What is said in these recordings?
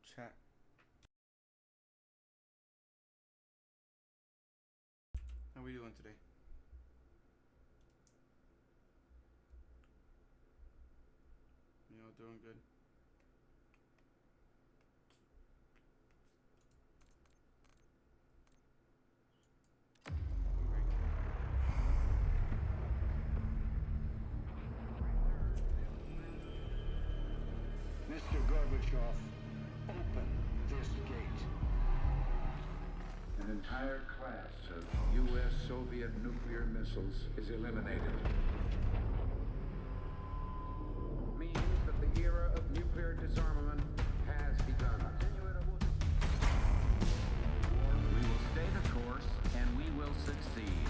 chat. How are we doing today? You know, doing good. Mr. Gorbachev, open this gate. An entire class of U.S. Soviet nuclear missiles is eliminated. Means that the era of nuclear disarmament has begun. We will stay the course, and we will succeed.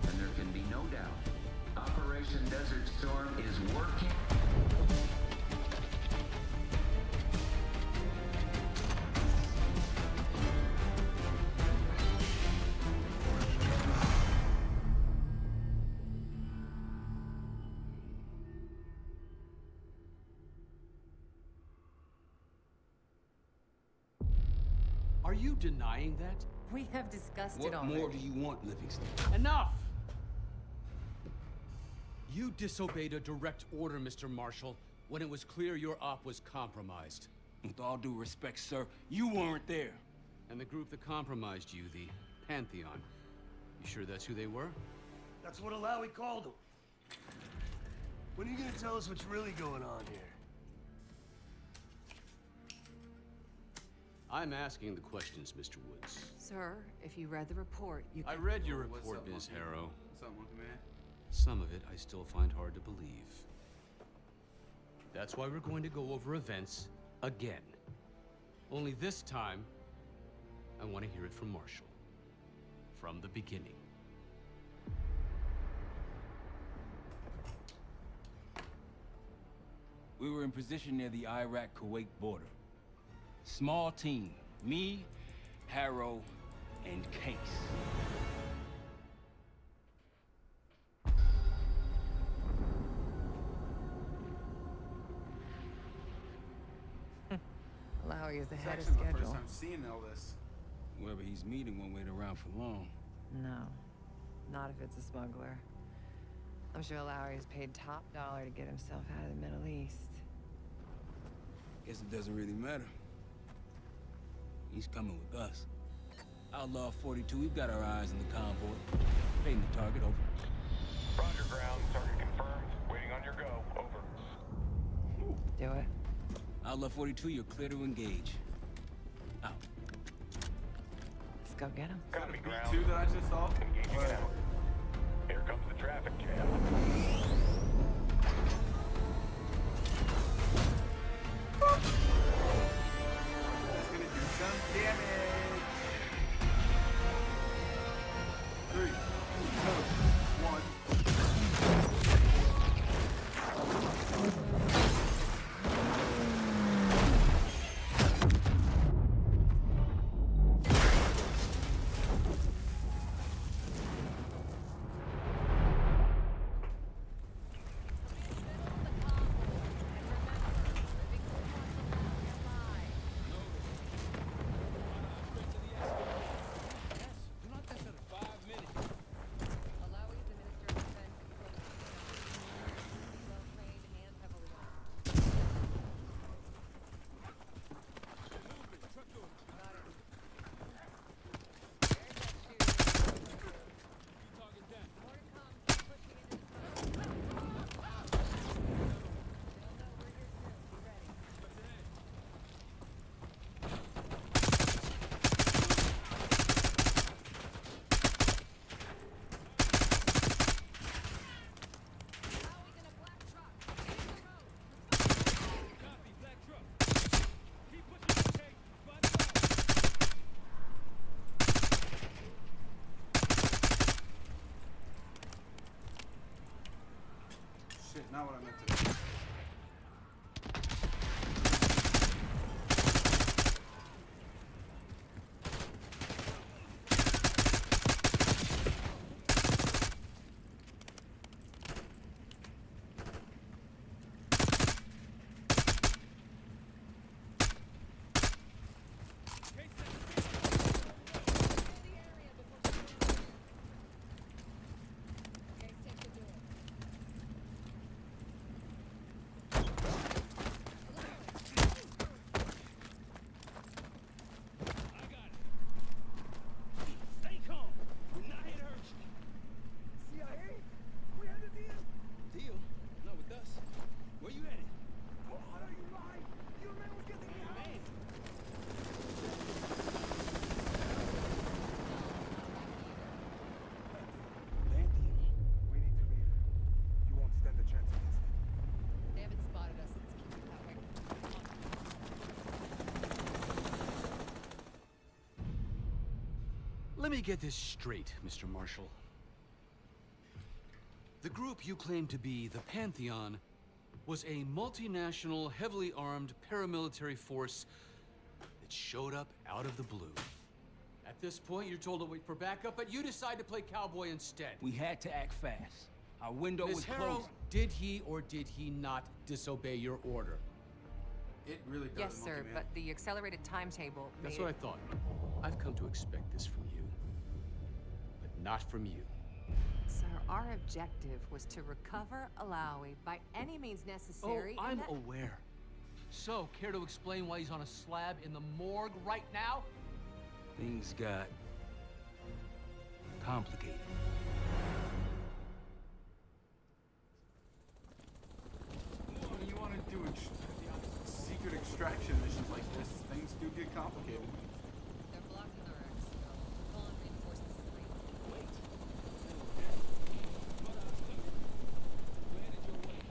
And there can be no doubt, Operation Desert Storm is working. Are you denying that? We have discussed it What already. more do you want, Livingston? Enough! You disobeyed a direct order, Mr. Marshall, when it was clear your op was compromised. With all due respect, sir, you weren't there. And the group that compromised you, the Pantheon, you sure that's who they were? That's what Alawi called him. When are you gonna tell us what's really going on here? I'm asking the questions, Mr. Woods. Sir, if you read the report, you I can... read your What's report, up, Ms. Monkey? Harrow. What's up, Monkey Man? Some of it I still find hard to believe. That's why we're going to go over events again. Only this time, I want to hear it from Marshall. From the beginning. We were in position near the Iraq-Kuwait border. Small team. Me, Harrow, and Case. Lowry is It's ahead of actually my first schedule. time seeing all this. Whoever he's meeting won't wait around for long. No, not if it's a smuggler. I'm sure Lowry has paid top dollar to get himself out of the Middle East. Guess it doesn't really matter. He's coming with us. Outlaw 42, we've got our eyes on the convoy. Paying the target, over. Roger, ground. Target confirmed. Waiting on your go. Over. Do it. Outlaw 42, you're clear to engage. Out. Let's go get him. Copy, ground. B2 that I just saw? Engaging Or- an hour. Here comes the traffic jam. That's gonna do some damage. 3, 2, 1. Let me get this straight, Mr. Marshall. The group you claim to be the Pantheon was a multinational, heavily armed paramilitary force that showed up out of the blue. At this point, you're told to wait for backup, but you decide to play cowboy instead. We had to act fast. Our window Ms. was Harrow, closing. did he or did he not disobey your order? It really does. Yes, sir, but the accelerated timetable That's made what I thought. I've come to expect this from you, but not from you. Sir, our objective was to recover Alawi by any means necessary. Oh, and I'm that- aware. So, care to explain why he's on a slab in the morgue right now? Things got complicated. When you want to do secret extraction missions like this, things do get complicated. They're blocking our exit. Call in reinforcements to the main.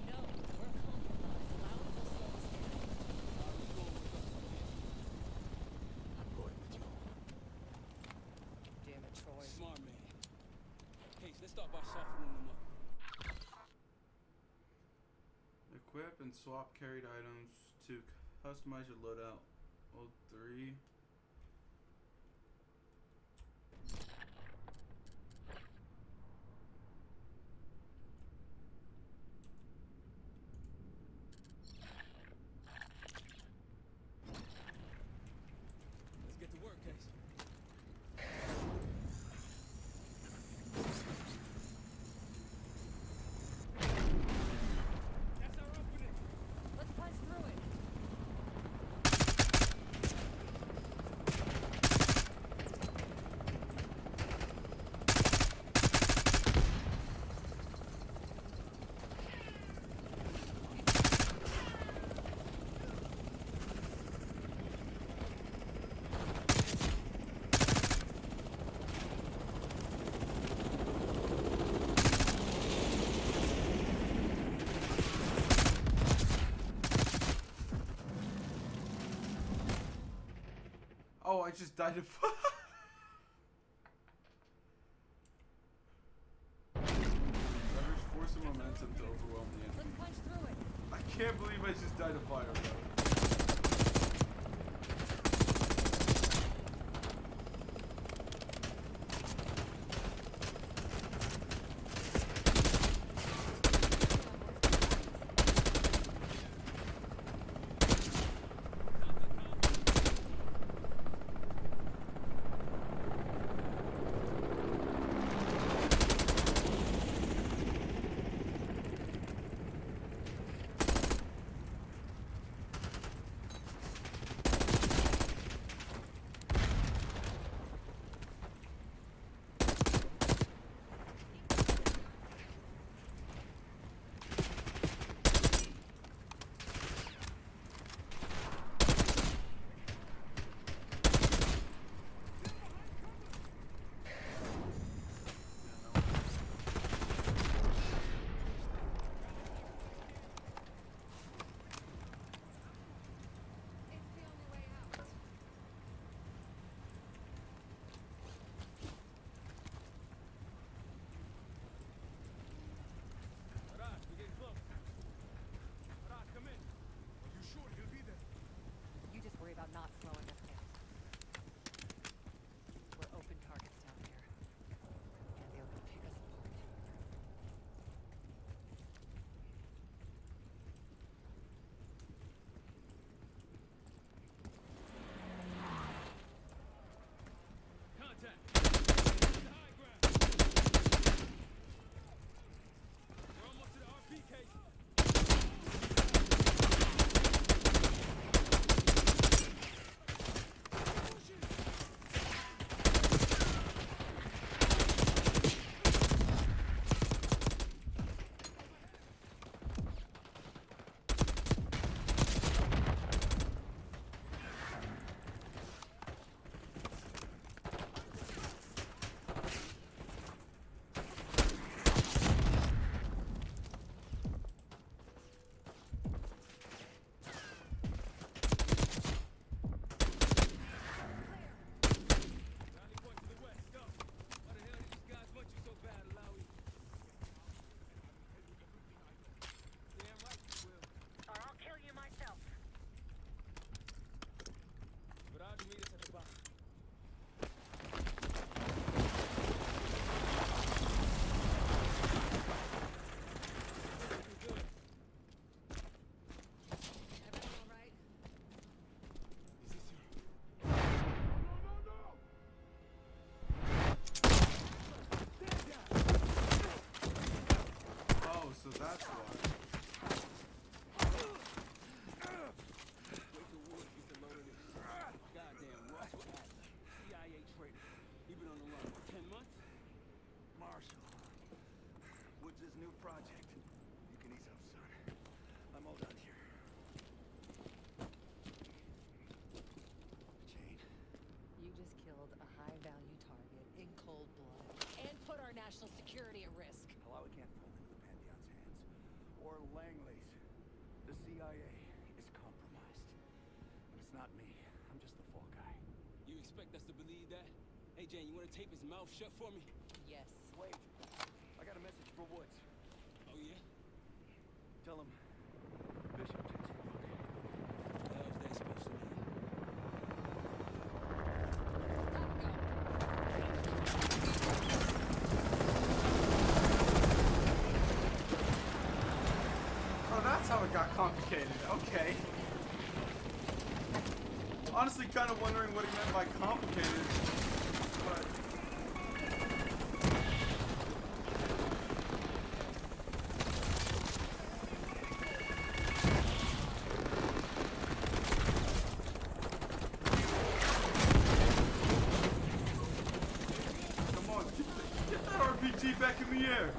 No, we're compromised. Alawi will slow us down. I'm going with you. Damn it, Troy. Smart man. Hey, let's start by softening them up. Equip and swap carried items to customize your loadout. Mode 3. Let's get to work, Case. Let's punch through it. Oh, I just died of. Leverage force and momentum to overwhelm the enemy. Let's punch through it. I can't believe I just died of fire, bro. Langleys. The CIA is compromised. But it's not me. I'm just the fall guy. You expect us to believe that? Hey, Jane, you want to tape his mouth shut for me? Yes. Wait. I got a message for Woods. Oh, yeah? Tell him Bishop takes a look. What the hell's that supposed to mean? Oh, that's how it got complicated. Okay. Honestly, kind of wondering what he meant by complicated, but... Come on, get that RPG back in the air.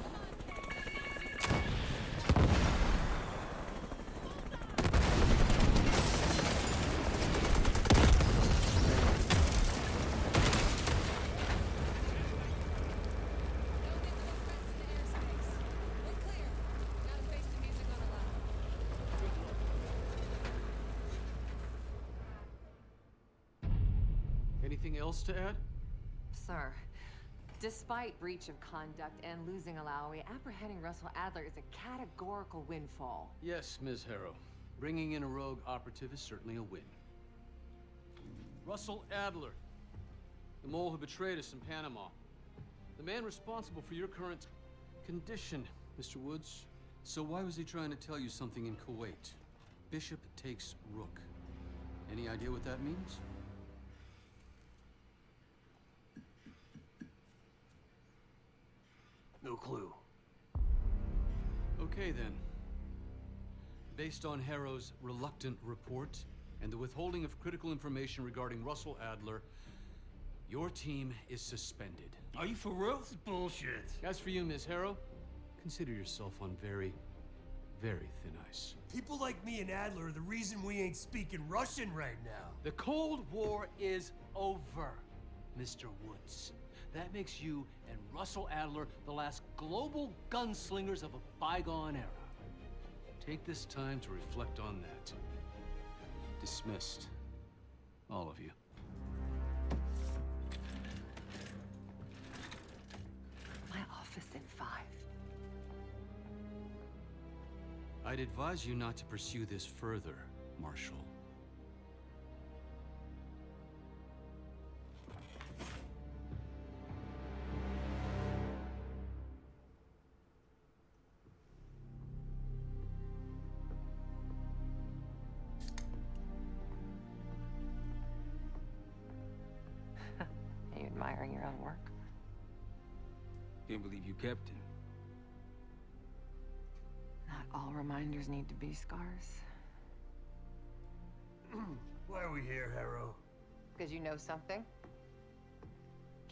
Anything else to add? Sir, despite breach of conduct and losing Alawi, apprehending Russell Adler is a categorical windfall. Yes, Ms. Harrow. Bringing in a rogue operative is certainly a win. Russell Adler, the mole who betrayed us in Panama. The man responsible for your current condition, Mr. Woods. So why was he trying to tell you something in Kuwait? Bishop takes Rook. Any idea what that means? No clue. Okay, then. Based on Harrow's reluctant report and the withholding of critical information regarding Russell Adler, your team is suspended. Are you for real? This is bullshit. As for you, Ms. Harrow, consider yourself on very, very thin ice. People like me and Adler are the reason we ain't speaking Russian right now. The Cold War is over, Mr. Woods. That makes you and Russell Adler the last global gunslingers of a bygone era. Take this time to reflect on that. Dismissed. All of you. My office in 5. I'd advise you not to pursue this further, Marshal. Are you admiring your own work? Can't believe you kept him. Not all reminders need to be scars. Why are we here, Harrow? Because you know something?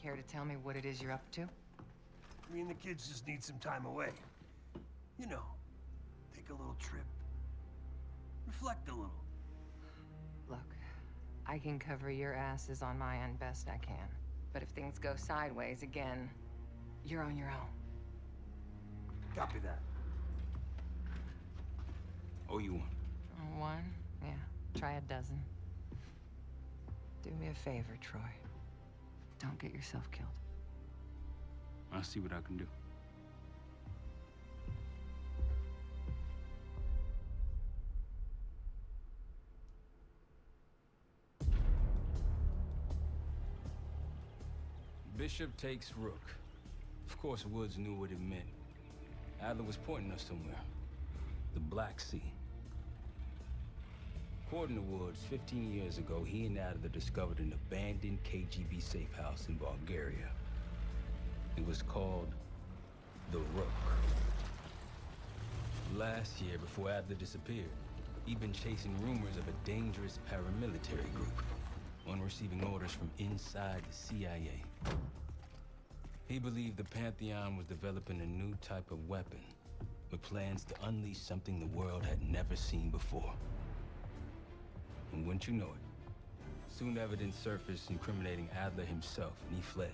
Care to tell me what it is you're up to? Me and the kids just need some time away. You know, take a little trip. Reflect a little. Look, I can cover your asses on my end best I can. But if things go sideways again, you're on your own. Copy that. Oh, you want? One? Yeah. Try a dozen. Do me a favor, Troy. Don't get yourself killed. I'll see what I can do. Bishop takes Rook. Of course, Woods knew what it meant. Adler was pointing us somewhere. The Black Sea. According to Woods, 15 years ago, he and Adler discovered an abandoned KGB safe house in Bulgaria. It was called the Rook. Last year, before Adler disappeared, he'd been chasing rumors of a dangerous paramilitary group, one receiving orders from inside the CIA. He believed the Pantheon was developing a new type of weapon, with plans to unleash something the world had never seen before. And wouldn't you know it, soon evidence surfaced incriminating Adler himself, and he fled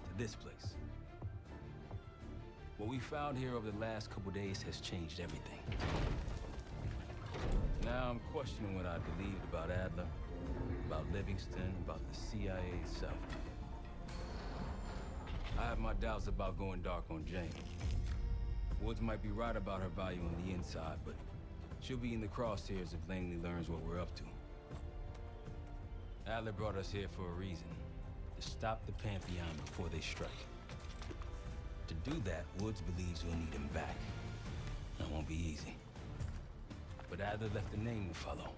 to this place. What we found here over the last couple days has changed everything. Now I'm questioning what I believed about Adler, about Livingston, about the CIA itself. I have my doubts about going dark on Jane. Woods might be right about her value on the inside, but she'll be in the crosshairs if Langley learns what we're up to. Adler brought us here for a reason. To stop the Pantheon before they strike. To do that, Woods believes we'll need him back. That won't be easy. But Adler left a name to follow.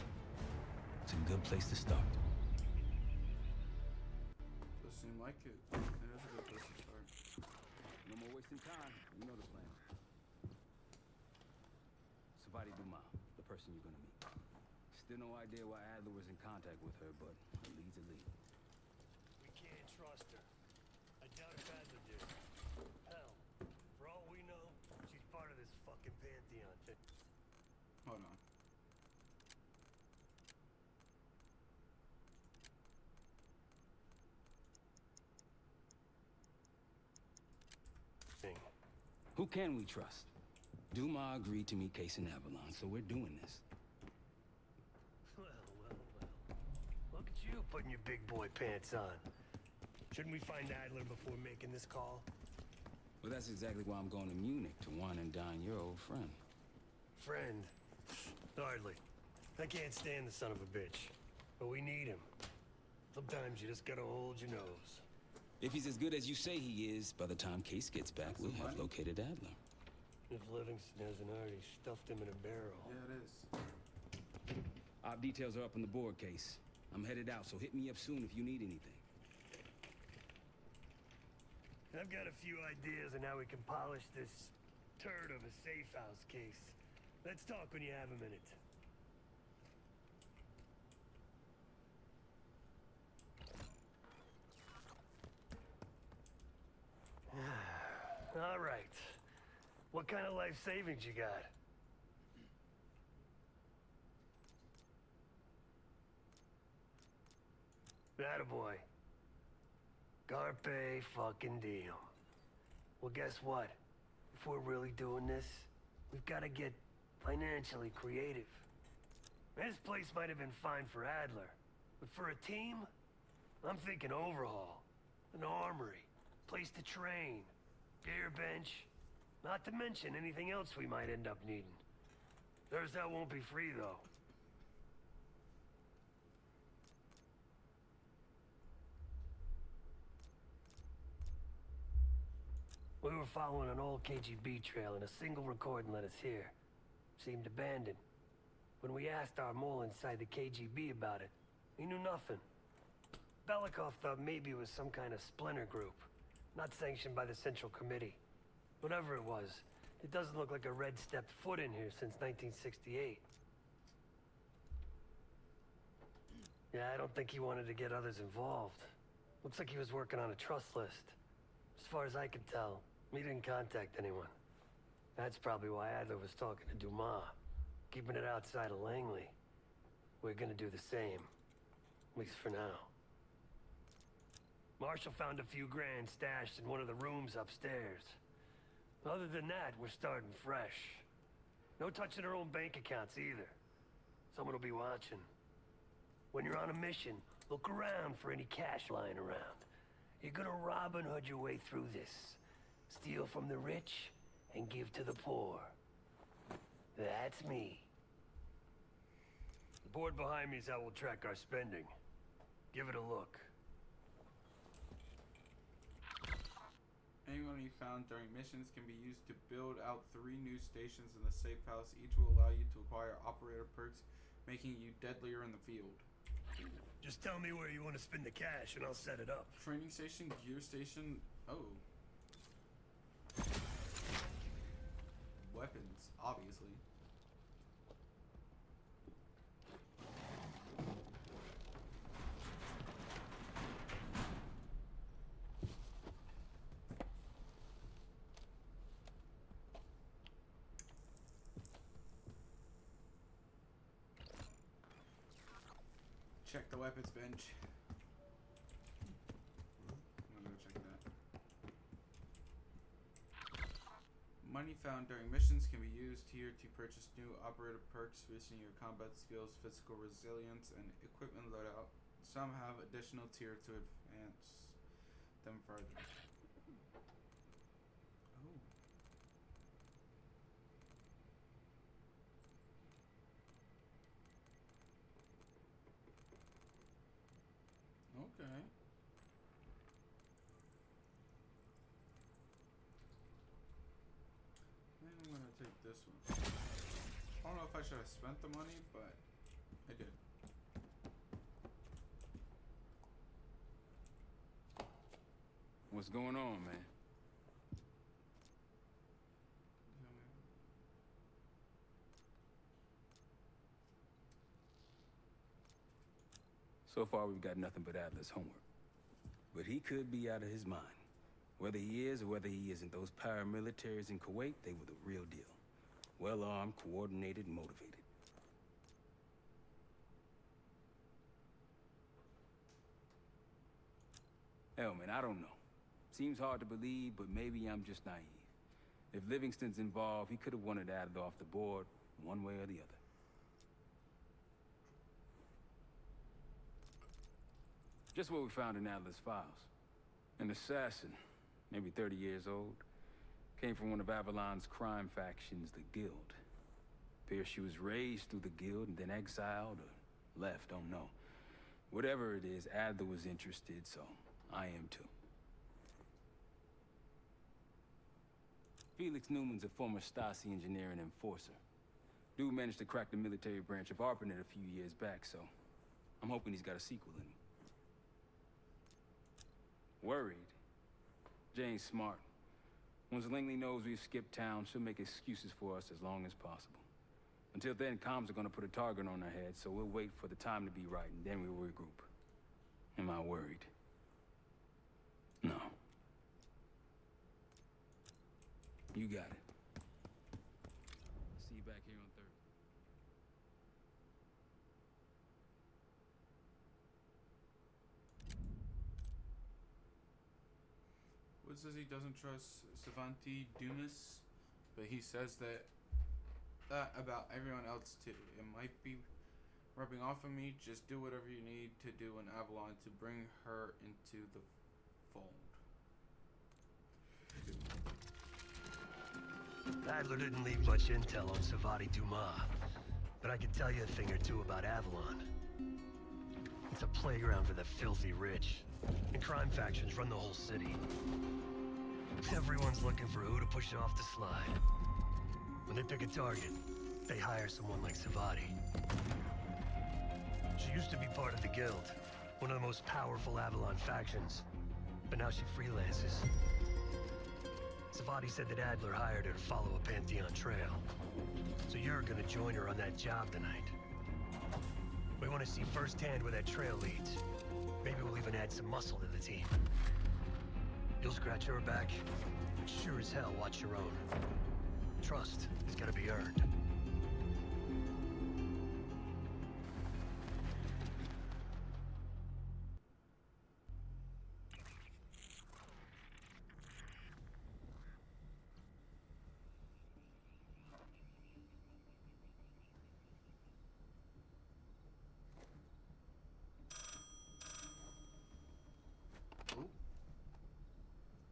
It's a good place to start. Does seem like it. It is a good place to start. No more wasting time. You know the plan. Savati Duma, the person you're gonna meet. Still no idea why Adler was in contact with her, but a lead's a lead. We can't trust her. I doubt if Adler did. Hell, for all we know, she's part of this fucking Pantheon thing. Hold on. Who can we trust? Duma agreed to meet Case in Avalon, so we're doing this. Well. Look at you putting your big boy pants on. Shouldn't we find Adler before making this call? Well, that's exactly why I'm going to Munich to wine and dine your old friend. Friend? Hardly. I can't stand the son of a bitch. But we need him. Sometimes you just gotta hold your nose. If he's as good as you say he is, by the time Case gets back, we'll have located Adler. If Livingston hasn't already stuffed him in a barrel. Yeah, it is. Our details are up on the board, Case. I'm headed out, so hit me up soon if you need anything. I've got a few ideas on how we can polish this turd of a safe house case. Let's talk when you have a minute. All right. What kind of life savings you got? Attaboy. Carpe fucking diem. Well, guess what? If we're really doing this, we've got to get financially creative. This place might have been fine for Adler, but for a team, I'm thinking overhaul, an armory, place to train, gear bench, not to mention anything else we might end up needing. Theirs that won't be free, though. We were following an old KGB trail and a single recording led us here. Seemed abandoned. When we asked our mole inside the KGB about it, he knew nothing. Belikov thought maybe it was some kind of splinter group, not sanctioned by the Central Committee. Whatever it was, it doesn't look like a red stepped foot in here since 1968. Yeah, I don't think he wanted to get others involved. Looks like he was working on a trust list. As far as I can tell, he didn't contact anyone. That's probably why Adler was talking to Dumas, keeping it outside of Langley. We're gonna do the same, at least for now. Marshall found a few grand stashed in one of the rooms upstairs. Other than that, we're starting fresh. No touching our own bank accounts either. Someone will be watching. When you're on a mission, look around for any cash lying around. You're gonna Robin Hood your way through this. Steal from the rich and give to the poor. That's me. The board behind me is how we'll track our spending. Give it a look. Anyone you found during missions can be used to build out 3 new stations in the safe house. Each will allow you to acquire operator perks, making you deadlier in the field. Just tell me where you want to spend the cash and I'll set it up. Training station, gear station. Oh. Weapons, obviously. Check the weapons bench. I'm gonna go check that. Money found during missions can be used here to purchase new operator perks, boosting your combat skills, physical resilience, and equipment loadout. Some have additional tier to advance them further. Oh. Okay. I think I'm gonna take this one. I don't know if I should have spent the money, but I did. What's going on, man? So far, we've got nothing but Adler's homework. But he could be out of his mind. Whether he is or whether he isn't, those paramilitaries in Kuwait, they were the real deal. Well-armed, coordinated, motivated. Hell, man, I don't know. Seems hard to believe, but maybe I'm just naive. If Livingston's involved, he could have wanted Adler off the board, one way or the other. Just what we found in Adler's files. An assassin, maybe 30 years old, came from one of Avalon's crime factions, the Guild. Appears she was raised through the Guild and then exiled or left, don't know. Whatever it is, Adler was interested, so I am too. Felix Newman's a former Stasi engineer and enforcer. Dude managed to crack the military branch of ARPANET a few years back, so I'm hoping he's got a sequel in him. Worried? Jane's smart. Once Langley knows we've skipped town, she'll make excuses for us as long as possible. Until then, comms are gonna put a target on our heads, so we'll wait for the time to be right, and then we'll regroup. Am I worried? No. You got it. See you back here on Thursday. Wood says he doesn't trust Savanti Dumas, but he says that about everyone else too. It might be rubbing off on me. Just do whatever you need to do in Avalon to bring her into the fold. Adler didn't leave much intel on Savati Dumas, but I can tell you a thing or two about Avalon. It's a playground for the filthy rich, and crime factions run the whole city. Everyone's looking for who to push off the slide. When they pick a target, they hire someone like Savati. She used to be part of the Guild, one of the most powerful Avalon factions, but now she freelances. Savati said that Adler hired her to follow a Pantheon trail. So you're gonna join her on that job tonight. We want to see firsthand where that trail leads. Maybe we'll even add some muscle to the team. You'll scratch her back, but sure as hell watch your own. Trust has gotta be earned.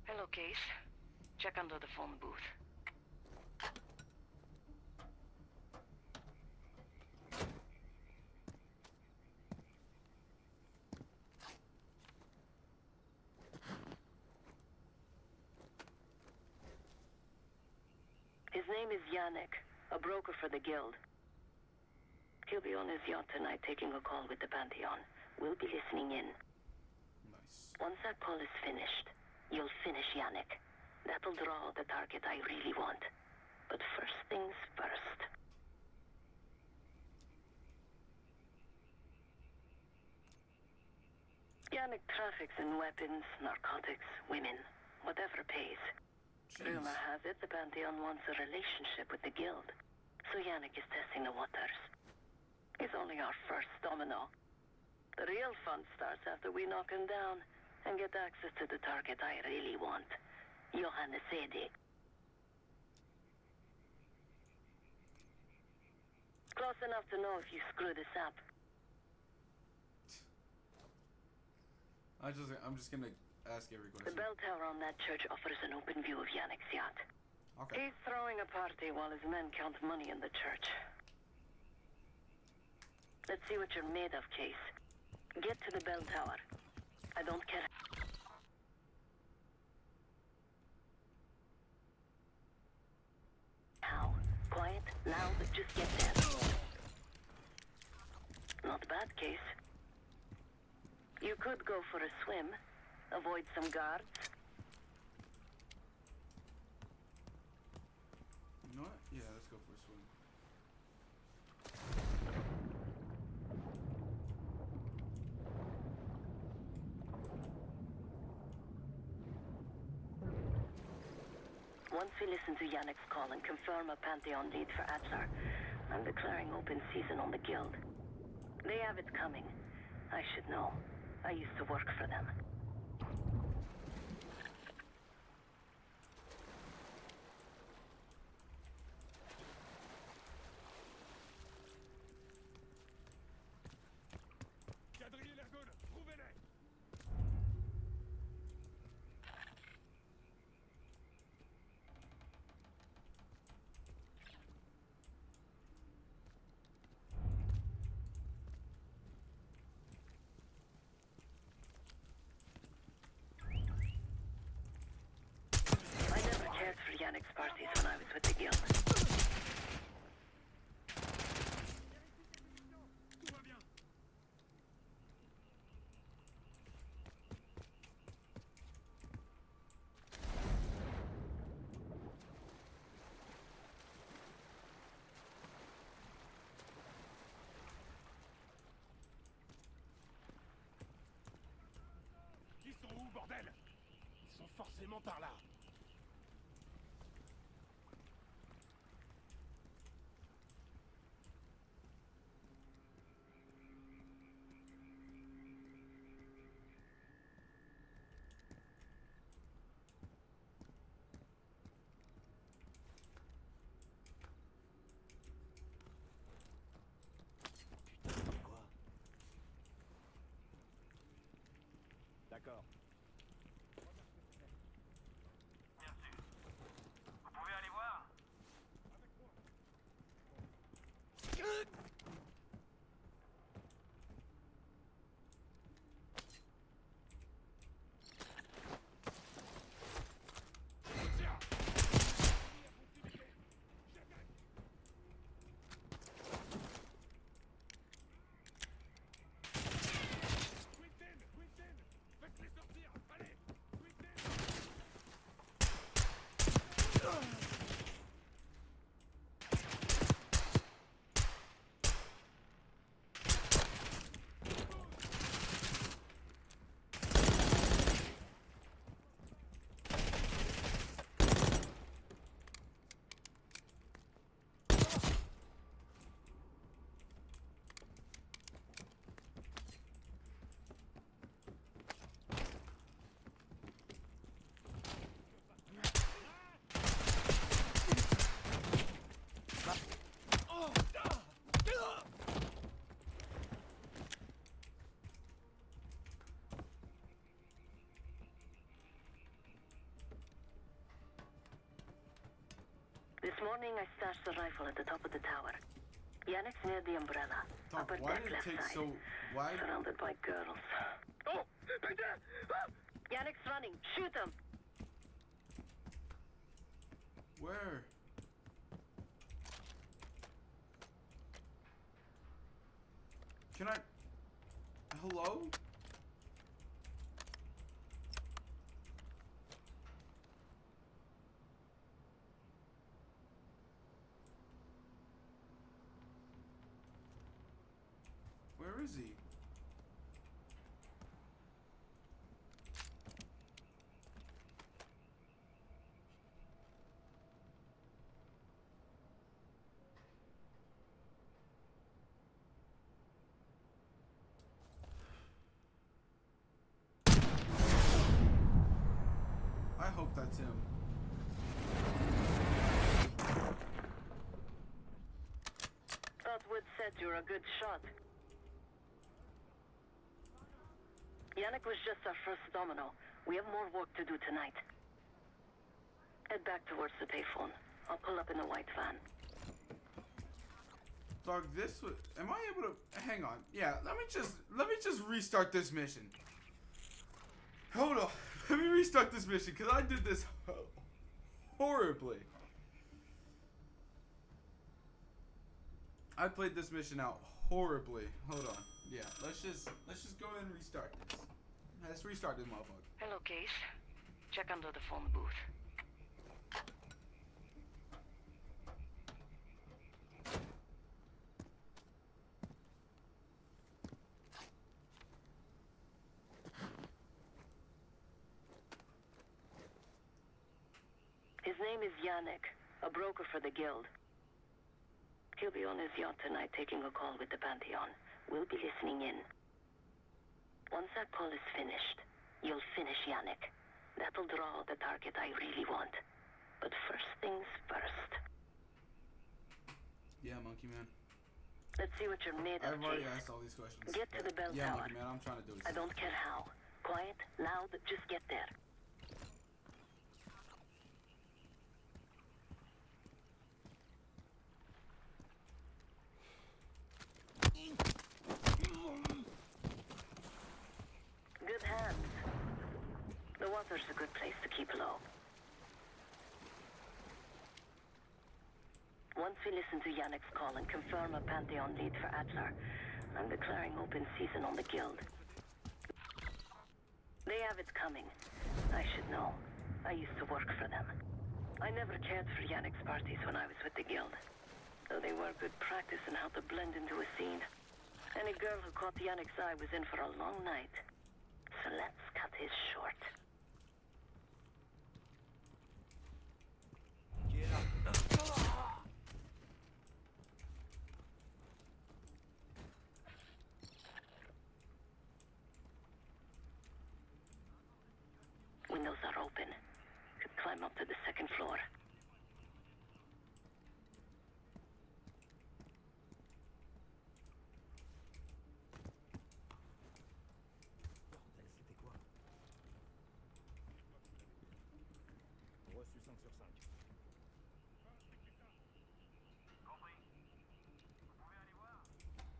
Hello, Case. Check under the phone booth. His name is Yannick, a broker for the Guild. He'll be on his yacht tonight taking a call with the Pantheon. We'll be listening in. Nice. Once that call is finished, you'll finish Yannick. That'll draw the target I really want. But first things first. Yannick traffics in weapons, narcotics, women, whatever pays. Jeez. Rumor has it the Pantheon wants a relationship with the Guild. So Yannick is testing the waters. He's only our first domino. The real fun starts after we knock him down and get access to the target I really want. Johannes Edi. Close enough to know if you screw this up. I'm just gonna ask every The question. bell tower on that church offers an open view of Yannick's yacht. Okay. He's throwing a party while his men count money in the church. Let's see what you're made of, Case. Get to the bell tower. I don't care. How? Quiet, loud, just get there. Not bad, Case. You could go for a swim. Avoid some guards. You know what? Yeah, let's go for a swim. Once we listen to Yannick's call and confirm a Pantheon lead for Adler, I'm declaring open season on the Guild. They have it coming. I should know. I used to work for them. I never cared for Yannick's parties when I was with the Guild. Ils sont où, bordel? Ils sont forcément par là. D'accord. Vous pouvez aller voir? Faites-les sortir. Allez. This morning I stashed the rifle at the top of the tower. Yannick's near the umbrella. Doc, Upper why deck did it left take side. so... Why... Surrounded by girls. Oh, putain! Ah! Yannick's running. Shoot him! Where? Can I... Hello? Where is he? I hope that's him. Thought said you're a good shot. Yannick was just our first domino. We have more work to do tonight. Head back towards the payphone. I'll pull up in the white van. Dog, this was. Am I able to? Hang on. Yeah, let me just restart this mission. Hold on. Let me restart this mission because I did this horribly. I played this mission out horribly. Hold on. Yeah, let's just go ahead and restart this. Let's restart this motherfucker. Hello, Case. Check under the phone booth. His name is Yannick, a broker for the guild. He'll be on his yacht tonight taking a call with the Pantheon. We'll be listening in. Once that call is finished, you'll finish Yannick. That'll draw the target I really want. But first things first. Yeah, Monkey Man. Let's see what you're made of, I've already Case. asked all these questions. Get to the bell Yeah, tower. Monkey Man, I'm trying to do it. I don't care how. Quiet, loud, just get there. Good hands. The water's a good place to keep low. Once we listen to Yannick's call and confirm a Pantheon lead for Adler, I'm declaring open season on the guild. They have it coming. I should know. I used to work for them. I never cared for Yannick's parties when I was with the guild, though they were good practice in how to blend into a scene. Any girl who caught Yannick's eye was in for a long night. So let's cut his short. Windows are open. Could climb up to the second floor.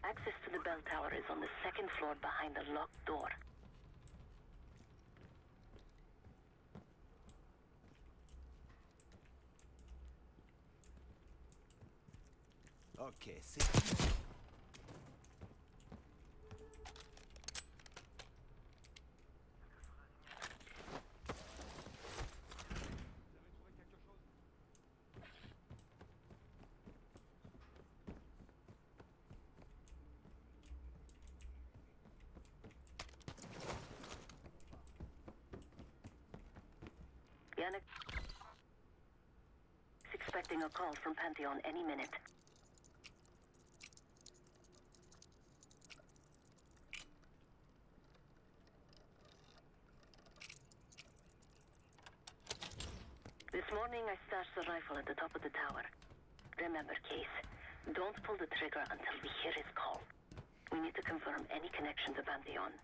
Access to the bell tower is on the second floor behind a locked door. Okay, see. Yannick is expecting a call from Pantheon any minute. This morning I stashed the rifle at the top of the tower. Remember, Case, don't pull the trigger until we hear his call. We need to confirm any connection to Pantheon.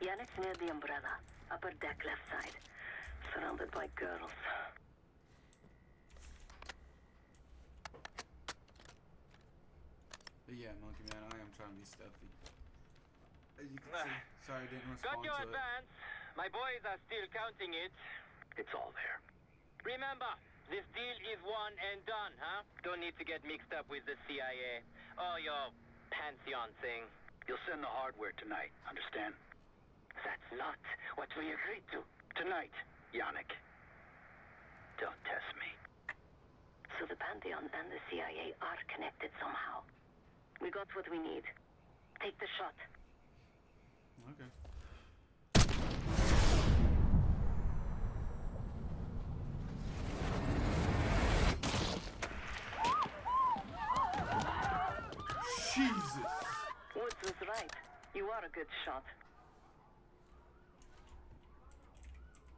Yannick's near the umbrella, upper deck left side, surrounded by girls. But yeah, Monkey Man, I am trying to be stealthy. As you can see, sorry I didn't respond Got your to it. advance. My boys are still counting it. It's all there. Remember, this deal is one and done, huh? Don't need to get mixed up with the CIA or your Pantheon thing. You'll send the hardware tonight, understand? That's not what we agreed to. Tonight, Yannick. Don't test me. So the Pantheon and the CIA are connected somehow. We got what we need. Take the shot. Okay. Jesus! Woods was right. You are a good shot.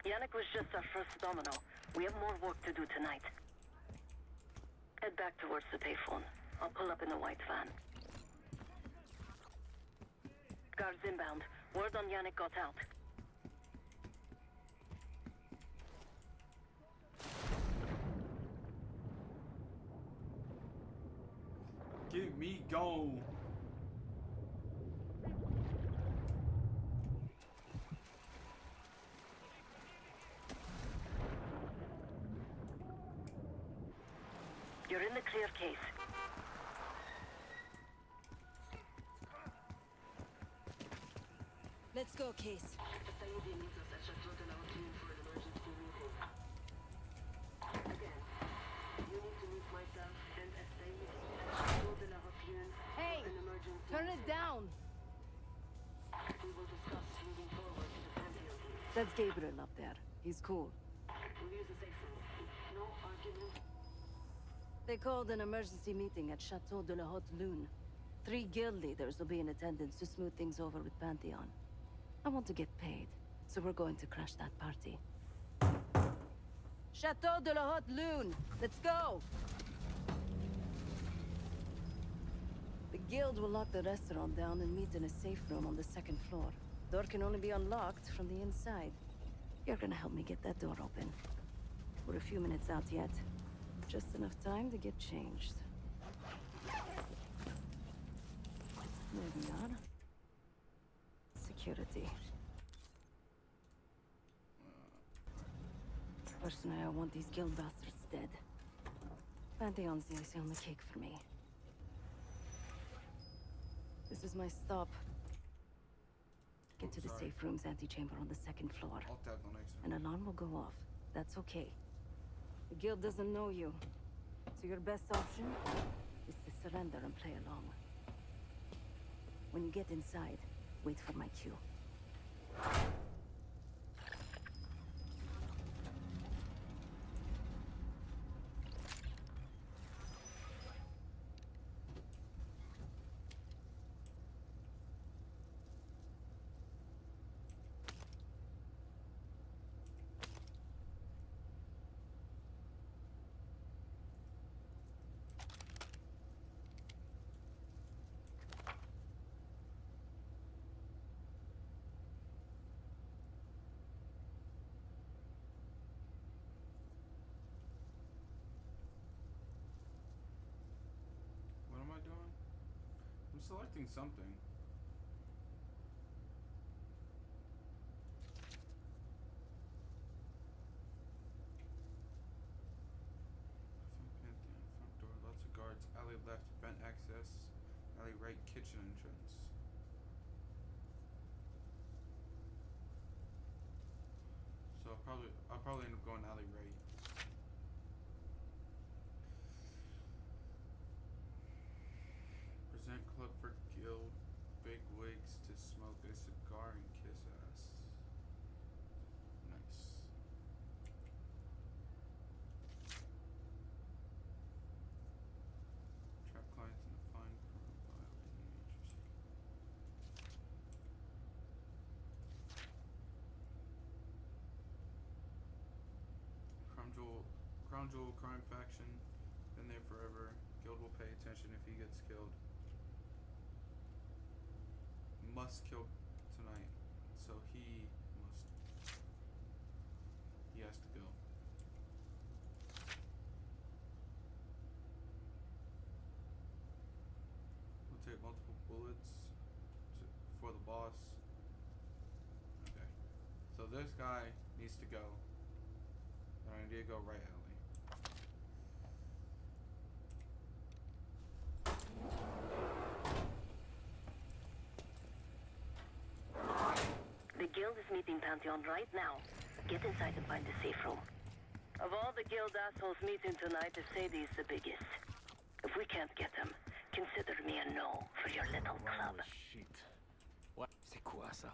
Yannick was just our first domino. We have more work to do tonight. Head back towards the payphone. I'll pull up in the white van. Guards inbound. Word on Yannick got out. Get me gone. You're in the clear case. Let's go, Case. Hey! Turn it down! That's Gabriel up there. He's cool. They called an emergency meeting at Chateau de la Haute Lune. 3 guild leaders will be in attendance to smooth things over with Pantheon. I want to get paid, so we're going to crash that party. Chateau de la Haute Lune! Let's go! The guild will lock the restaurant down and meet in a safe room on the 2nd floor. Door can only be unlocked from the inside. You're gonna help me get that door open. We're a few minutes out yet. Just enough time to get changed. There we are. Security. Personally, I want these guild bastards dead. Pantheon's the icing on the cake for me. This is my stop. Get to the safe room's antechamber on the 2nd floor. I'll tap the next one. An alarm will go off. That's okay. The guild doesn't know you, so your best option is to surrender and play along. When you get inside, wait for my cue. What am I doing? I'm selecting something. Pantheon, front door, lots of guards. Alley left, vent access. Alley right, kitchen entrance. So I'll probably end up going alley right. Present club for guild big wigs to smoke a cigar and kiss ass. Nice. Trap clients in the fine profile interesting. Crown Jewel crime faction. Been there forever. Guild will pay attention if he gets killed. Must kill tonight, so he has to go. We'll take multiple bullets for the boss. Okay, so this guy needs to go, and I need to go right alley. The guild is meeting Pantheon right now. Get inside and find the safe room. Of all the guild assholes meeting tonight, Sadie's the biggest. If we can't get him, consider me a no for your little club. Shit. What? C'est quoi ça?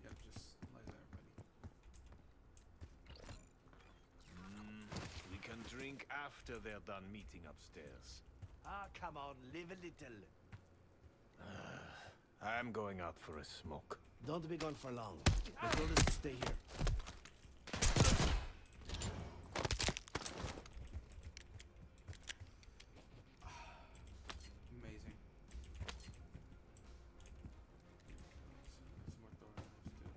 Yep, just like that, buddy. We can drink after they're done meeting upstairs. Ah, come on, live a little. I'm going out for a smoke. Don't be gone for long. They told us to stay here. Amazing. Some more throwing knives too.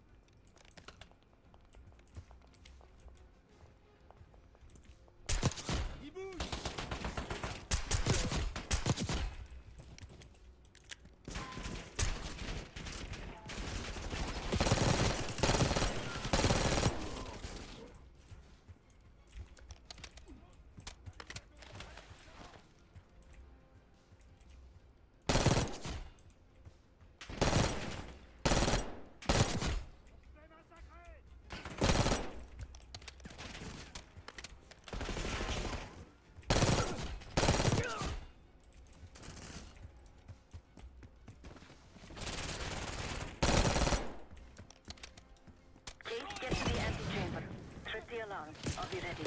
Kate, get to the antechamber. Trip the alarm. I'll be ready.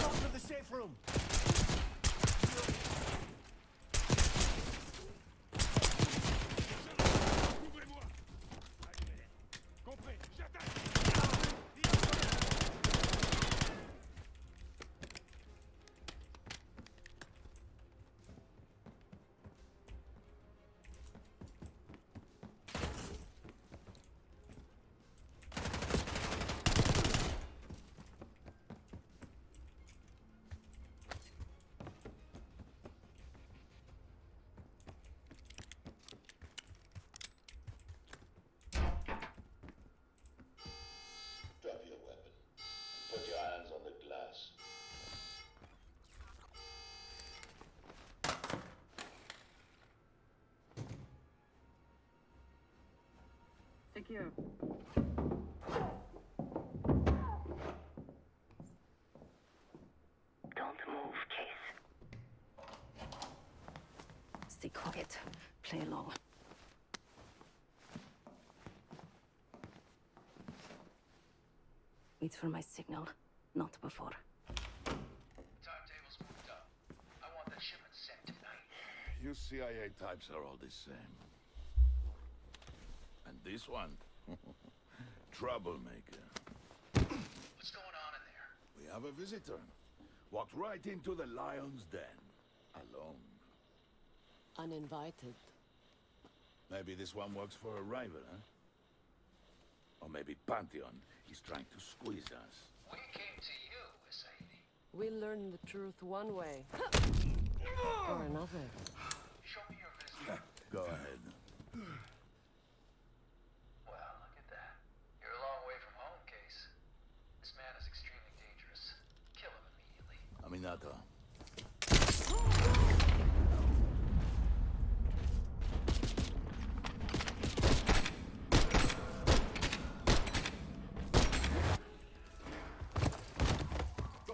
Go to the safe room. Drop your weapon. Put your hands on the glass. Secure. Don't move, Case. Stay quiet. Play along. Wait for my signal. Not before. Timetable's moved up. I want that shipment sent tonight. You CIA types are all the same. And this one? Troublemaker. What's going on in there? We have a visitor. Walked right into the lion's den. Alone. Uninvited. Maybe this one works for a rival, huh? Or maybe Pantheon is trying to squeeze us. We came to you, Sadie. We learn the truth one way. Or another. Show me your visitor. Go ahead. Well, look at that. You're a long way from home, Case. This man is extremely dangerous. Kill him immediately. Aminata.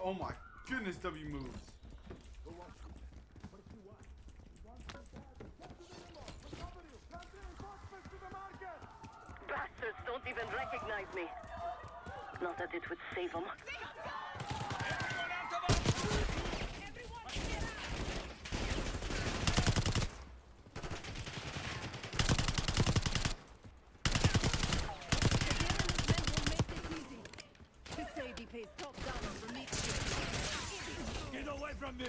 Oh my goodness, W moves. Bastards don't even recognize me. Not that it would save them. Get away from me!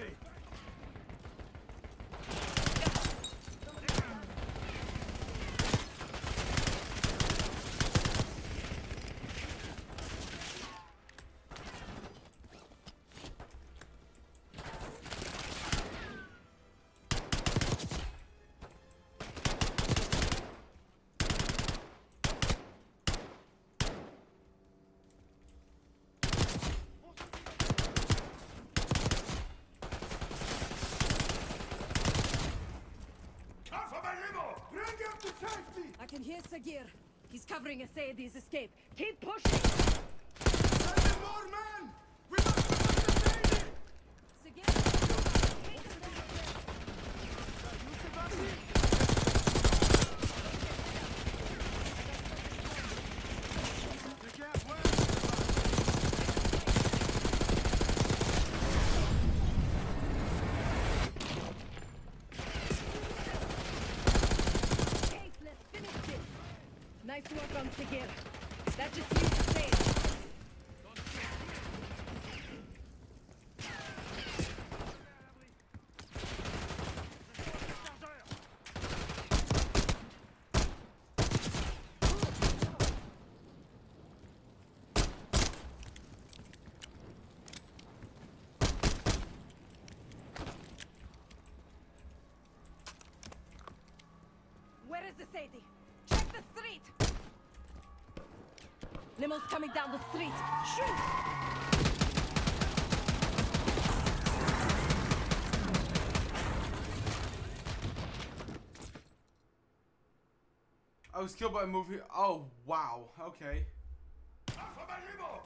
I can hear Sagir. He's covering Asaidi's escape. Keep pushing! Send more men! We must protect the on, Sigir. That just means to say it. Where is the Sadie? Check the street! Limo's coming down the street. Shoot! I was killed by a movie. Oh, wow. Okay.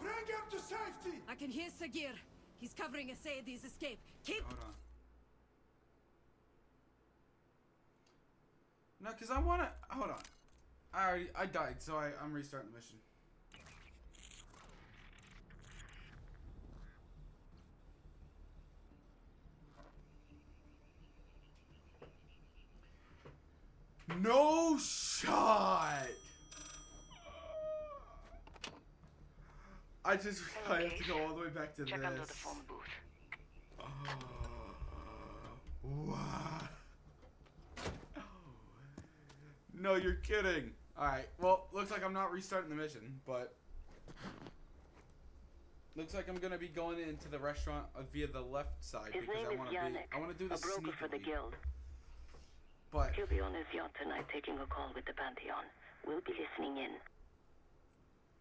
Bring him to safety! I can hear Sagir. He's covering Sadie's escape. Keep... Hold on. No, because I want to... Hold on. I died, so I'm restarting the mission. No shot! I have to go all the way back to Check this. under the phone booth. Wow. No, you're kidding. Alright, well, looks like I'm not restarting the mission, but... Looks like I'm gonna be going into the restaurant via the left side His because name is Yannick, I want to do this a broker for the sneakily. guild. But He'll be on his yacht tonight taking a call with the Pantheon. We'll be listening in.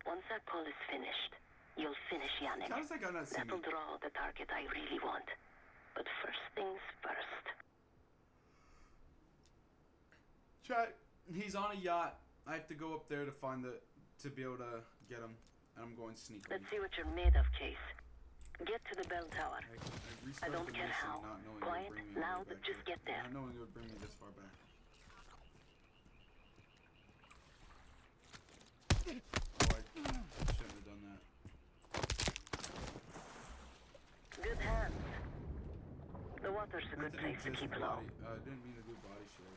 Once that call is finished, you'll finish Yannick. How's that gonna see me? That'll draw the target I really want. But first things first. Chat, he's on a yacht. I have to go up there to to be able to get him, and I'm going sneakily. Let's see what you're made of, Case. Get to the bell tower. I restarted don't the care mission how. not knowing Quiet, it would bring me all loud, the way back just here. get there. Not knowing it would bring me this far back. Oh, I shouldn't have done that. Good hands. The water's a good place to keep low. Didn't mean to do body shield.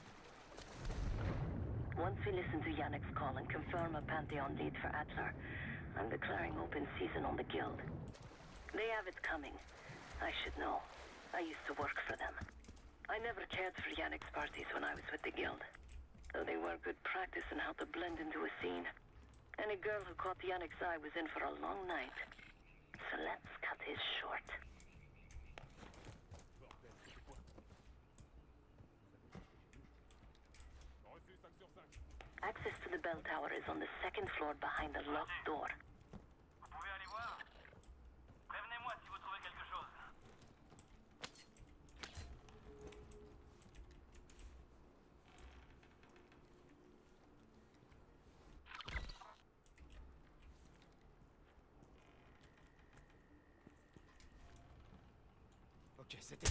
Once we listen to Yannick's call and confirm a Pantheon lead for Adler, I'm declaring open season on the guild. They have it coming. I should know. I used to work for them. I never cared for Yannick's parties when I was with the guild, though they were good practice in how to blend into a scene. Any girl who caught Yannick's eye was in for a long night. So let's cut his short. Access to the bell tower is on the second floor behind the locked door. Ok, c'était...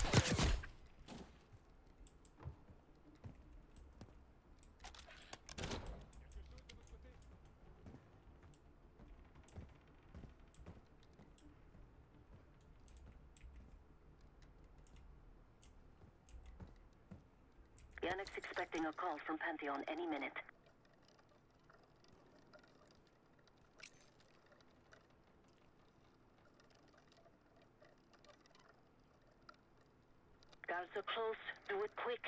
Yannick's expecting a call from Pantheon any minute. Guards are close. Do it quick.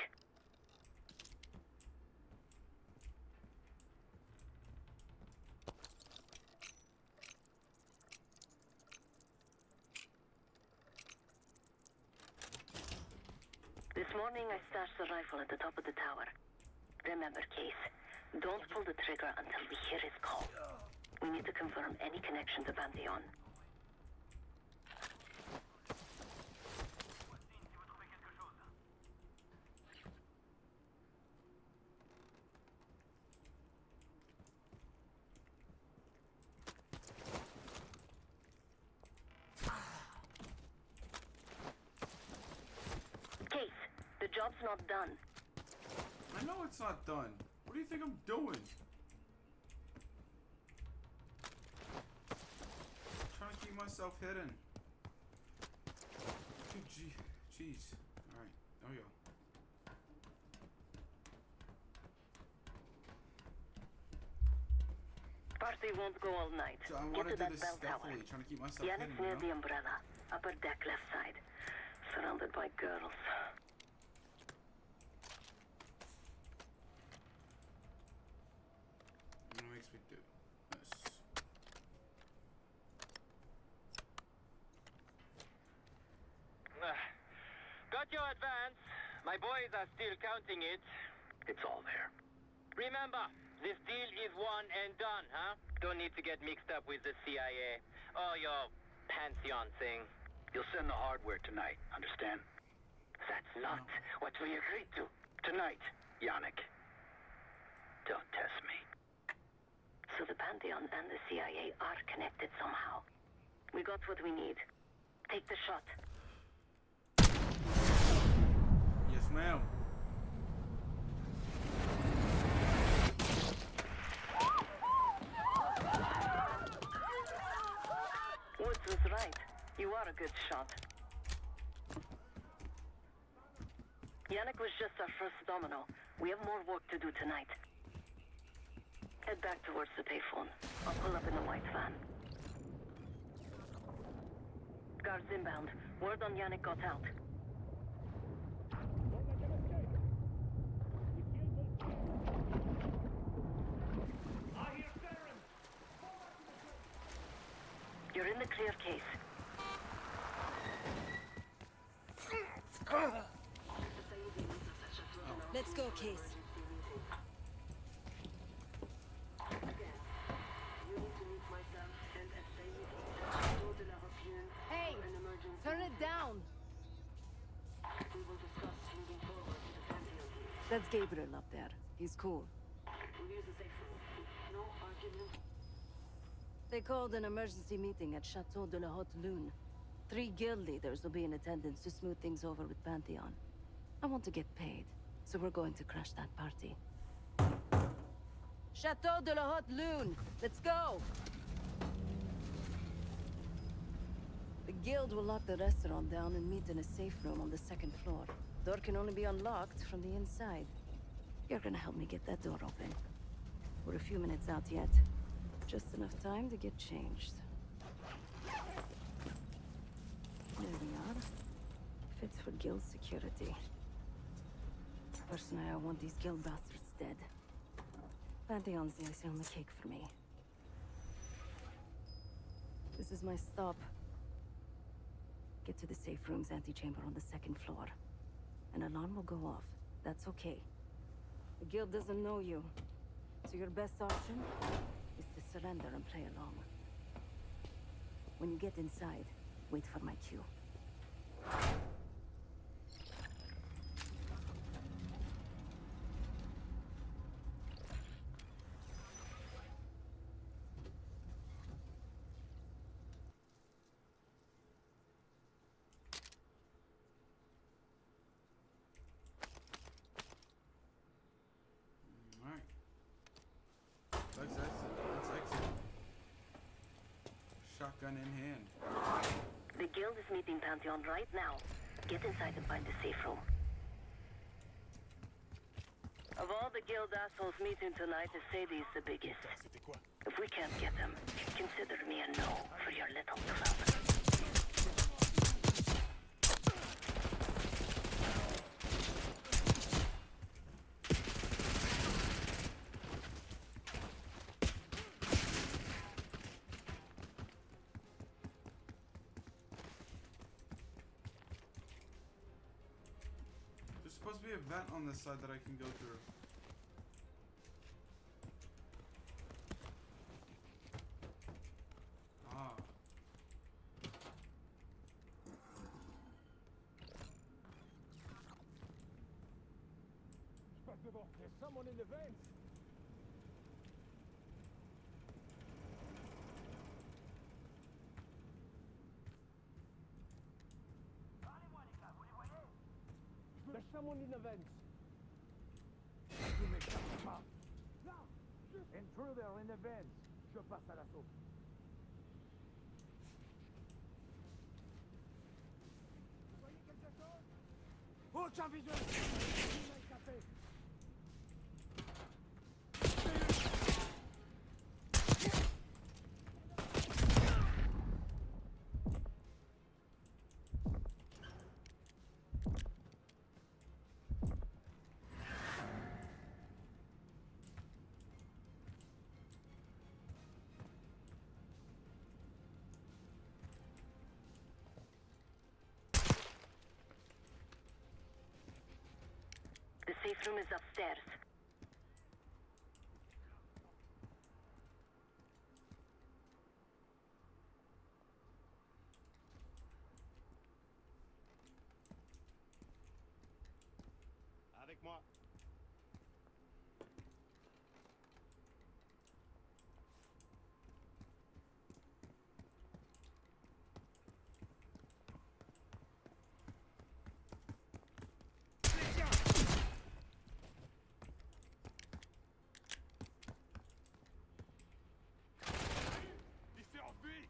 This morning I stashed the rifle at the top of the tower. Remember, Case, don't pull the trigger until we hear his call. We need to confirm any connection to Pantheon. Case, the job's not done. I know it's not done. What do you think I'm doing? Trying to keep myself hidden. Dude, jeez. Alright, there we go. they won't go all night. So I Get want to to do that this bell tower. stealthily, trying to keep myself Yannick's hidden, near you the know? umbrella. Upper deck left side. Surrounded by girls. What makes me do this? Got your advance. My boys are still counting it. It's all there. Remember, this deal is one and done, huh? Don't need to get mixed up with the CIA or your Pantheon thing. You'll send the hardware tonight, understand? That's not what we agreed to. Tonight, Yannick. Don't test me. So the Pantheon and the CIA are connected somehow. We got what we need. Take the shot. Yes, ma'am. Woods was right. You are a good shot. Yannick was just our first domino. We have more work to do tonight. Head back towards the payphone. I'll pull up in the white van. Guards inbound. Word on Yannick got out. You're in the clear case. Let's go, Case. Hey, turn it down. That's Gabriel up there. He's cool. They called an emergency meeting at Chateau de la Haute Lune. 3 guild leaders will be in attendance to smooth things over with Pantheon. I want to get paid, so we're going to crash that party. Chateau de la Haute Lune! Let's go! The guild will lock the restaurant down and meet in a safe room on the 2nd floor. Door can only be unlocked from the inside. You're gonna help me get that door open. We're a few minutes out yet. Just enough time to get changed. There we are. Fits for guild security. Personally, I want these guild bastards dead. Pantheon's the icing on the cake for me. This is my stop. Get to the safe room's antechamber on the 2nd floor. An alarm will go off. That's okay. The guild doesn't know you, so your best option is to surrender and play along. When you get inside, wait for my cue. Alright. Let's exit. Shotgun in hand. The guild is meeting Pantheon right now. Get inside and find the safe room. Of all the guild assholes meeting tonight, Sadie's the biggest. If we can't get him, consider me a no for your little club. There's supposed to be a vent on this side that I can go through. Ah. There's someone in the vents. There's someone in the vents. Ne m'échappe pas. Intruder in the vents. Je passe à l'assaut. Vous voyez quelque chose? Oh, champ visuel! Il m'a échappé. safe room is upstairs. Avec moi. Il s'est enfui.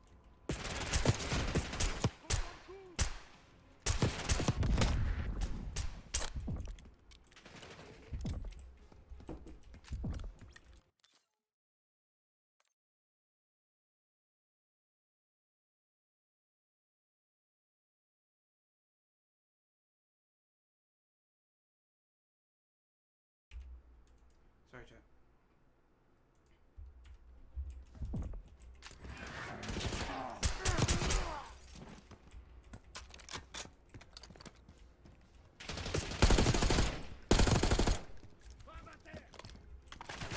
Sorry, chat.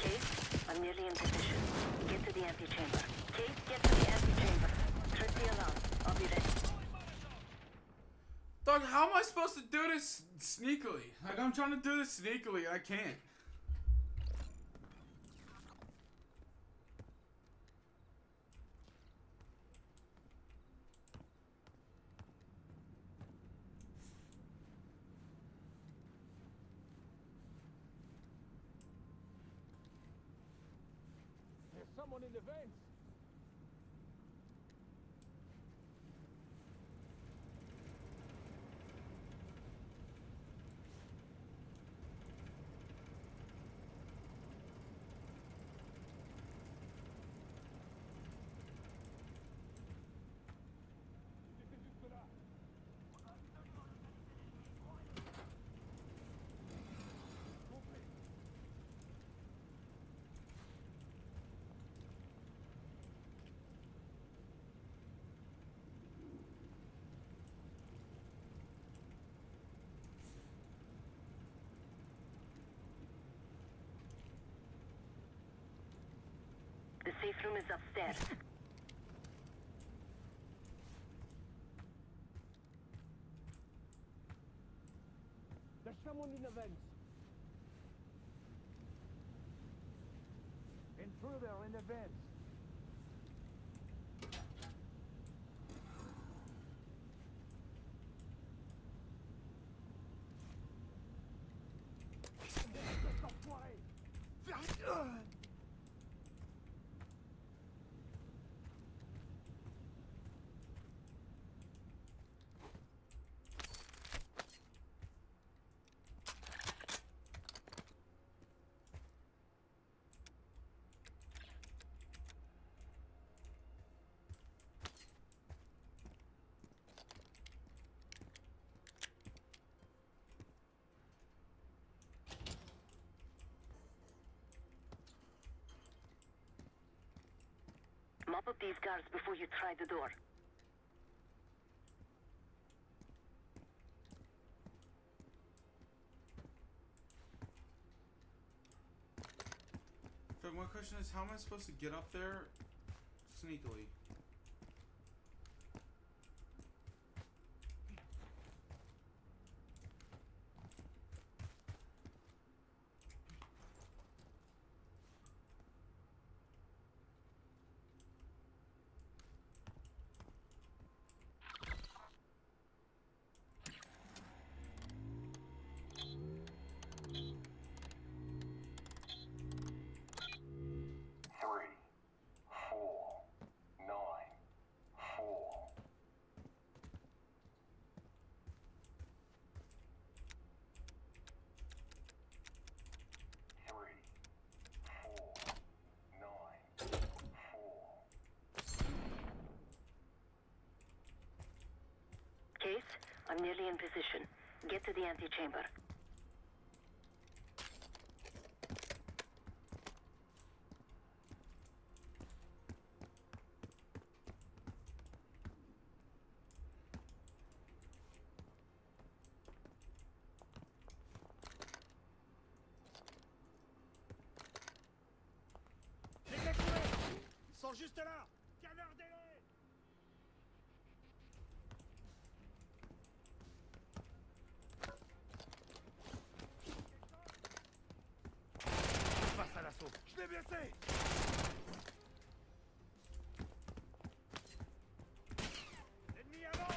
Case, I'm nearly in position. Get to the antechamber. Case, get to the antechamber. Trip the alarm. I'll be ready. Dog, how am I supposed to do this sneakily? Like, I'm trying to do this sneakily, I can't. There's someone in the vents. The safe room is upstairs. There's someone in the vents. Intruder in the vents. Mop up these guards before you try the door. But my question is, how am I supposed to get up there sneakily? Case, I'm nearly in position. Get to the antechamber. juste là! Canardez-les! Passe à l'assaut. Je l'ai blessé! L'ennemi avance!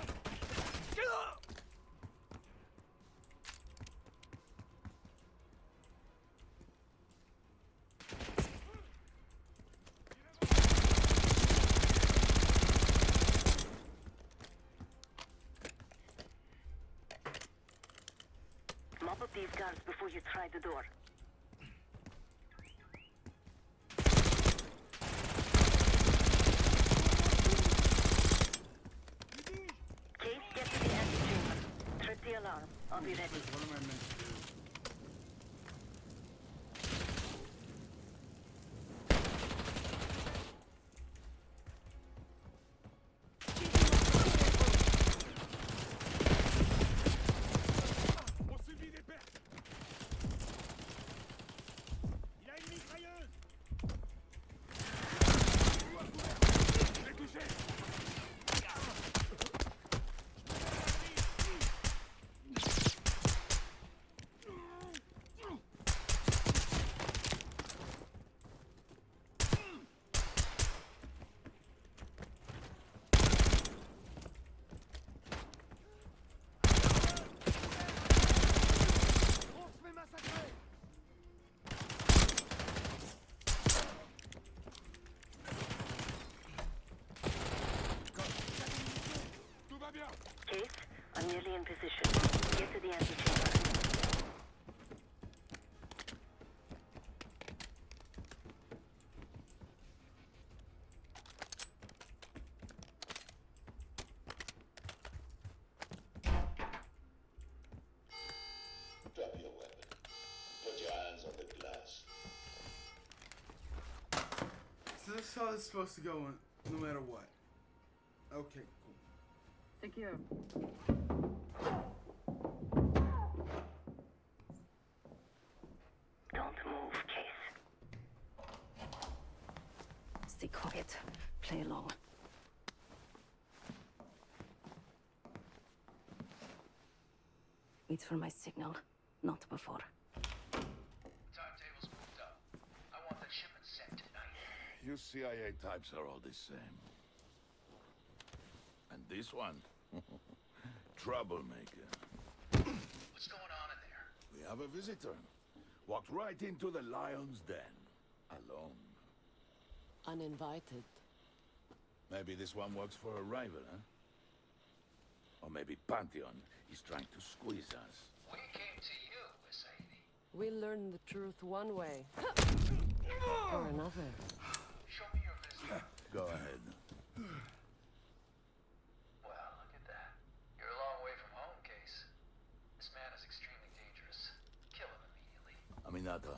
Mop up these guards before you try the door. Case, get to the antechamber. Trip the alarm. I'll be ready. What am I meant to do? On subit des pertes! Il a une mitrailleuse! Je l'ai touché! On se fait massacrer! Tout va bien! Case, I'm nearly in position. Get to the antechamber. Drop your weapon. Put your hands on the glass. So this is how it's supposed to go no matter what. Okay, cool. Secure. Don't move, Case. Stay quiet. Play along. Wait for my signal, not before. Timetable's moved up. I want the shipment sent tonight. You CIA types are all the same. And this one? Troublemaker. What's going on in there? We have a visitor. Walked right into the lion's den. Alone. Uninvited. Maybe this one works for a rival, huh? Or maybe Pantheon is trying to squeeze us. We came to you, Sadie. We learn the truth one way. Or another. Show me your visitor. Go ahead. Well, look at that. You're a long way from home, Case. This man is extremely dangerous. Kill him immediately. Aminata.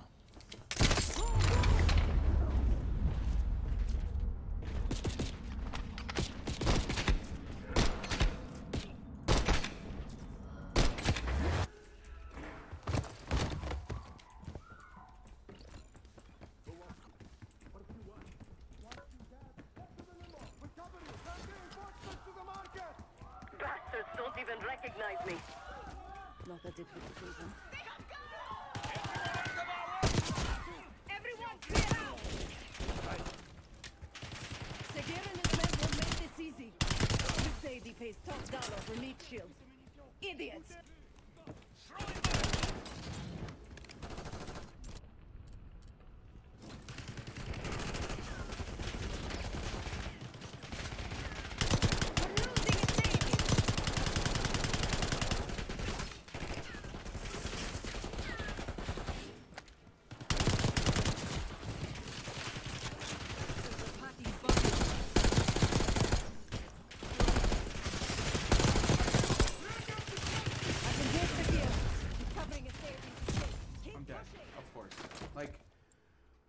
Bastards don't even recognize me. Not a duplication. Everyone clear out! Segir and his men will make this easy. You say he pays top dollar for meat shields. Idiots!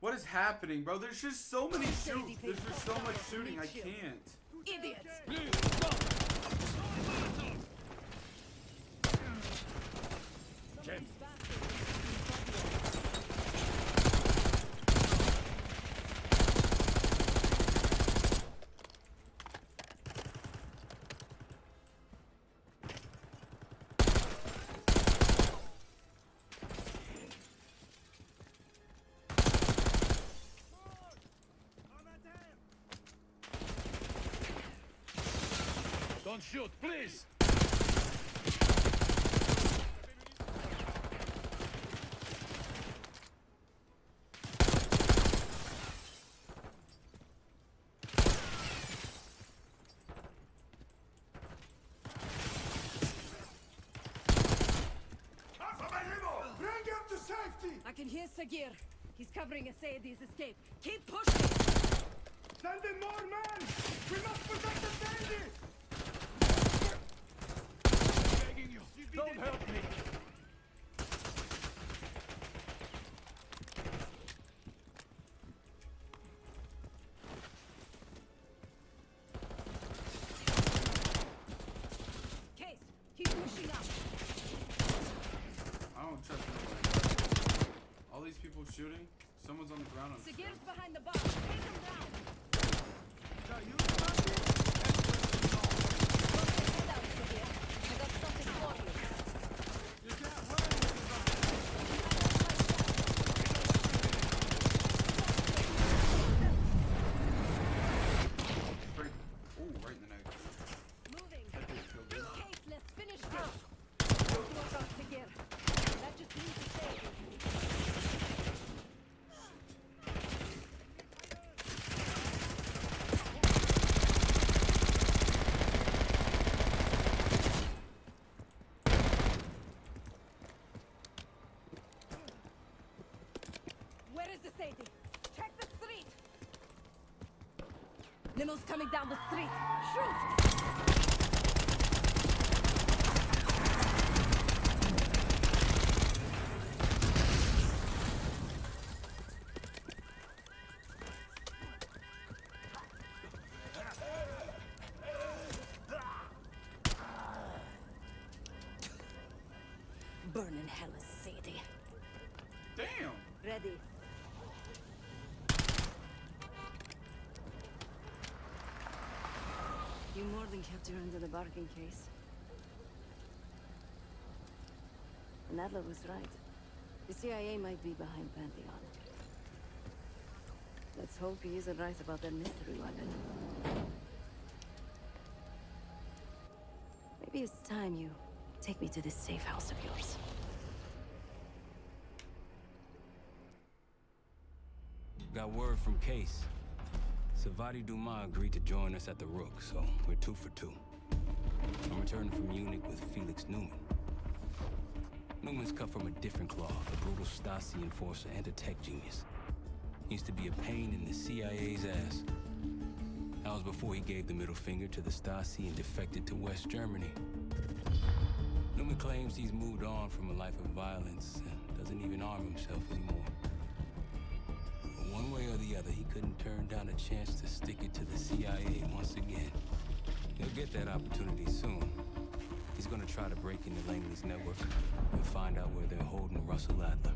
What is happening, bro? There's just so many shooting. There's just so much shooting. I can't. Idiots! James. shoot, please! Bring him to safety! I can hear Sagir. He's covering Asadi's escape. Keep pushing! Send in more men! We must protect the Sandy! Begging you, don't help me! Case, keep pushing up. I don't trust nobody. All these people shooting, someone's on the ground on the Sagir's behind the bar. Take him down. You Head out, Sagir. I got something for you. can't run! Pretty. Ooh, right in the neck. Moving. That dude killed me. Case, let's finish this. Don't look up, Sagir. That just means to say. Where is the Sadie? Check the street. Limo's coming down the street. Shoot! Burn in hell, Sadie. Damn! Ready. You more than kept her under the bargain case. And Adler was right. The CIA might be behind Pantheon. Let's hope he isn't right about that mystery weapon. Maybe it's time you take me to this safe house of yours. Got word from Case. Savati Dumas agreed to join us at the Rook, so we're 2 for 2. I'm returning from Munich with Felix Newman. Newman's cut from a different cloth, a brutal Stasi enforcer and a tech genius. He used to be a pain in the CIA's ass. That was before he gave the middle finger to the Stasi and defected to West Germany. Newman claims he's moved on from a life of violence and doesn't even arm himself anymore. One way or the other, he couldn't turn down a chance to stick it to the CIA once again. He'll get that opportunity soon. He's gonna try to break into Langley's network and find out where they're holding Russell Adler.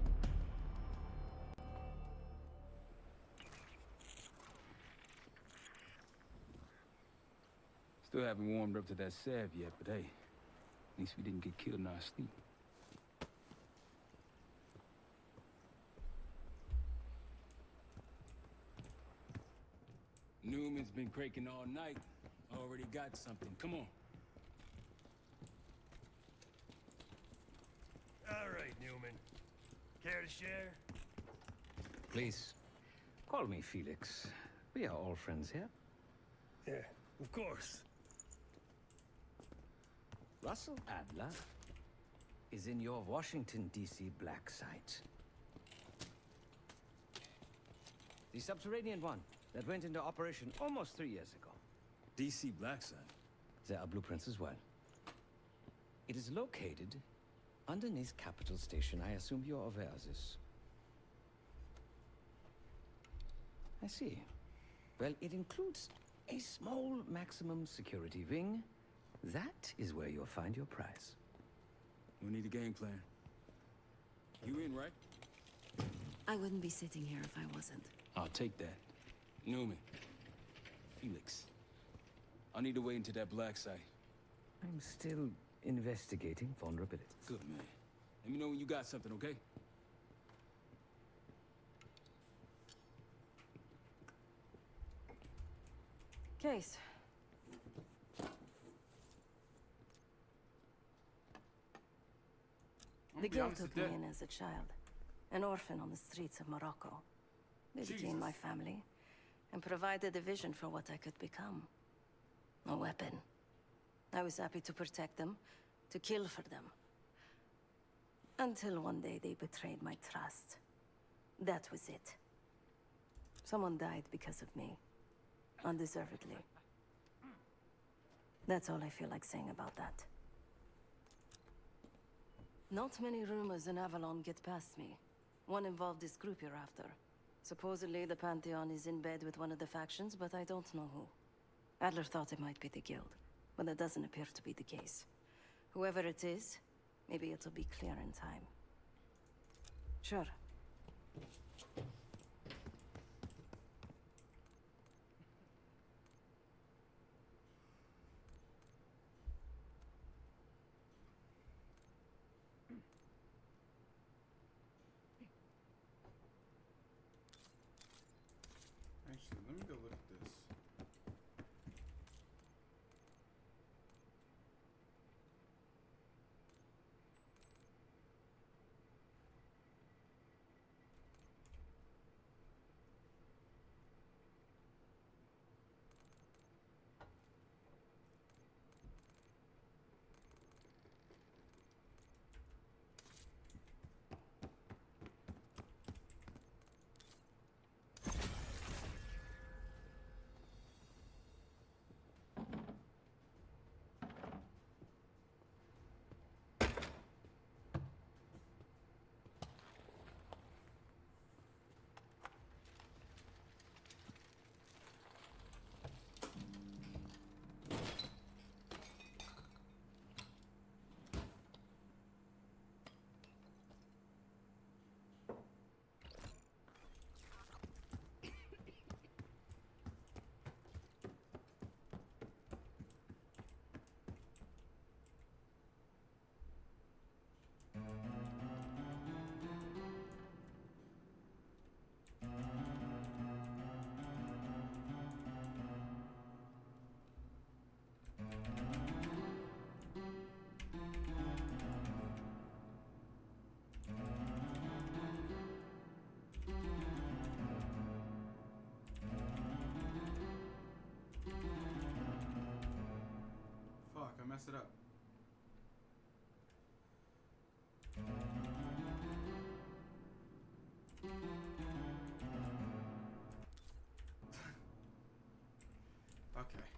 Still haven't warmed up to that salve yet, but hey, at least we didn't get killed in our sleep. Newman's been cranking all night. Already got something. Come on. All right, Newman. Care to share? Please, call me Felix. We are all friends here. Yeah, of course. Russell Adler is in your Washington, D.C. black site. The subterranean one that went into operation almost 3 years ago. DC black site? There are blueprints as well. It is located underneath Capital Station. I assume you're aware of this. I see. Well, it includes a small maximum security wing. That is where you'll find your prize. We need a game plan. You in, right? I wouldn't be sitting here if I wasn't. I'll take that. Newman. Felix. I need to wait into that black site. I'm still investigating vulnerabilities. Good, man. Let me know when you got something, okay? Case. The guild took me in as a child, an orphan on the streets of Morocco. They became my family, and provided a vision for what I could become. A weapon. I was happy to protect them, to kill for them. Until one day they betrayed my trust. That was it. Someone died because of me. Undeservedly. That's all I feel like saying about that. Not many rumors in Avalon get past me. One involved this group you're after. Supposedly the Pantheon is in bed with one of the factions, but I don't know who. Adler thought it might be the Guild, but that doesn't appear to be the case. Whoever it is, maybe it'll be clear in time. Sure. Actually, let me go look at this. Fuck, I messed it up. Okay.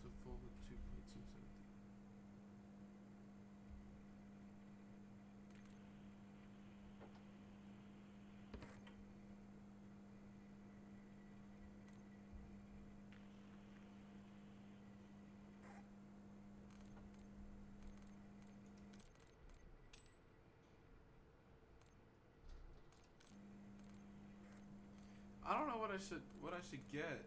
To fold the 2 plates inside. I don't know what I should get.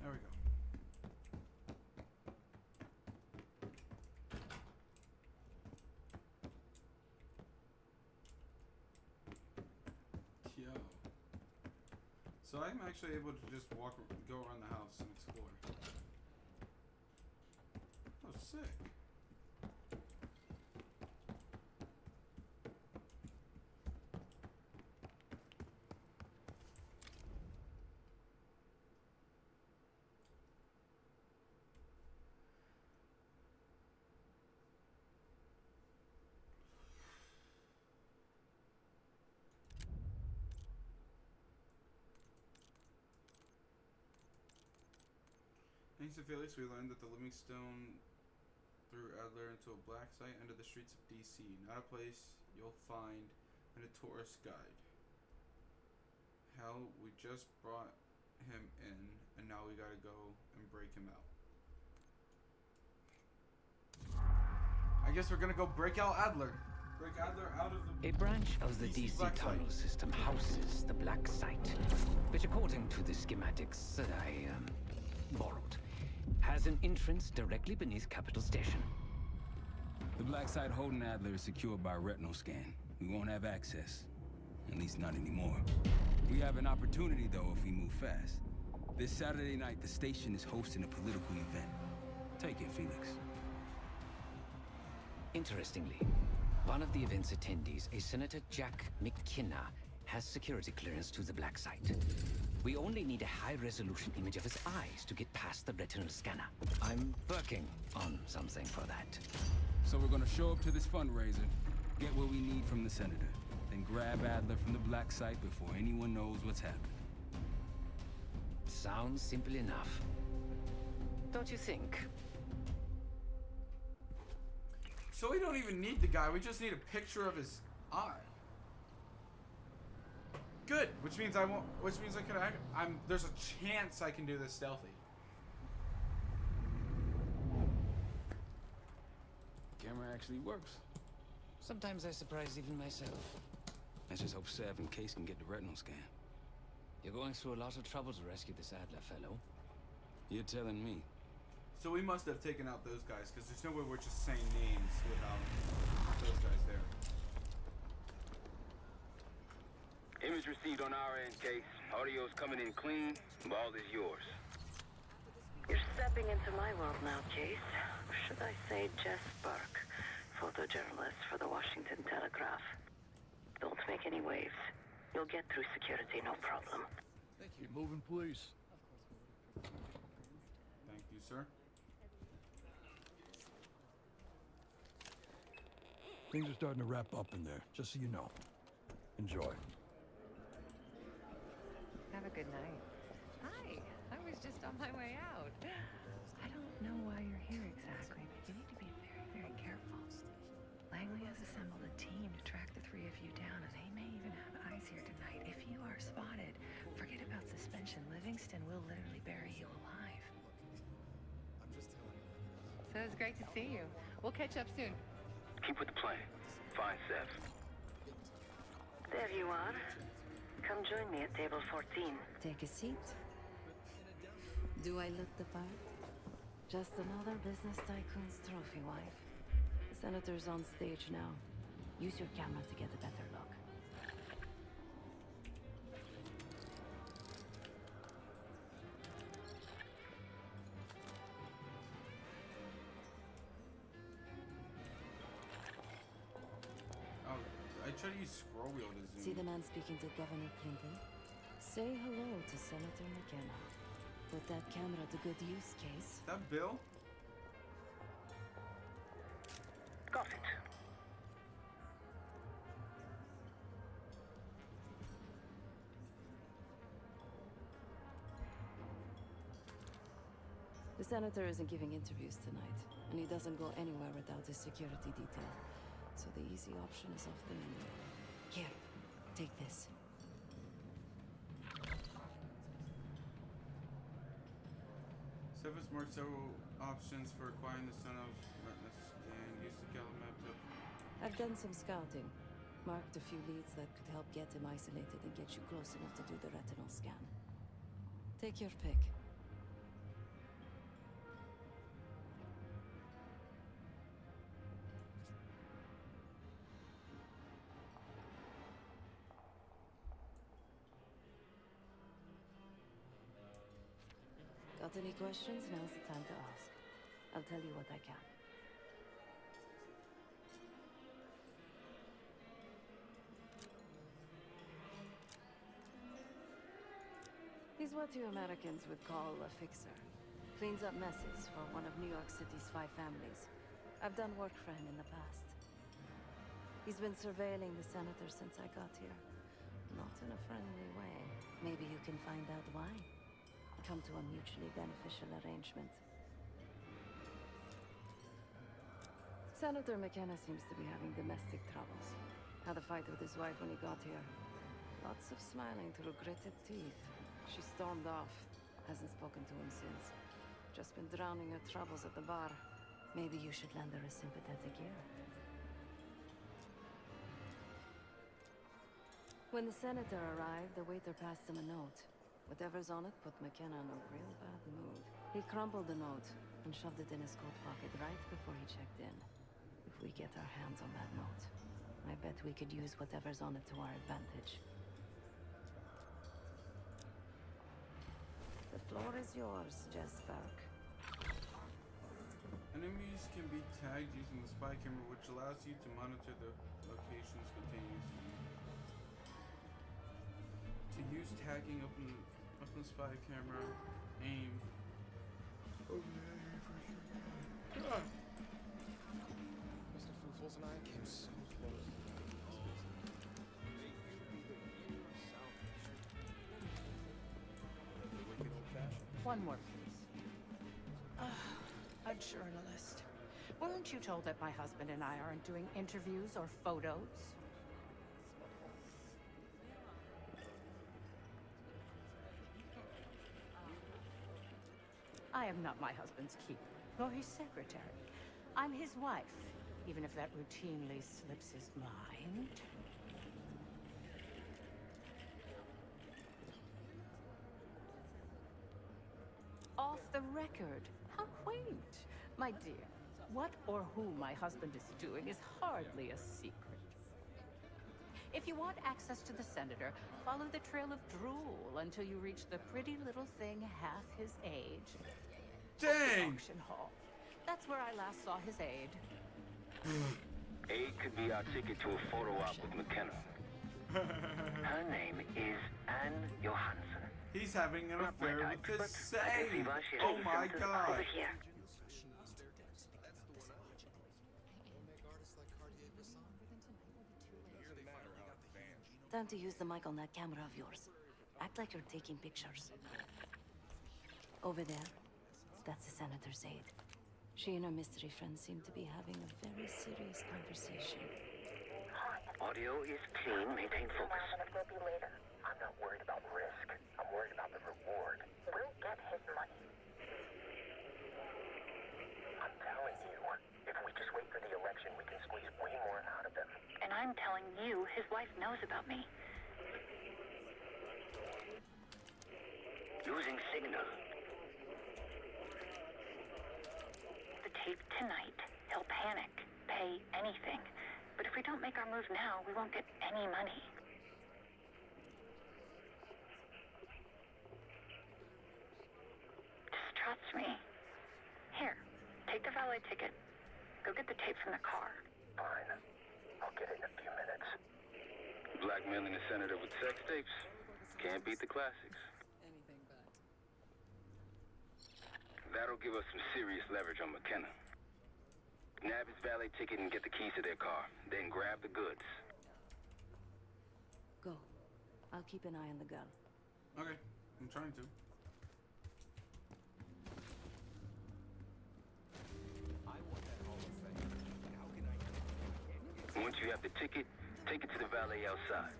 There we go. Yo. So I'm actually able to just go around the house and explore. Oh, sick. Thanks to Felix, we learned that the Livingstone threw Adler into a black site under the streets of DC. Not a place you'll find in a tourist guide. Hell, we just brought him in, and now we gotta go and break him out. I guess we're gonna go break out Adler. Break Adler out of the... A branch of the DC tunnel system houses the black site, which according to the schematics that I borrowed, has an entrance directly beneath Capital Station. The black site holding Adler is secured by a retinal scan. We won't have access. At least not anymore. We have an opportunity, though, if we move fast. This Saturday night, the station is hosting a political event. Take it, Felix. Interestingly, one of the event's attendees, a Senator Jack McKenna, has security clearance to the black site. We only need a high-resolution image of his eyes to get past the retinal scanner. I'm working on something for that. So we're gonna show up to this fundraiser, get what we need from the senator, then grab Adler from the black site before anyone knows what's happening. Sounds simple enough. Don't you think? So we don't even need the guy, we just need a picture of his eye. Good, which means I won't, which means I can, there's a chance I can do this stealthy. Camera actually works. Sometimes I surprise even myself. Let's just hope Sev and Case can get the retinal scan. You're going through a lot of trouble to rescue this Adler fellow. You're telling me. So we must have taken out those guys, because there's no way we're just saying names without those guys there. Image received on our end, Case. Audio's coming in clean. Ball is yours. You're stepping into my world now, Case. Or should I say Jess Burke, photojournalist for the Washington Telegraph. Don't make any waves. You'll get through security, no problem. Keep moving, please. Thank you, sir. Things are starting to wrap up in there, just so you know. Enjoy. Have a good night. Hi, I was just on my way out. I don't know why you're here exactly, but you need to be very, very careful. Langley has assembled a team to track the three of you down, and they may even have eyes here tonight. If you are spotted, forget about suspension. Livingston will literally bury you alive. So it's great to see you. We'll catch up soon. Keep with the plan. Find Sev. There you are. Come join me at table 14. Take a seat. Do I look the part? Just another business tycoon's trophy wife. The senator's on stage now. Use your camera to get a better look. I try to use scroll wheel to zoom. See the man speaking to Governor Clinton? Say hello to Senator McKenna. Put that camera to good use, Case. Is that Bill? Got it. The senator isn't giving interviews tonight, and he doesn't go anywhere without his security detail. So the easy option is off the menu. Here, take this. Sev has marked several options for acquiring the son of retina scan. Use the Gallup map to... I've done some scouting. Marked a few leads that could help get him isolated and get you close enough to do the retinal scan. Take your pick. Got any questions? Now's the time to ask. I'll tell you what I can. He's what you Americans would call a fixer. Cleans up messes for one of New York City's 5 families. I've done work for him in the past. He's been surveilling the senator since I got here. Not in a friendly way. Maybe you can find out why. come to a mutually beneficial arrangement. Senator McKenna seems to be having domestic troubles. Had a fight with his wife when he got here. Lots of smiling through gritted teeth. She stormed off. Hasn't spoken to him since. Just been drowning her troubles at the bar. Maybe you should lend her a sympathetic ear. When the senator arrived, the waiter passed him a note. Whatever's on it put McKenna in a real bad mood. He crumpled the note and shoved it in his coat pocket right before he checked in. If we get our hands on that note, I bet we could use whatever's on it to our advantage. The floor is yours, Jesper. Enemies can be tagged using the spy camera, which allows you to monitor the locations continuously. To use tagging, open the spy camera, aim. Mr. Fufels and I came so close. One more, please. A journalist. Weren't you told that my husband and I aren't doing interviews or photos? I am not my husband's keeper, nor his secretary. I'm his wife, even if that routinely slips his mind. Off the record. How quaint. My dear, what or who my husband is doing is hardly a secret. If you want access to the senator, follow the trail of drool until you reach the pretty little thing half his age. Dang! Auction hall. That's where I last saw his aide. Aide could be our ticket to a photo op with McKenna. Her name is Anne Johansson. He's having an affair with his sage. Oh my god. Over here. Time to use the mic on that camera of yours. Act like you're taking pictures. Over there, that's the senator's aide. She and her mystery friend seem to be having a very serious conversation. Audio is clean. Maintain focus. I'm not worried about risk. I'm worried about the reward. We'll get his money. I'm telling you, if we just wait for the election, we can squeeze way more out of them. And I'm telling you, his wife knows about me. Losing signal. The tape tonight, he'll panic, pay anything. But if we don't make our move now, we won't get any money. Just trust me. Here, take the valet ticket. Go get the tape from the car. Fine. I'll get it in a few minutes. Blackmailing the senator with sex tapes. Can't beat the classics. That'll give us some serious leverage on McKenna. Nab his valet ticket and get the keys to their car. Then grab the goods. Go. I'll keep an eye on the girl. Okay, I'm trying to. Once you have the ticket, take it to the valet outside.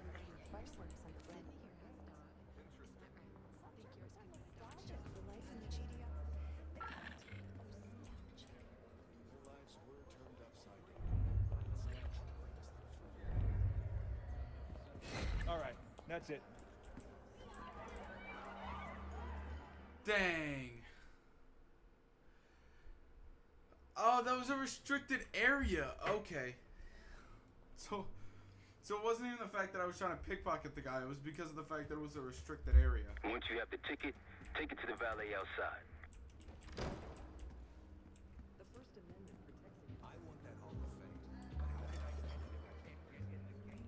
All right, that's it. Dang. Oh, that was a restricted area. Okay. So it wasn't even the fact that I was trying to pickpocket the guy. It was because of the fact that it was a restricted area. Once you have the ticket, take it to the valet outside. The First Amendment protects it. I want that Hall of Fame. But how can I get it if I can't get it in the game?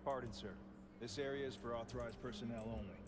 Pardon, sir. This area is for authorized personnel only.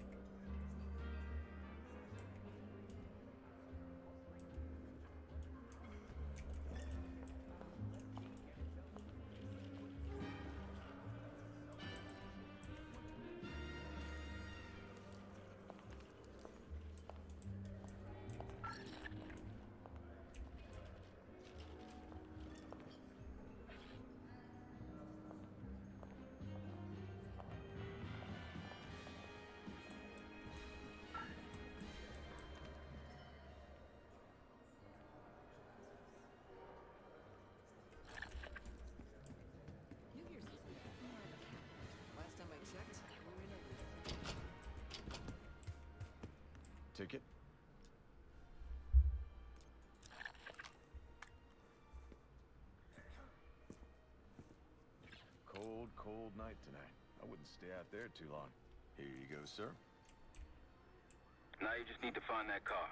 ticket? Cold, cold night tonight. I wouldn't stay out there too long. Here you go, sir. Now you just need to find that car.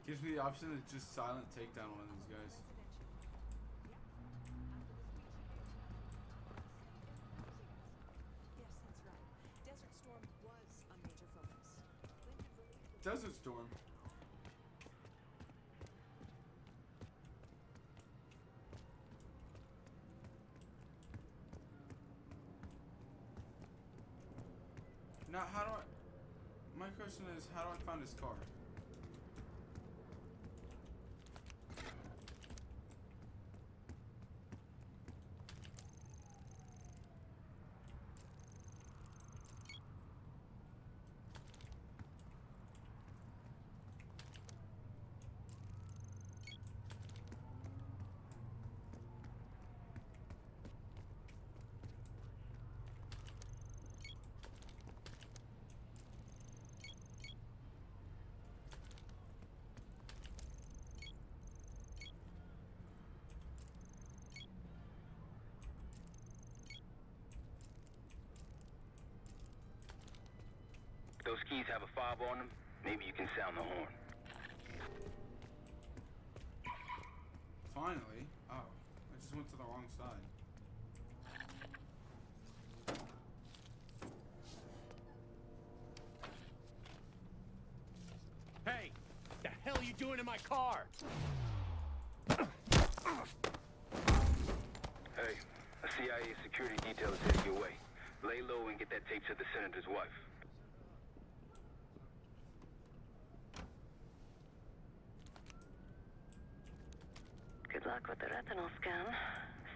Gives me the option to just silent take down one of these guys. Yes, that's right. Desert Storm was a major focus. Desert Storm. Now, how do I... My question is, how do I find his car? Those keys have a fob on them. Maybe you can sound the horn. Finally? Oh, I just went to the wrong side. Hey! The hell are you doing in my car? Hey, a CIA security detail is headed your way. Lay low and get that tape to the senator's wife. Good luck with the retinal scan.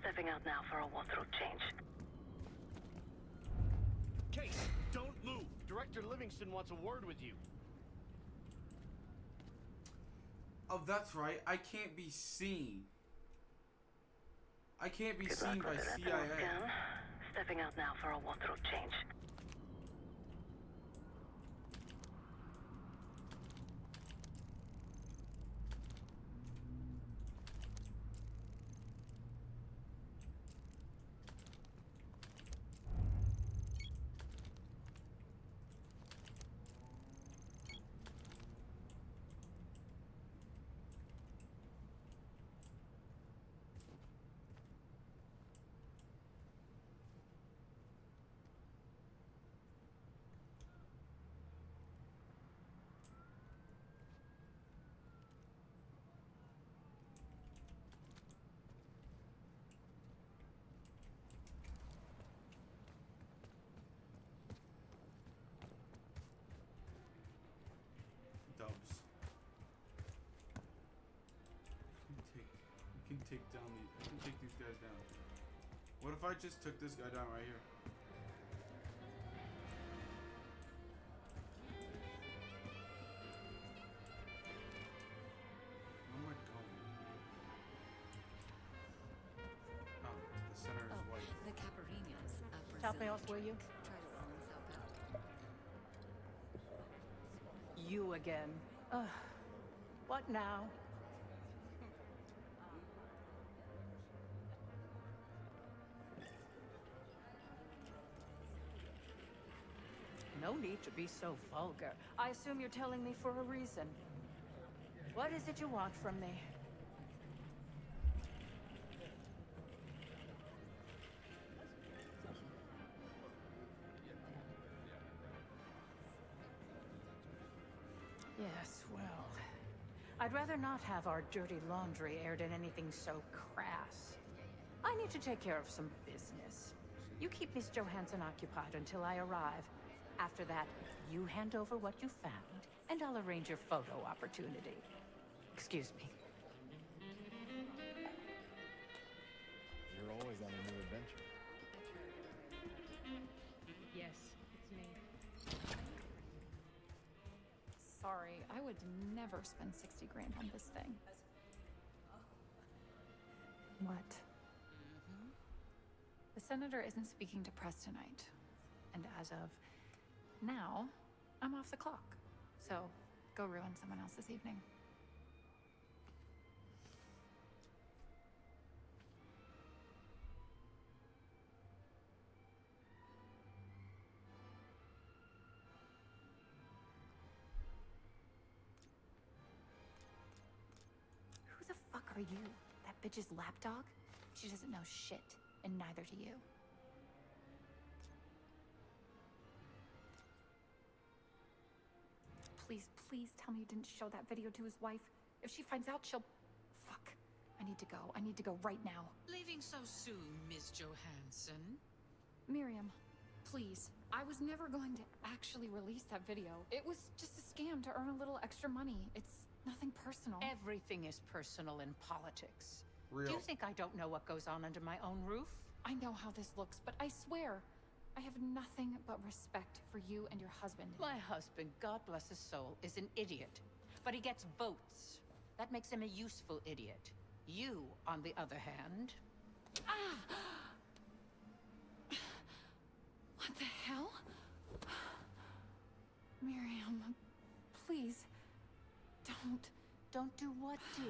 Stepping out now for a wardrobe change. Case, don't move. Director Livingston wants a word with you. Oh, that's right. I can't be seen. I can't be seen by CIA. Stepping out now for a wardrobe change. Dubs. I can take these guys down. What if I just took this guy down right here? Where am I going? Oh, the center is white. The Caparinas of Brazil. Top me off, will you? Try to roll in Sao Paulo. You again. What now? No need to be so vulgar. I assume you're telling me for a reason. What is it you want from me? Yes, well, I'd rather not have our dirty laundry aired in anything so crass. I need to take care of some business. You keep Miss Johansson occupied until I arrive. After that, you hand over what you found, and I'll arrange your photo opportunity. Excuse me. You're always on a new adventure. Yes, it's me. Sorry, I would never spend 60 grand on this thing. What? The senator isn't speaking to press tonight. And as of now, I'm off the clock. So, go ruin someone else's evening. Who the fuck are you? That bitch's lapdog? She doesn't know shit, and neither do you. Please, please tell me you didn't show that video to his wife. If she finds out, she'll... Fuck. I need to go. I need to go right now. Leaving so soon, Miss Johansson? Miriam, please. I was never going to actually release that video. It was just a scam to earn a little extra money. It's nothing personal. Everything is personal in politics. Real. Do you think I don't know what goes on under my own roof? I know how this looks, but I swear, I have nothing but respect for you and your husband. My husband, God bless his soul, is an idiot. But he gets votes. That makes him a useful idiot. You, on the other hand... Ah! What the hell? Miriam, please, don't. Don't do what, dear?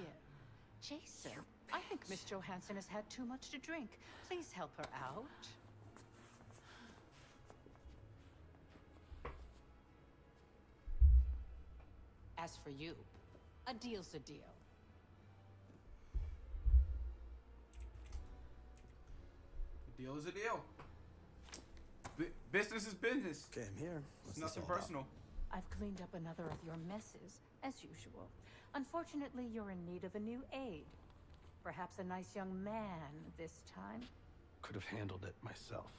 Jason, I think Miss Johansson has had too much to drink. Please help her out. As for you, a deal's a deal. A deal is a deal. Business is business. Okay, I'm here. It's nothing personal. I've cleaned up another of your messes, as usual. Unfortunately, you're in need of a new aide. Perhaps a nice young man this time. Could have handled it myself.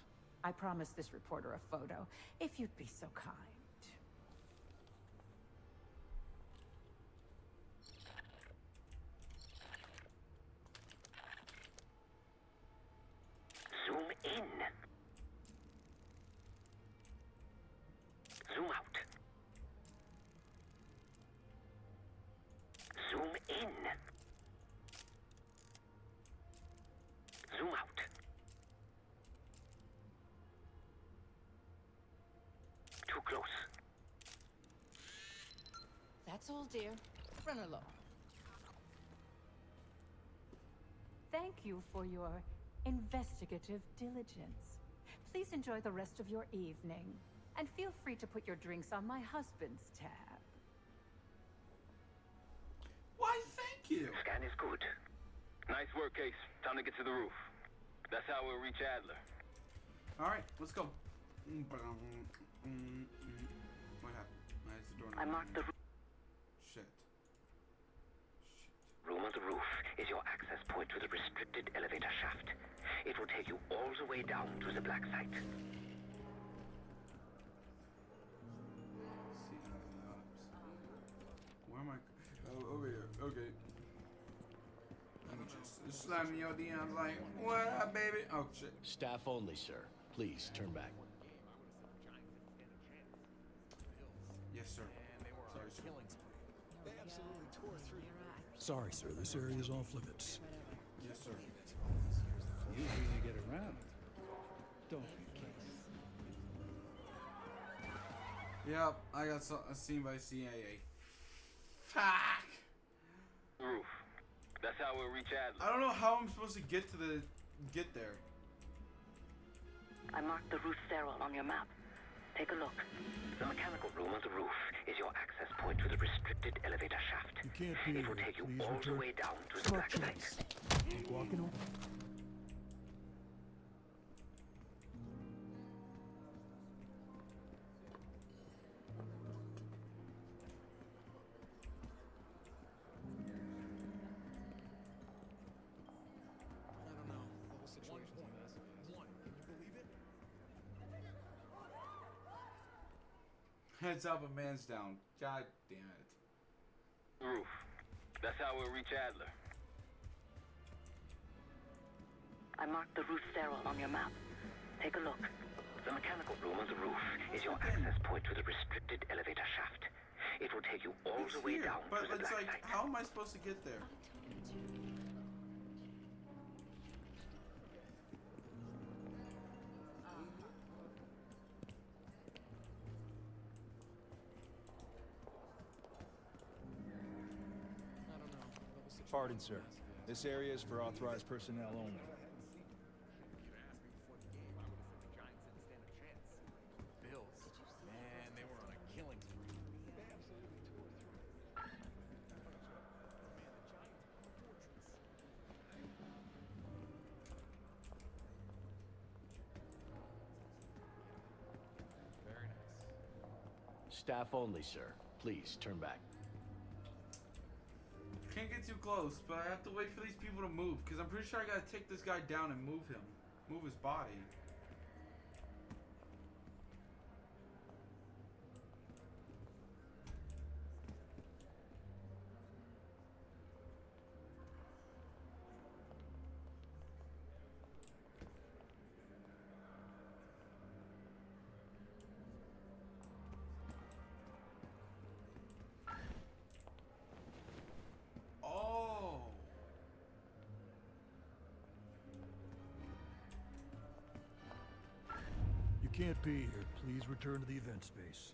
I promised this reporter a photo, if you'd be so kind. Zoom in. Zoom out. Zoom in. Zoom out. Too close. That's all, dear. Run along. Thank you for your investigative diligence. Please enjoy the rest of your evening. And feel free to put your drinks on my husband's tab. Why, thank you. Scan is good. Nice work, Case. Time to get to the roof. That's how we'll reach Adler. Alright, let's go. What happened? Why is the door not I marked the Shit. room on the roof is your access point to the restricted elevator shaft. It will take you all the way down to the black site. Where am I? Oh, over here. Okay. Let me just slam your DMs like, what up, baby? Oh, shit. Staff only, sir. Please, turn back. Yes, sir. Sorry, sir. They absolutely tore through. Sorry, sir. This area is off limits. Yes, sir. Usually you get around. Don't be Yep, I got seen by CIA. Fuck! Roof. That's how we'll reach Adler. I don't know how I'm supposed to get there. I marked the roof stairwell on your map. Take a look. The mechanical room on the roof is your access point to the restricted elevator shaft. You can't be It will here. take you Please all the return. way down to the black site. Keep walking on. I don't know. The whole situation's a mess. One, can you believe it? Heads up, a man's down. God damn it. Roof. That's how we'll reach Adler. I marked the roof stairwell on your map. Take a look. The mechanical room on the roof is your access point to the restricted elevator shaft. It will take you all the way down But to the it's black like, site. how am I supposed to get there? Pardon, sir. This area is for authorized personnel only. Bills. Man, they were on a killing spree. Very nice. Staff only, sir. Please, turn back. Can't get too close, but I have to wait for these people to move, because I'm pretty sure I gotta take this guy down and move him. Move his body. You can't be here. Please return to the event space.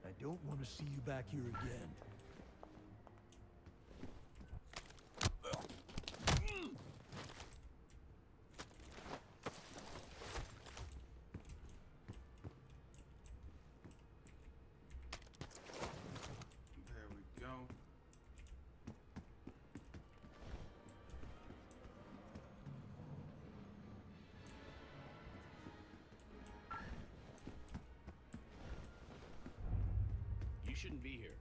I don't want to see you back here again. There we go. You shouldn't be here.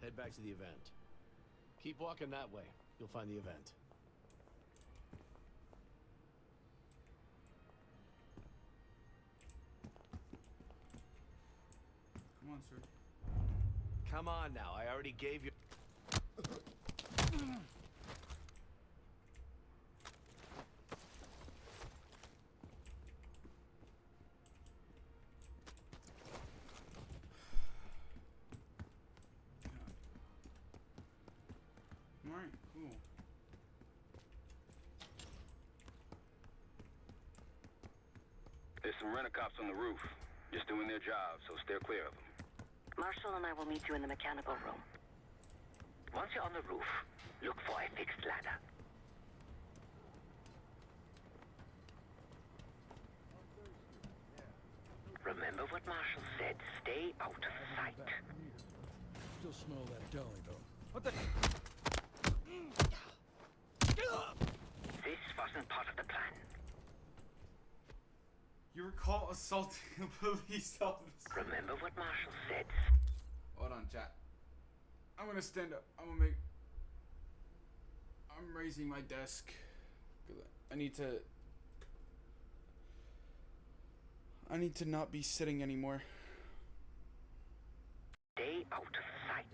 Head back to the event. Keep walking that way. You'll find the event. Come on, sir. Come on now. I already gave you... Alright, cool. There's some rent-a-cops on the roof. Just doing their job, so steer clear of them. Marshall and I will meet you in the mechanical room. Once you're on the roof, look for a fixed ladder. Remember what Marshall said. Stay out of sight. Still smell that deli, though. What the? This wasn't part of the plan. You recall assaulting a police officer. Remember what Marshall said. Hold on, chat. I'm gonna stand up. I'm raising my desk. I need to not be sitting anymore. Stay out of sight.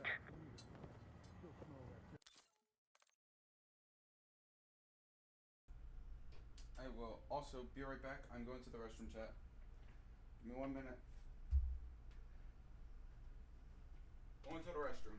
I will also be right back. I'm going to the restroom, chat. Give me 1 minute. Going to the restroom.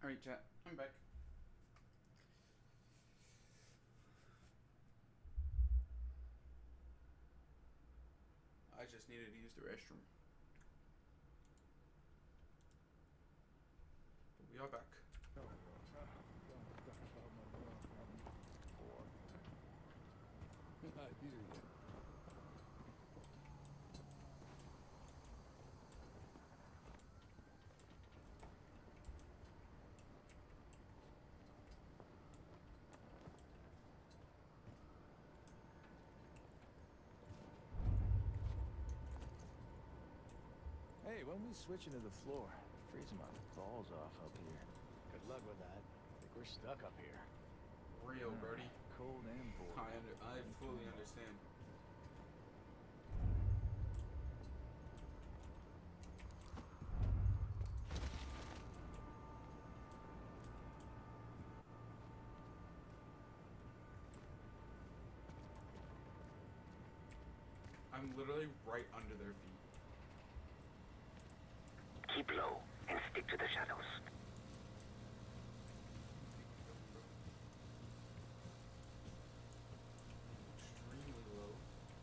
Alright, chat. I'm back. I just needed to use the restroom. But we are back. I hear you. when we switch into the floor, freezing my balls off up here. Good luck with that. I think we're stuck up here. Real, Brody. Cold and bored. I fully understand. I'm literally right under their feet. Keep low and stick to the shadows. Extremely low.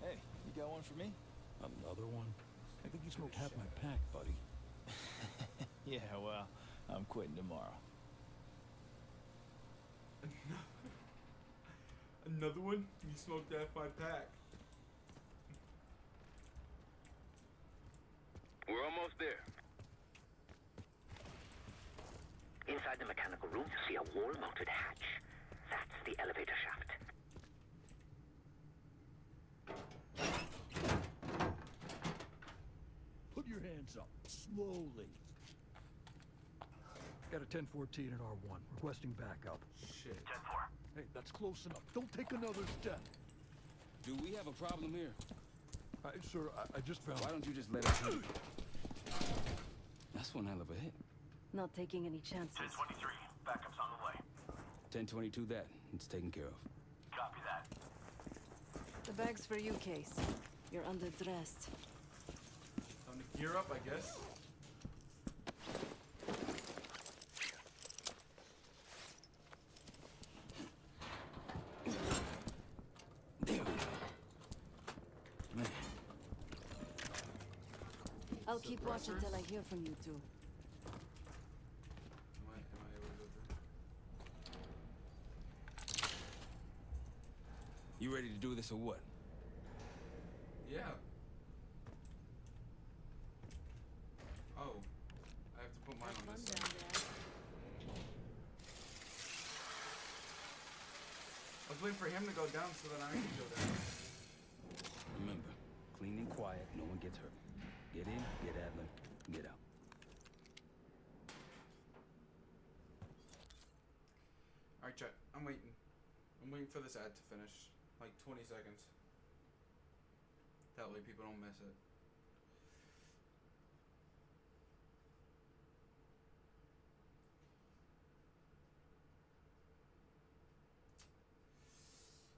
Hey, you got one for me? Another one? I think you smoked half my pack, buddy. Yeah, well, I'm quitting tomorrow. Another one? You smoked half my pack. We're almost there. Inside the mechanical room, you see a wall-mounted hatch. That's the elevator shaft. Put your hands up, slowly. Got a 1014 at R1, requesting backup. Shit. 10-4. Hey, that's close enough. Don't take another step. Do we have a problem here? Sir, I just found... Why don't you just let us hit? That's one hell of a hit. Not taking any chances. 1023. Backup's on the way. 1022 that. It's taken care of. Copy that. The bag's for you, Case. You're underdressed. Time to gear up, I guess. There we go. Man. I'll keep watch until I hear from you two. Am I able to go through? You ready to do this or what? Yeah. Oh. I have to put mine on this side. I was waiting for him to go down so that I can go down. Remember, clean and quiet, no one gets hurt. Get in, get Adler, get out. Alright, chat. I'm waiting. I'm waiting for this ad to finish. Like 20 seconds. That way people don't miss it.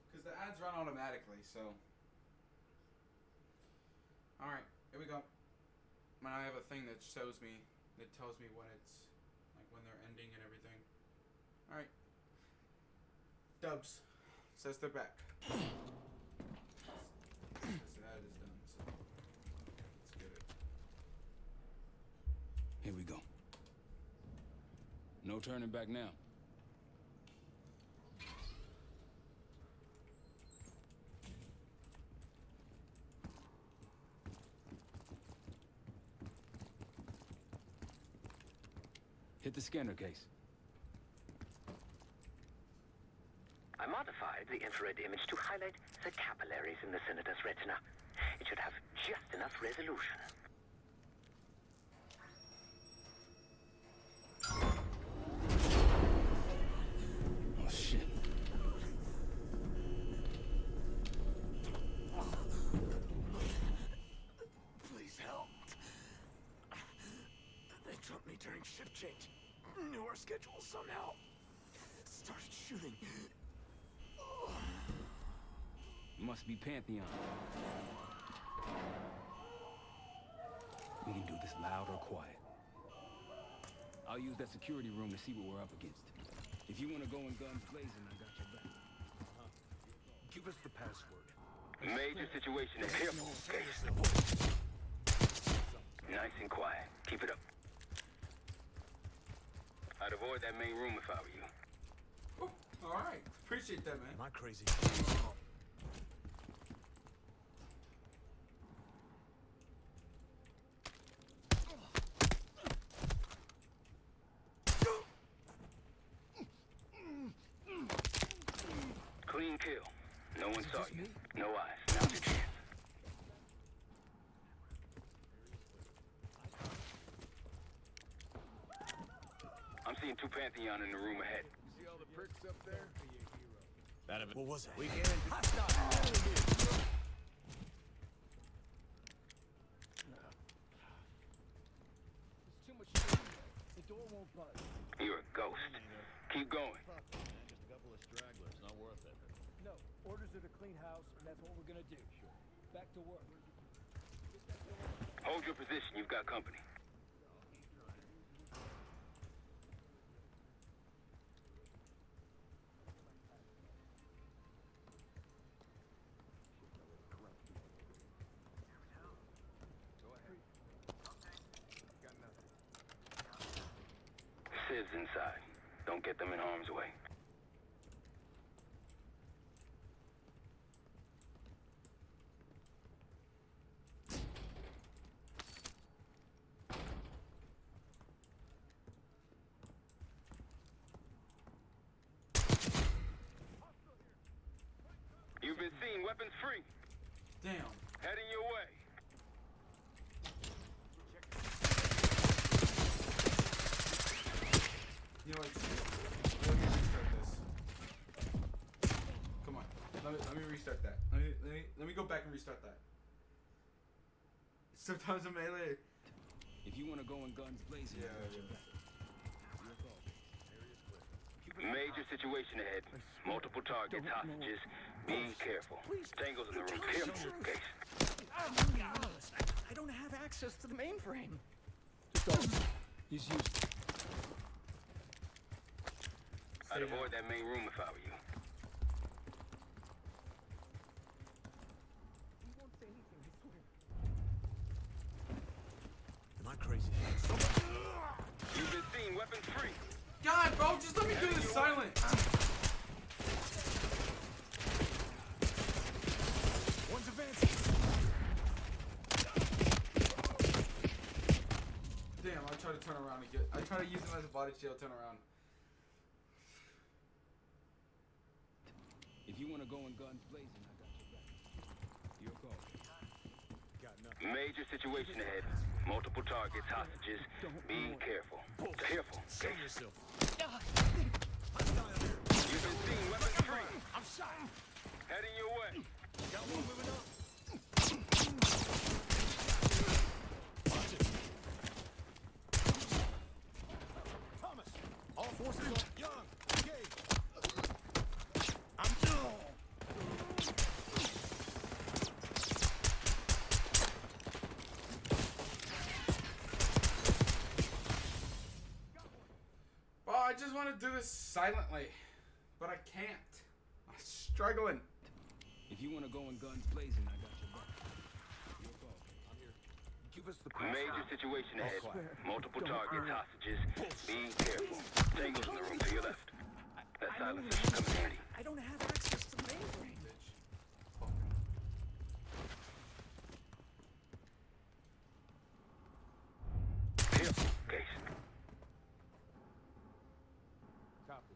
Because the ads run automatically, so. Alright, here we go. And I have a thing that shows me, that tells me when it's, like when they're ending and everything. Alright. Dubs. Says they're back. This ad is done, so let's get it. Here we go. No turning back now. Hit the scanner, Case. I modified the infrared image to highlight the capillaries in the senator's retina. It should have just enough resolution. Oh, shit. Please help. They dropped me during shift change. Knew our schedule somehow. Started shooting. Must be Pantheon. We can do this loud or quiet. I'll use that security room to see what we're up against. If you want to go in guns blazing, I got your back. Give us the password. Major situation is here. Okay. Nice and quiet. Keep it up. I'd avoid that main room if I were you. Oh, alright. Appreciate that, man. Am I crazy? Clean kill. No one saw you. No eyes. Now's your chance. seeing 2 Pantheon in the room ahead. See all the pricks up there? That event. What was that? We came in. There's too much shit in there. The door won't budge. You're a ghost. Keep going. Fuck, man. Just a couple of stragglers. Not worth it. No, orders are to clean house, and that's what we're gonna do. Sure. Back to work. Hold your position. You've got company. Civ's inside. Don't get them in harm's way. You've been seen. Weapons free. Damn. Heading your way. You know what? Let me restart this. Come on. Let me restart that. Let me go back and restart that. Sometimes a melee. If you want to go in guns blazing, Yeah. Major situation ahead. Multiple targets, hostages. Be careful. Tangles in the room. Careful, Case. I don't have access to the mainframe. He's used. I'd avoid that main room if I were you. He won't say anything, I swear. Am I crazy? You've been seen. Weapons free. God, bro, just let me do this silent. One's advancing. Damn, I try to turn around and I try to use him as a body shield, turn around. If you want to go in guns blazing, I got your back. Your call. Got nothing. Major situation ahead. Multiple targets, hostages. Be careful. Careful, Show Case. yourself. You've been seen. Weapons free. I'm shot. Heading your way. Got one moving up. Watch it. Thomas, all forces on Young. Engage. I'm done. Bro, I just want to do this silently, but I can't. I'm struggling. If you want to go in guns blazing, I got your back. Your call. I'm here. Give us the Major situation ahead. swear. Multiple Don't targets, hurt. hostages. Be careful. Tangles in the room to your left. That silencer should come in handy. I don't have access to the mainframe. Careful, Case. Copy.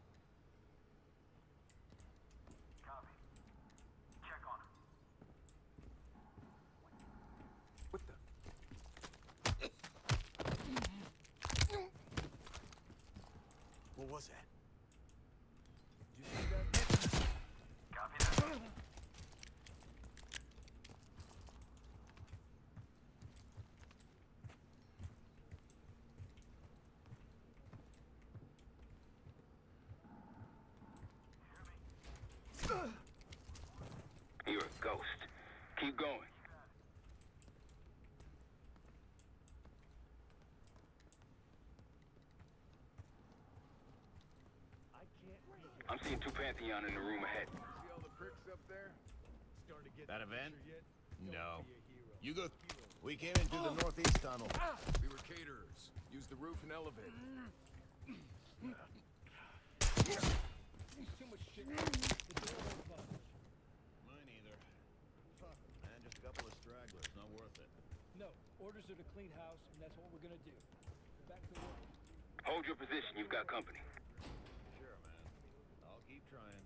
What the? What was that? Did you see that? You're a ghost. Keep going. I'm seeing 2 Pantheon in the room ahead. See all the pricks up there? Starting to get That the event? picture yet? No. Don't be a hero. You go. We came in through the northeast tunnel. We were caterers. Use the roof and elevator. There's too much shit in there. The door won't budge. Mine either. Fuck, man. Just a couple of stragglers. Not worth it. No, orders are to clean house, and that's what we're gonna do. Back to work. Hold your position. You've got company. Sure, man. I'll keep trying.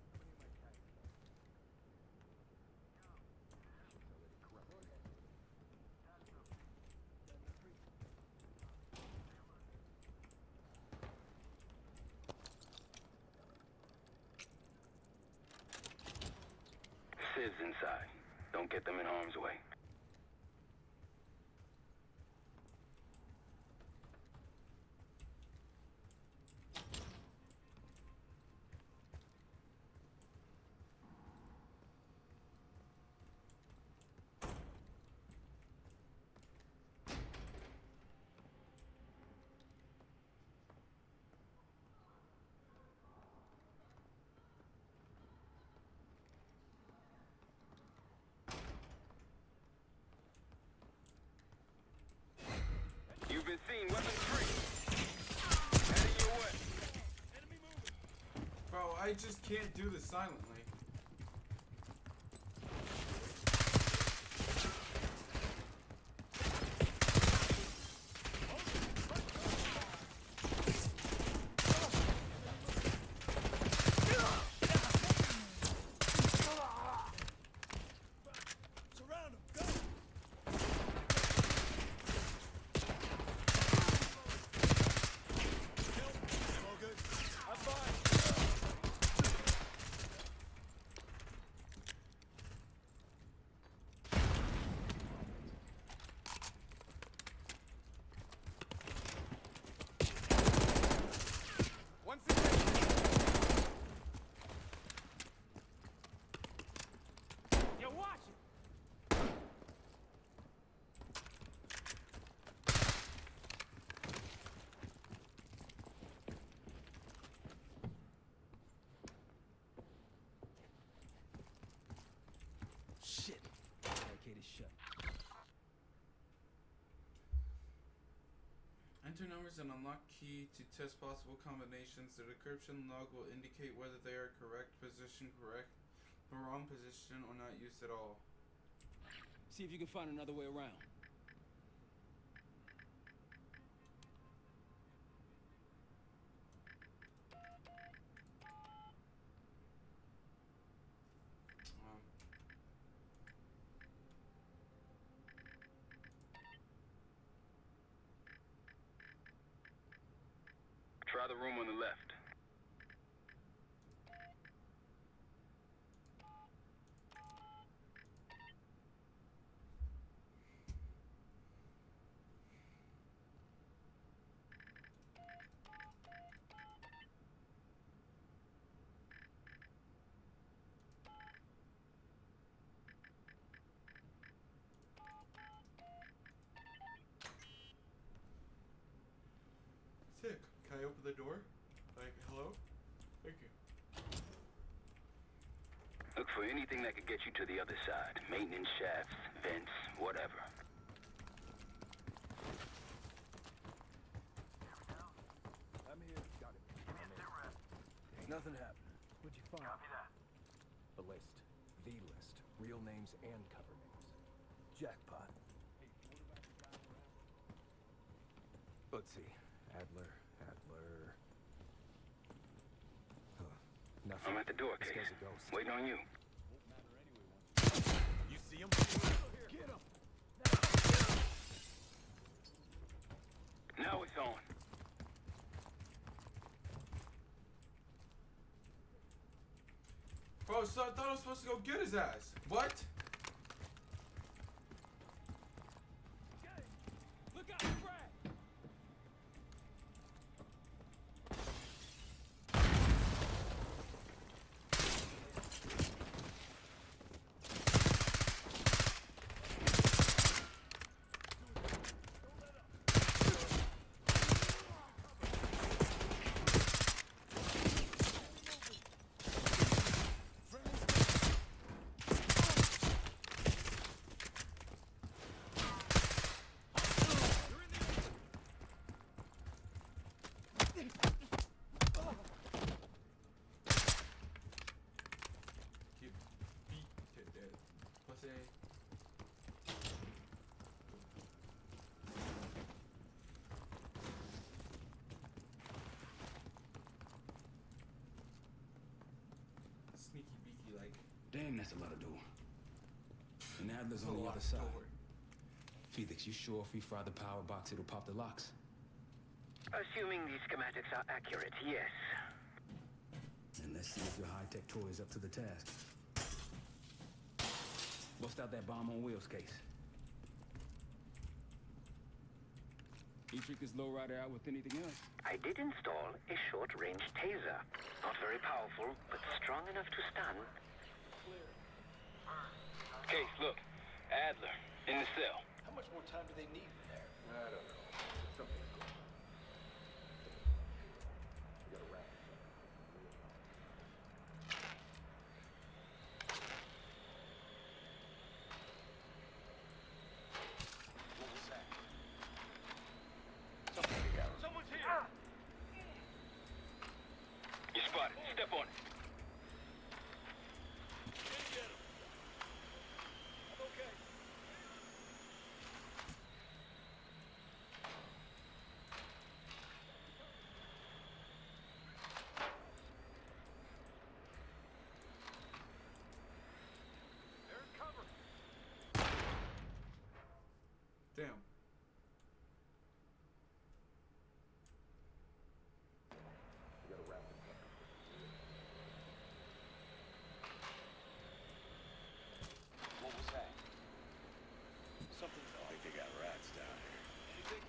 kids inside. Don't get them in harm's way. You've been seen, weapons free. Heading your way. Enemy moving. Bro, I just can't do this silently. Shit. Barricade is shut. Enter numbers and unlock key to test possible combinations. The decryption log will indicate whether they are correct, the wrong position, or not used at all. See if you can find another way around. Try the room on the left. Sick. Can I open the door? Like, hello? Thank you. Look for anything that could get you to the other side. Maintenance shafts, vents, whatever. I'm here. Got it. Nothing happened. What'd you find? Copy that. The list. The list. Real names and cover names. Jackpot. Let's see. Adler. Nothing. I'm at the door, This Case. guy's a ghost. Waiting on you. You see him? Get him! Now it's on. Bro, so I thought I was supposed to go get his ass. What? Look out, Brad! Sneaky beaky like. Damn, that's a lot of door. And Adler's on the other side. Felix, you sure if we fry the power box, it'll pop the locks? Assuming these schematics are accurate, yes. And let's see if your high-tech toy is up to the task. Bust out that bomb on wheels case. You trick this lowrider out with anything else? I did install a short-range taser. Not very powerful, but strong enough to stun. Case, look. Adler, in the cell. How much more time do they need in there? I don't know. Something's going on. We got a rat. What was that? Someone's here! Ah! You spotted. Step on it. Damn. We got a rat. What was that? Something's off. I think they got rats down here. Anything?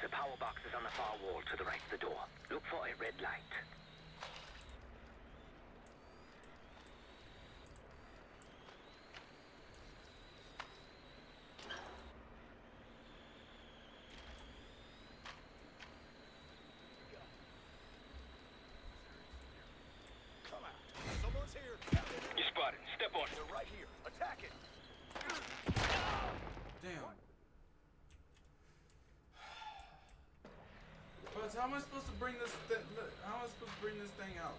The power box is on the far wall to the right of the door. Look for a red light. Someone's here. You spotted. Step on it. They're right here. Attack it. Damn. But how am I supposed to bring this? How am I supposed to bring this thing out?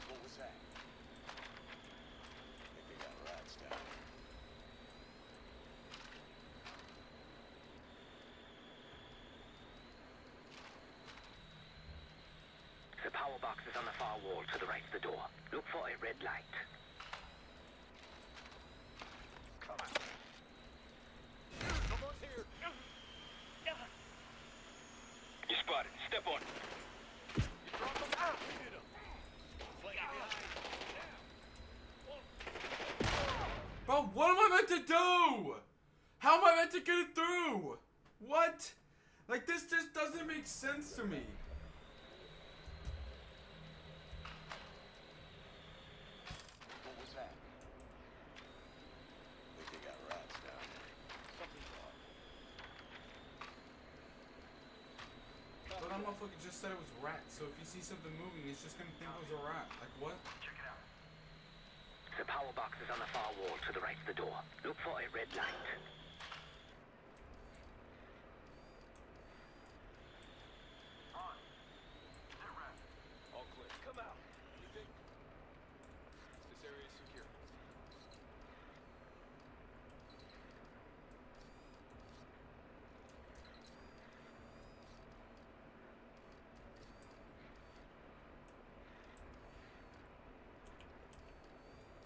What was that? I think they got rats down here. The power box is on the far wall to the right of the door. Look for a red light. Come out. Someone's here. You spotted. Step on it. You dropped them out. We did them. Flanking behind. Bro, what am I meant to do? How am I meant to get it through? What? Like, this just doesn't make sense to me. What was that? I think they got rats down here. Something's off. But that motherfucker just said it was rats, so if you see something moving, it's just gonna think it was a rat. Like, what? The power box is on the far wall to the right of the door. Look for a red light. All clear. Come out. Anything? This area is secure.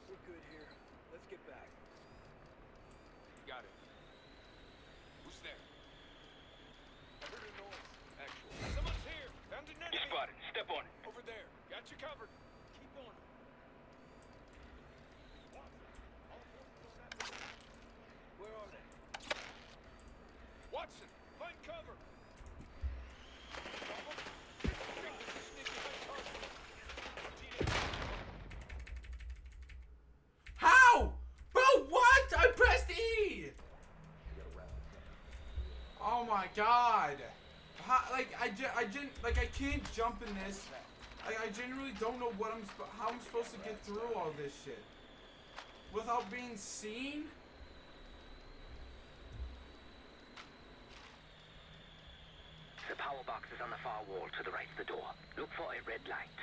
We're good here. Let's get back. Got it. Who's there? I heard a noise. Actually. Someone's here. Found an enemy. You spotted. Step on it. Over there. Got you covered. Keep on. Where are they? Watson, find cover. How? Bro, what? I pressed E! Oh my god. How, like, I can't jump in this. I genuinely don't know what how I'm supposed to get through all this shit. Without being seen? The power box is on the far wall to the right of the door. Look for a red light.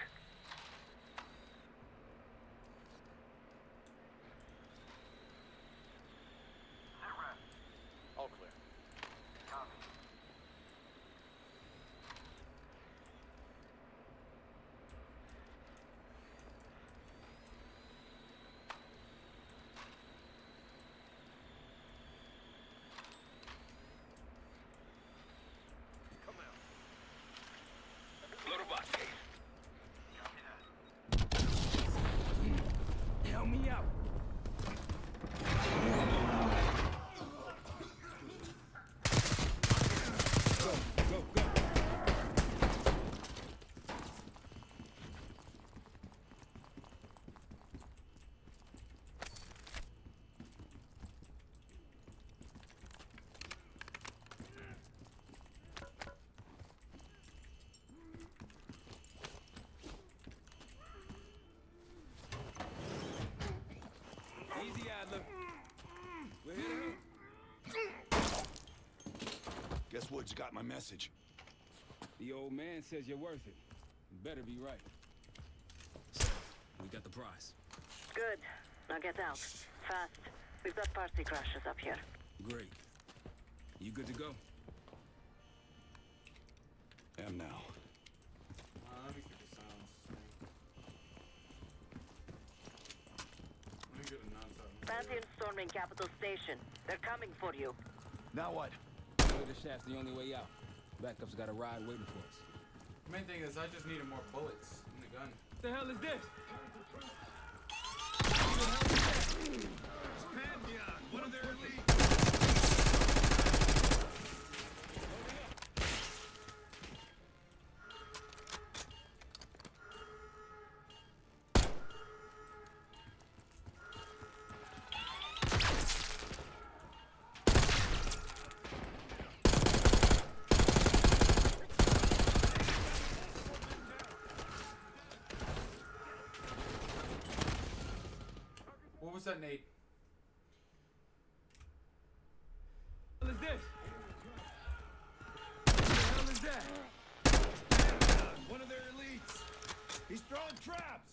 All clear. Loader box case. Westwood's got my message. The old man says you're worth it. You better be right. So, we got the prize. Good. Now get out. Fast. We've got party crashes up here. Great. You good to go? Am now. Let me get the sounds. Let me get a non-silent. Pantheon storming Capital Station. They're coming for you. Now what? The shaft's the only way out. Backup's got a ride waiting for us. The main thing is I just needed more bullets in the gun. What the hell is this? It's Pantheon, one of their elite. What was that, Nate? What is this? What the hell is that? Pantheon, one of their elites. He's throwing traps.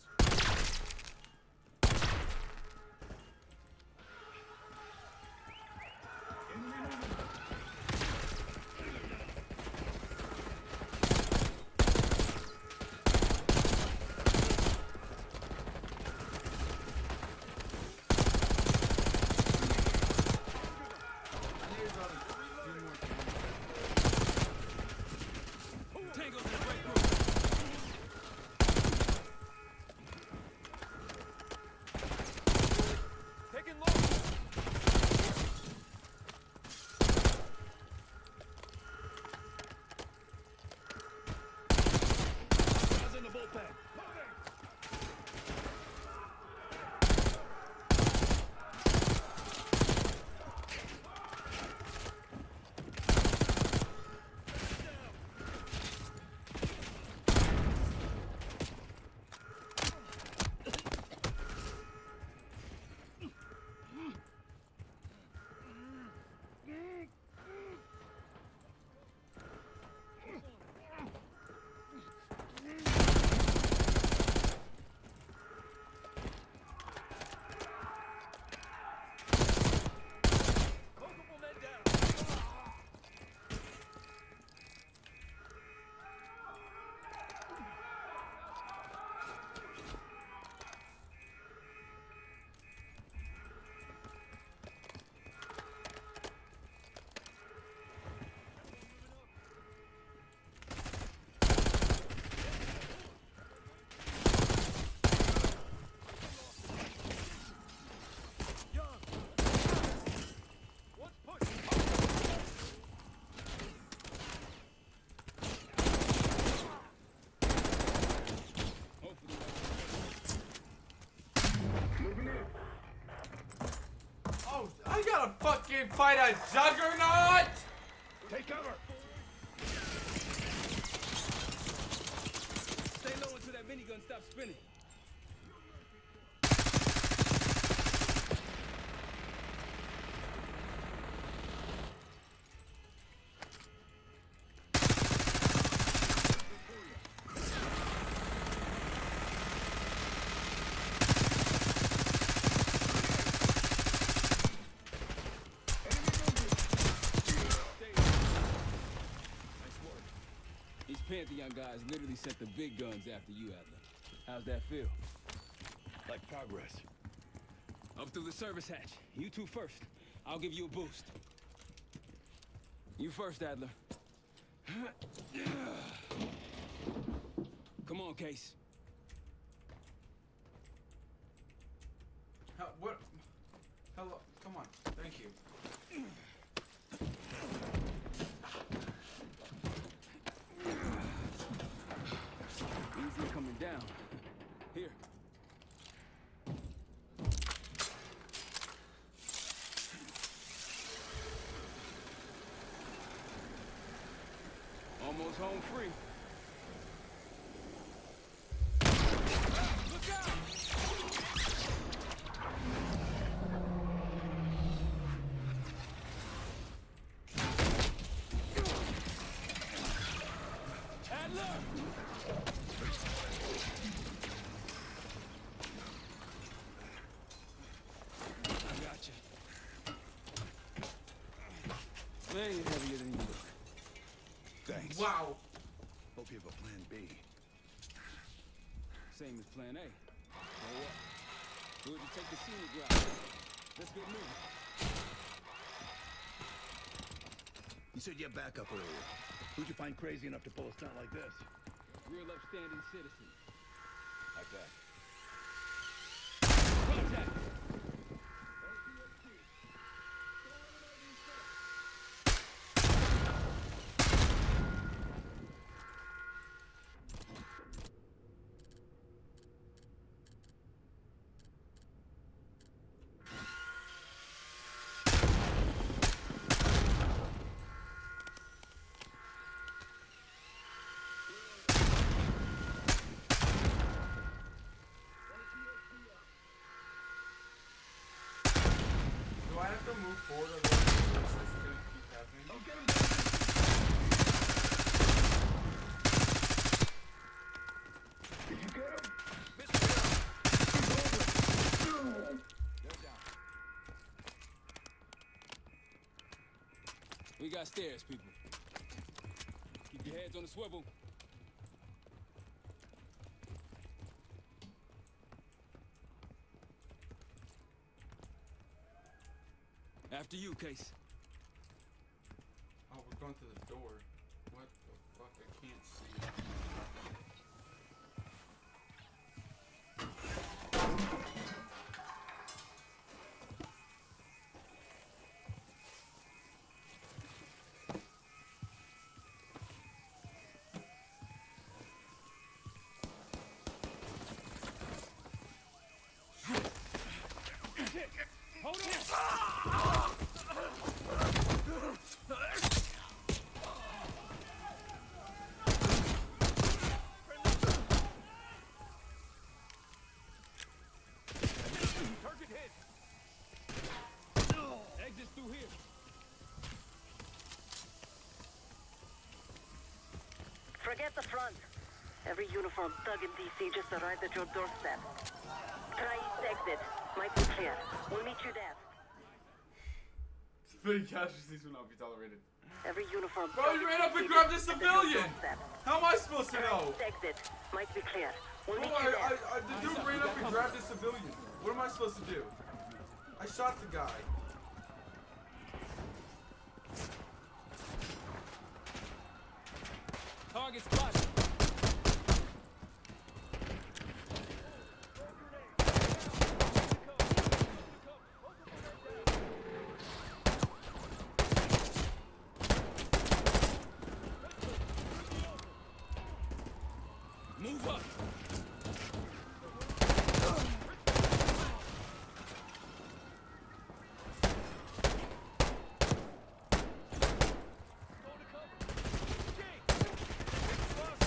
Fucking fight a juggernaut! Take cover! Stay low until that minigun stops spinning. Pantheon guys literally sent the big guns after you, Adler. How's that feel? Like progress. Up through the service hatch. You two first. I'll give you a boost. You first, Adler. Come on, Case. What? Hello. Come on. Thank you. Easy coming down. Here. Almost home free. Look out! They ain't heavier than you look. Thanks. Wow. Hope you have a plan B. Same as plan A. So what? We'll just take the scenic route. Let's get moving. You said you had backup earlier. Who'd you find crazy enough to pull a stunt like this? Real upstanding citizen. Like that. Contact! Do I have to move forward or this is gonna keep happening? Did you get him? We got stairs, people. Keep your heads on the swivel. After you, Case. Oh, we're going to the door. What the fuck? I can't see. Hold on! Target hit! Exit through here. Forget the front. Every uniform thug in DC just arrived at your doorstep. Try east exit. Might be clear. We'll meet you there. Civilian casualties will not be tolerated. Every uniform. Bro, you ran up and grabbed a civilian! How am I supposed to know? Try east exit. Might be clear. We'll Bro, meet you there. the dude ran up and grabbed a civilian. What am I supposed to do? I shot the guy. Target spotted. Move up.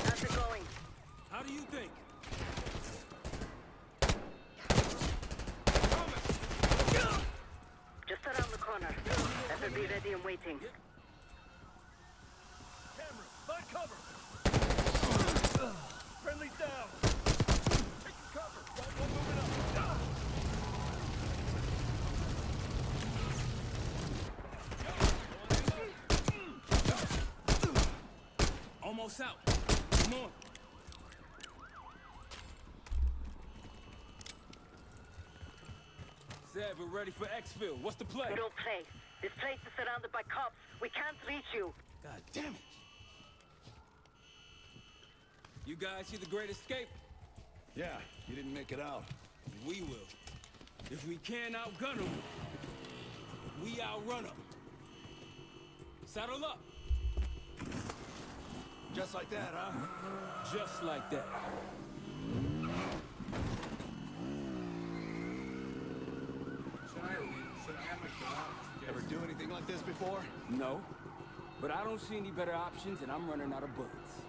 How's it going? How do you think? Just around the corner. Better be ready and waiting. Cameron, find cover! Friendly's down! Take cover! Got one moving up! Almost out. Come on. Said we're ready for exfil. What's the play? Don't play. This place is surrounded by cops. We can't reach you. God damn it. You guys see the Great Escape? Yeah, you didn't make it out. We will. If we can't outgun them, we outrun them. Saddle up. Just like that, huh? Just like that. Should I have my gun out? Ever do anything like this before? No. But I don't see any better options, and I'm running out of bullets.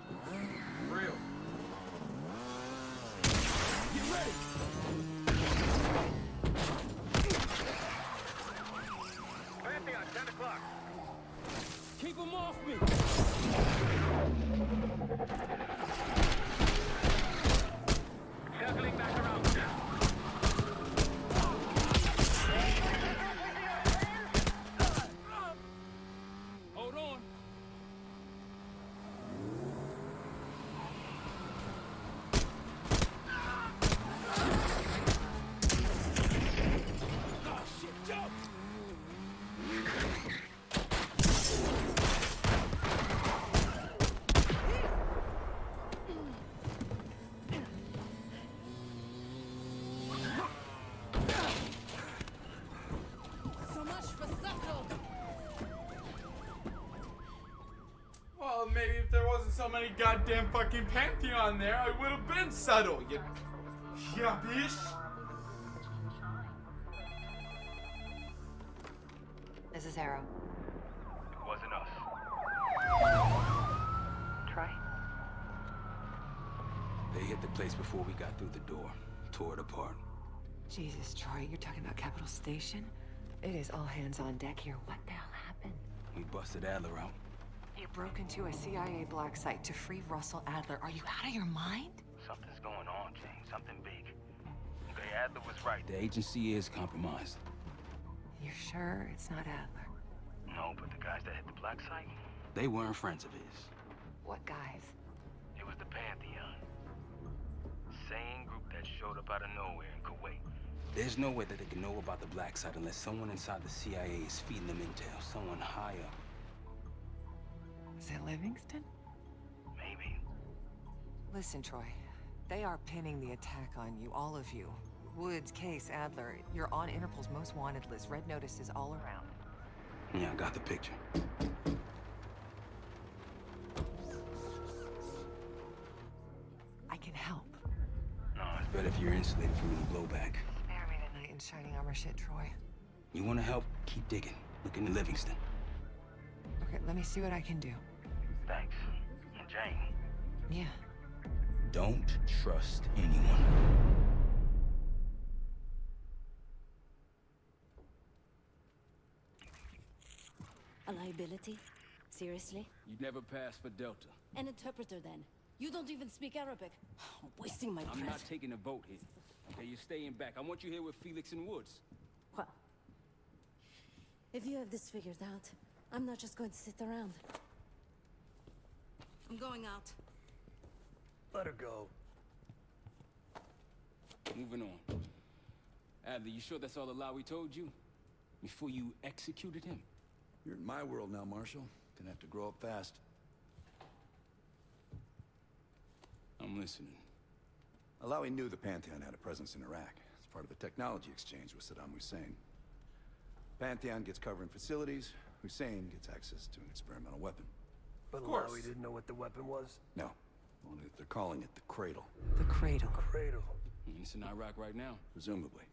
Real. Get ready! Pantheon, 10 o'clock. Keep them off me! Circling back around. Hold so many goddamn fucking Pantheon there, I would have been subtle, you... Yeah, bitch. This is Arrow. It wasn't us. Troy? They hit the place before we got through the door. Tore it apart. Jesus, Troy, you're talking about Capital Station? It is all hands on deck here. What the hell happened? We busted Adler out. You broke into a CIA black site to free Russell Adler. Are you out of your mind? Something's going on, James. Something big. Okay, Adler was right. The agency is compromised. You're sure it's not Adler? No, but the guys that hit the black site? They weren't friends of his. What guys? It was the Pantheon. Same group that showed up out of nowhere in Kuwait. There's no way that they can know about the black site unless someone inside the CIA is feeding them intel. Someone high up. Is it Livingston? Maybe. Listen, Troy. They are pinning the attack on you, all of you. Woods, Case, Adler. You're on Interpol's most wanted list. Red notices all around. Yeah, I got the picture. I can help. No, it's better if you're insulated from any blowback. Spare me tonight in shining armor shit, Troy. You want to help? Keep digging. Look into Livingston. Okay, let me see what I can do. Thanks. And Jane. Yeah. Don't trust anyone. A liability? Seriously? You'd never pass for Delta. An interpreter then? You don't even speak Arabic. I'm wasting my breath. I'm not taking a vote here. Okay, you're staying back. I want you here with Felix and Woods. Well, if you have this figured out, I'm not just going to sit around. I'm going out. Let her go. Moving on. Adler, you sure that's all the lie we told you? Before you executed him? You're in my world now, Marshal. Gonna have to grow up fast. I'm listening. Alawi knew the Pantheon had a presence in Iraq. It's part of the technology exchange with Saddam Hussein. Pantheon gets covering facilities. Hussein gets access to an experimental weapon. But Alawi didn't know what the weapon was? No. Only that they're calling it the Cradle. The Cradle. Cradle. It's in Iraq right now. Presumably.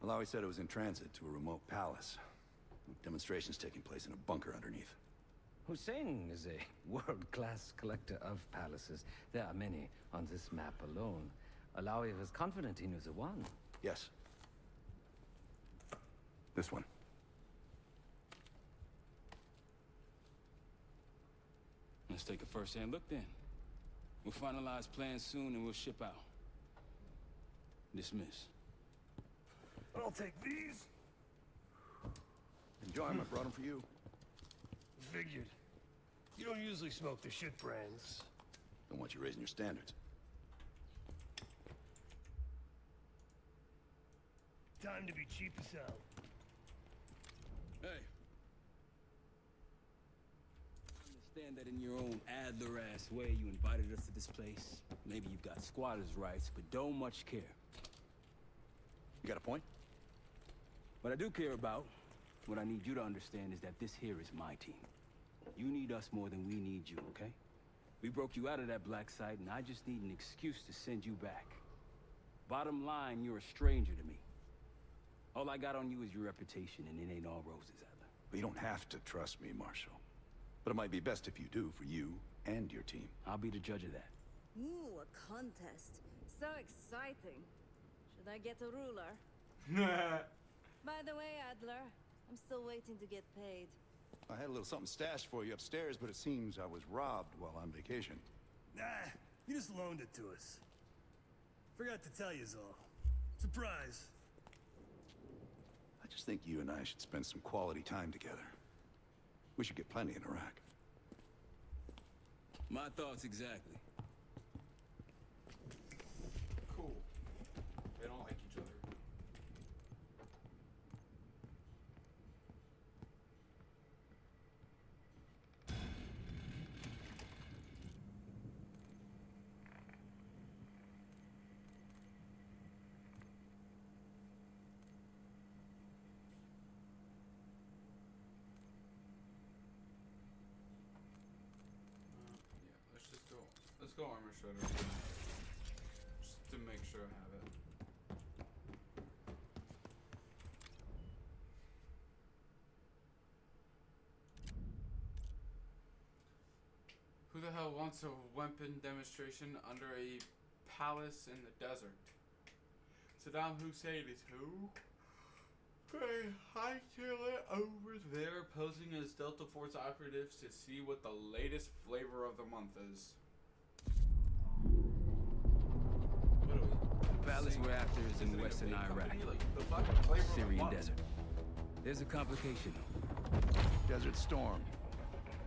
Alawi said it was in transit to a remote palace. Demonstrations taking place in a bunker underneath. Hussein is a world-class collector of palaces. There are many on this map alone. Alawi was confident he knew the one. Yes. This one. Let's take a first-hand look then. We'll finalize plans soon and we'll ship out. Dismiss. I'll take these. Enjoy them. I brought them for you. Figured. You don't usually smoke the shit brands. Don't want you raising your standards. Time to be cheap as hell. Hey. Understand that in your own Adler-ass way, you invited us to this place. Maybe you've got squatters' rights, but don't much care. You got a point? What I do care about, what I need you to understand is that this here is my team. You need us more than we need you, okay? We broke you out of that black site, and I just need an excuse to send you back. Bottom line, you're a stranger to me. All I got on you is your reputation, and it ain't all roses, Adler. But you don't have to trust me, Marshal. But it might be best if you do, for you and your team. I'll be the judge of that. Ooh, a contest. So exciting. Should I get a ruler? By the way, Adler, I'm still waiting to get paid. I had a little something stashed for you upstairs, but it seems I was robbed while on vacation. Nah, you just loaned it to us. Forgot to tell yous all. Surprise. I just think you and I should spend some quality time together. We should get plenty in Iraq. My thoughts exactly. Cool. They don't like each other. go armor shredder again. Just to make sure I have it. Who the hell wants a weapon demonstration under a palace in the desert? Saddam Hussein is who? They hightail it over there, posing as Delta Force operatives to see what the latest flavor of the month is. What are we? The palace we're after is in western Iraq, Syrian desert. There's a complication though. Desert Storm.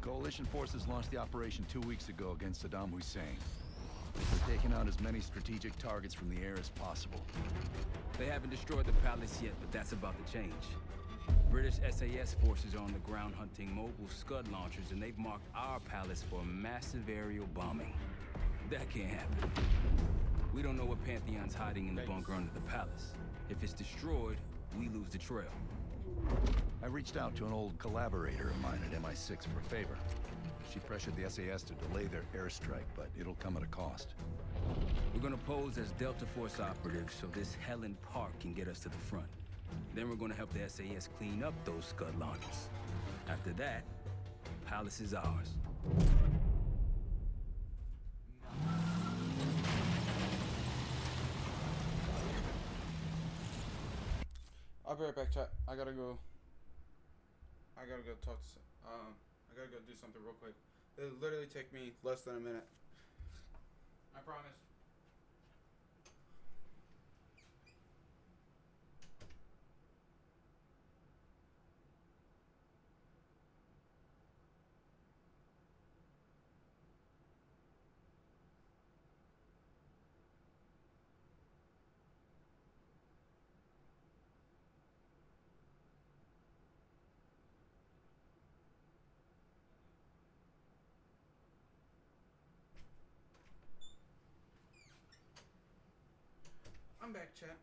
Coalition forces launched the operation 2 weeks ago against Saddam Hussein. They're taking out as many strategic targets from the air as possible. They haven't destroyed the palace yet, but that's about to change. British SAS forces are on the ground hunting mobile Scud launchers, and they've marked our palace for massive aerial bombing. That can't happen. We don't know what Pantheon's hiding in the bunker under the palace. If it's destroyed, we lose the trail. I reached out to an old collaborator of mine at MI6 for a favor. She pressured the SAS to delay their airstrike, but it'll come at a cost. We're gonna pose as Delta Force operatives so this Helen Park can get us to the front. Then we're gonna help the SAS clean up those Scud launchers. After that, the palace is ours. I'll be right back, chat. I gotta go talk to I gotta go do something real quick. It'll literally take me less than a minute. I promise. I'm back, chat.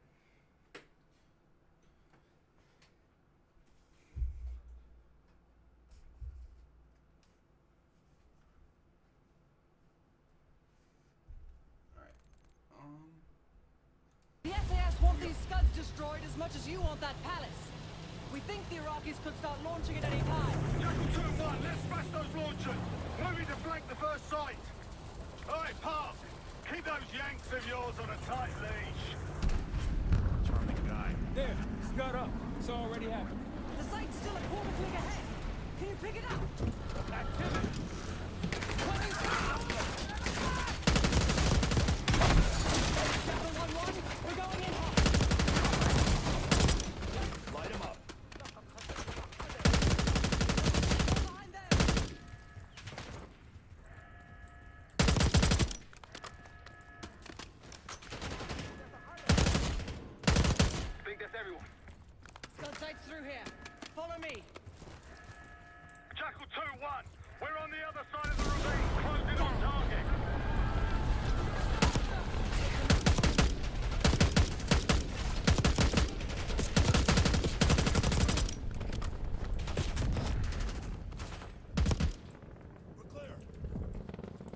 The SAS want these Scuds destroyed as much as you want that palace. We think the Iraqis could start launching at any time. Jackal 2-1, let's smash those launchers. Moving to flank the first site. All right, Park. Keep those Yanks of yours on a tight leash. Charming guy. There, Scud up. It's already happening. The site's still a quarter click ahead. Can you pick it up? Activity. Jackal 1-1, we're going in hot. Light him up. Behind them. Think that's everyone. Scud site's through here. Follow me. Jackal 2-1, we're on the other side of the ravine. Close in on target. We're clear.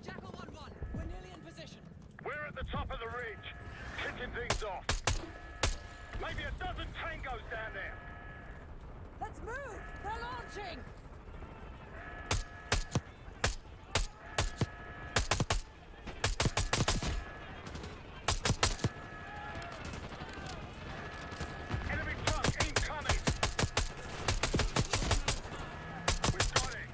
Jackal 1-1, we're nearly in position. We're at the top of the ridge, kicking things off. Maybe a dozen tangos down there. Let's move! They're launching! Enemy truck incoming. We've got it.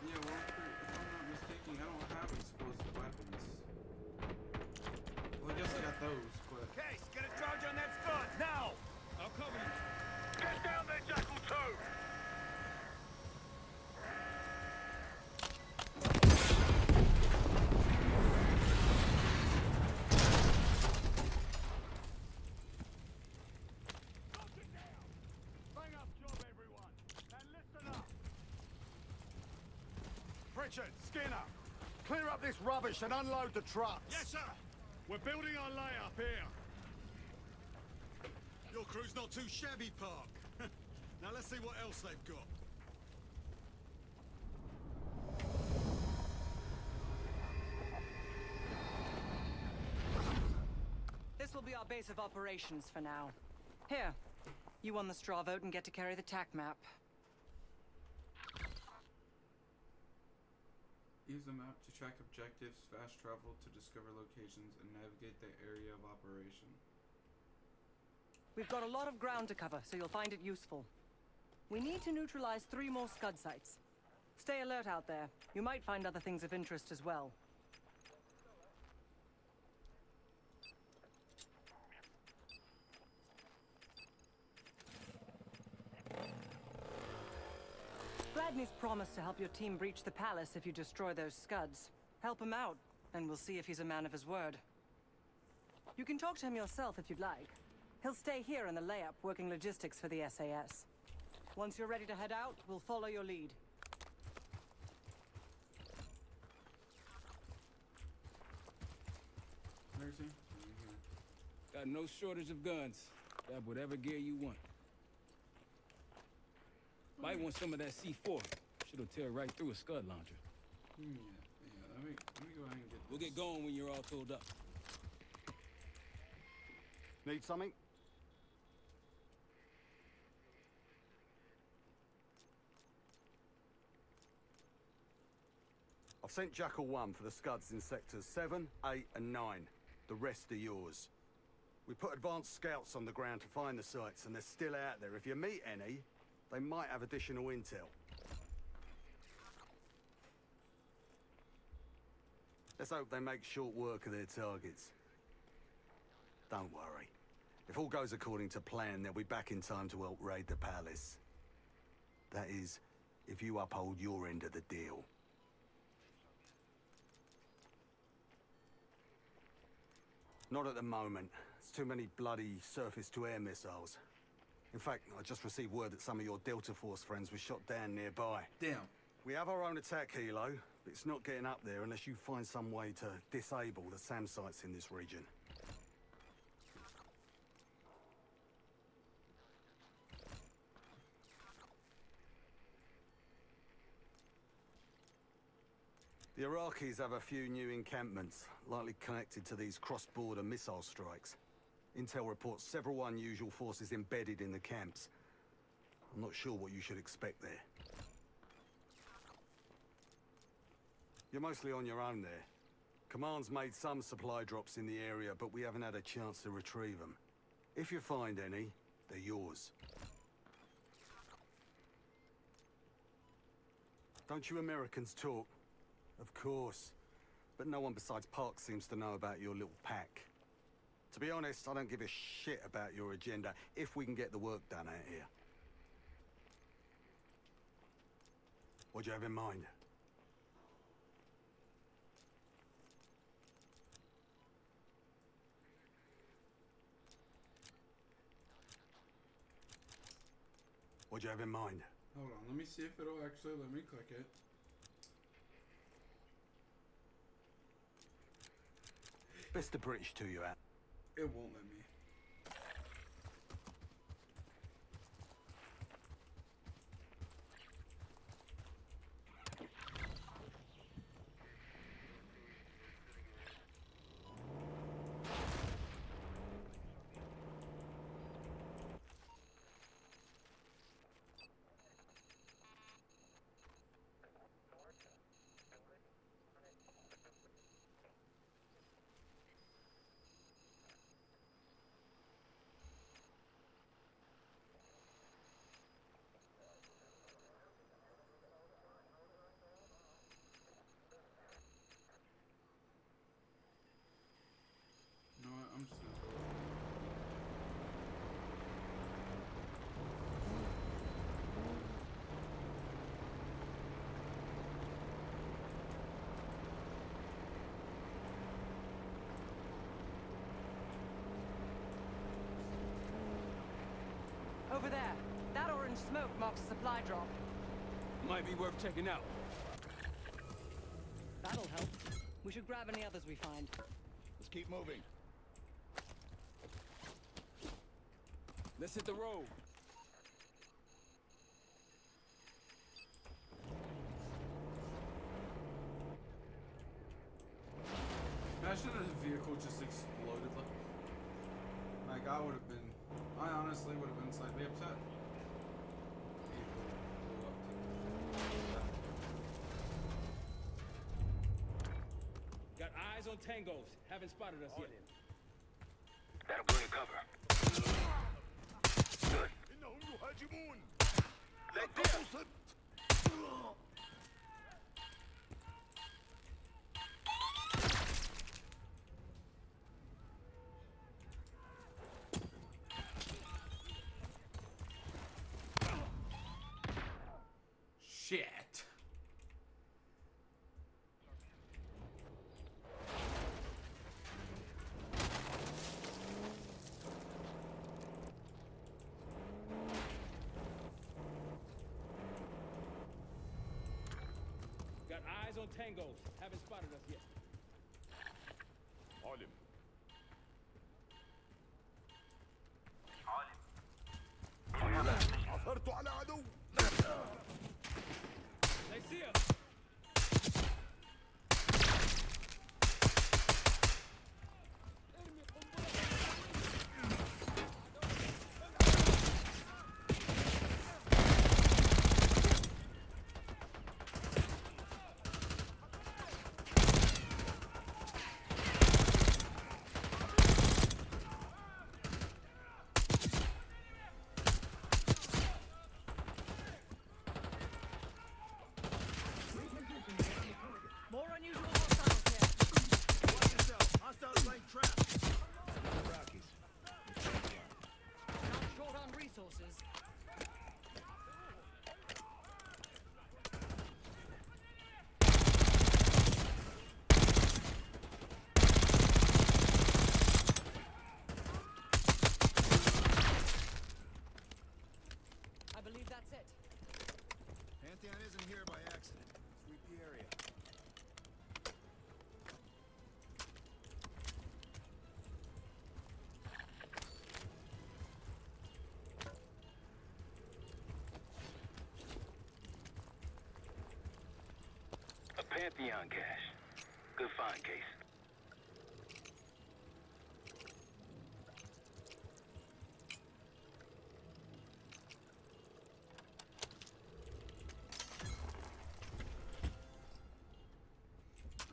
Yeah, well, if I'm not mistaken, I don't have explosive weapons. Well, I guess I got those, but... Case, get a charge on that Scud, now! I'll cover you. Get down there, Jackal 2! Bang up job, everyone, and listen up. Pritchard, Skinner, clear up this rubbish and unload the trucks. Yes, sir. We're building our layup here. Your crew's not too shabby, Park. Now let's see what else they've got. This will be our base of operations for now. Here, you won the straw vote and get to carry the TAC map. Use the map to track objectives, fast travel to discover locations, and navigate the area of operation. We've got a lot of ground to cover, so you'll find it useful. We need to neutralize 3 more Scud sites. Stay alert out there. You might find other things of interest as well. Gladney's promised to help your team breach the palace if you destroy those Scuds. Help him out, and we'll see if he's a man of his word. You can talk to him yourself if you'd like. He'll stay here in the layup, working logistics for the SAS. Once you're ready to head out, we'll follow your lead. Mercy? Got no shortage of guns. Grab whatever gear you want. Might want some of that C4. Shit'll tear right through a Scud launcher. Yeah. Let me go ahead and get We'll get going when you're all tooled up. Need something? I've sent Jackal 1 for the Scuds in sectors 7, 8, and 9. The rest are yours. We put advanced scouts on the ground to find the sites, and they're still out there. If you meet any, they might have additional intel. Let's hope they make short work of their targets. Don't worry. If all goes according to plan, they'll be back in time to help raid the palace. That is, if you uphold your end of the deal. Not at the moment. There's too many bloody surface-to-air missiles. In fact, I just received word that some of your Delta Force friends were shot down nearby. Damn. We have our own attack helo, but it's not getting up there unless you find some way to disable the SAM sites in this region. The Iraqis have a few new encampments, likely connected to these cross-border missile strikes. Intel reports several unusual forces embedded in the camps. I'm not sure what you should expect there. You're mostly on your own there. Command's made some supply drops in the area, but we haven't had a chance to retrieve them. If you find any, they're yours. Don't you Americans talk? Of course. But no one besides Park seems to know about your little pack. To be honest, I don't give a shit about your agenda if we can get the work done out here. What do you have in mind? What do you have in mind? Hold on, let me see if it'll actually let me click it. Best the British to you at. It won't let me. You know what? I'm just gonna go. Over there. That orange smoke marks a supply drop. Might be worth checking out. That'll help. We should grab any others we find. Let's keep moving. Let's hit the road. Imagine if the vehicle just exploded. Like I would have been. I honestly would have been slightly upset. Vehicle blew up to Got eyes on tangos. Haven't spotted us yet. That'll bring cover. Good. Let them. Shit. Got eyes on tangos. Haven't spotted us yet. On him. عثرت على عدو. They see us. More unusual hostiles here. Watch yourself. Hostiles laying traps. Rockies. Not short on resources. I believe that's it. Pantheon isn't here by accident. Sweep the area. A Pantheon cache. Good find, Case.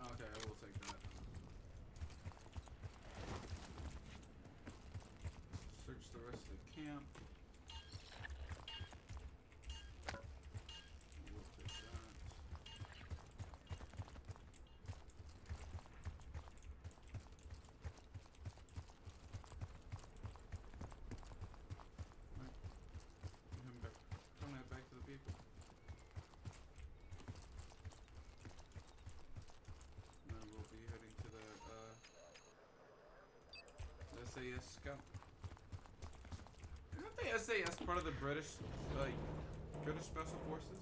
Okay, I will take that. Search the rest of the camp. We'll take that. Right. Turn that back to the vehicle. And then we'll be heading to the SAS scout. Isn't the SAS part of the British Special Forces?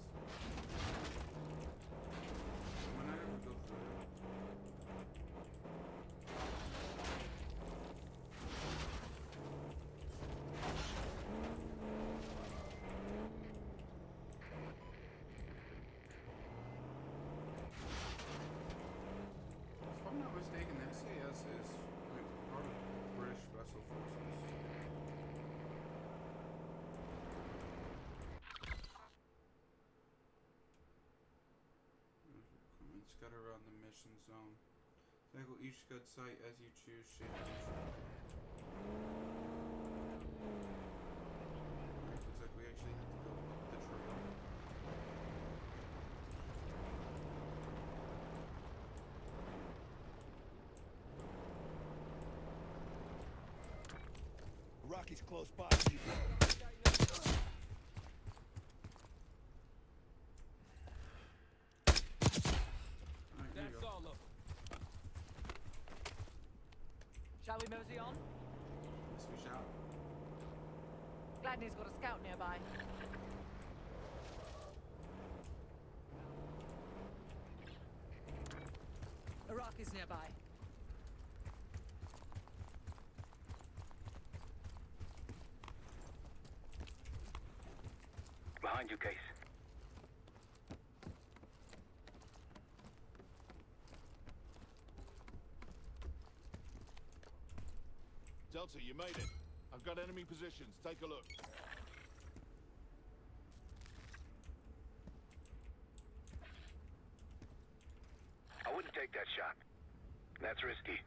When I ever go through it. If I'm not mistaken, the SAS is like part of the British Special Forces. Scatter around the mission zone. Tackle each scud site as you choose. Shape looks like we actually have to go up the trail. Rocky's close by. Keep low. Alright, there you That's go. all of them. Shall we mosey on? Yes, we shall. Gladney's got a scout nearby. Iraqi's nearby. Behind you, Case. Delta, you made it. I've got enemy positions. Take a look. I wouldn't take that shot. That's risky.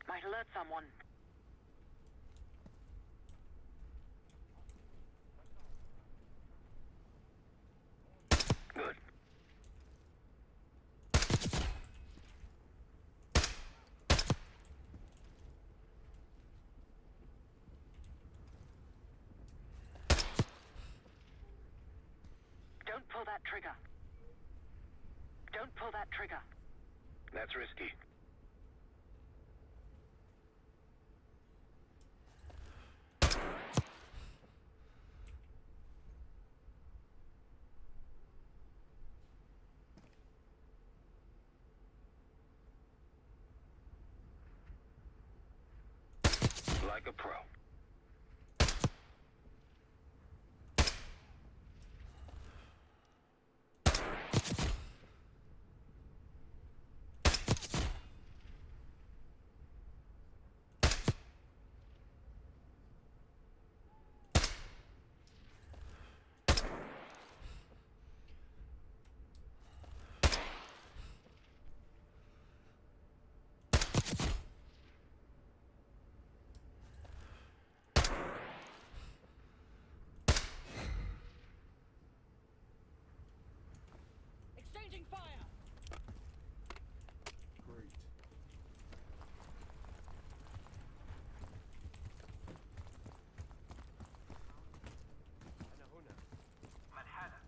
Might alert someone. Good. Don't pull that trigger. Don't pull that trigger. That's risky. Like a pro. Exchanging fire! Great. أنا هنا. ما الحالة؟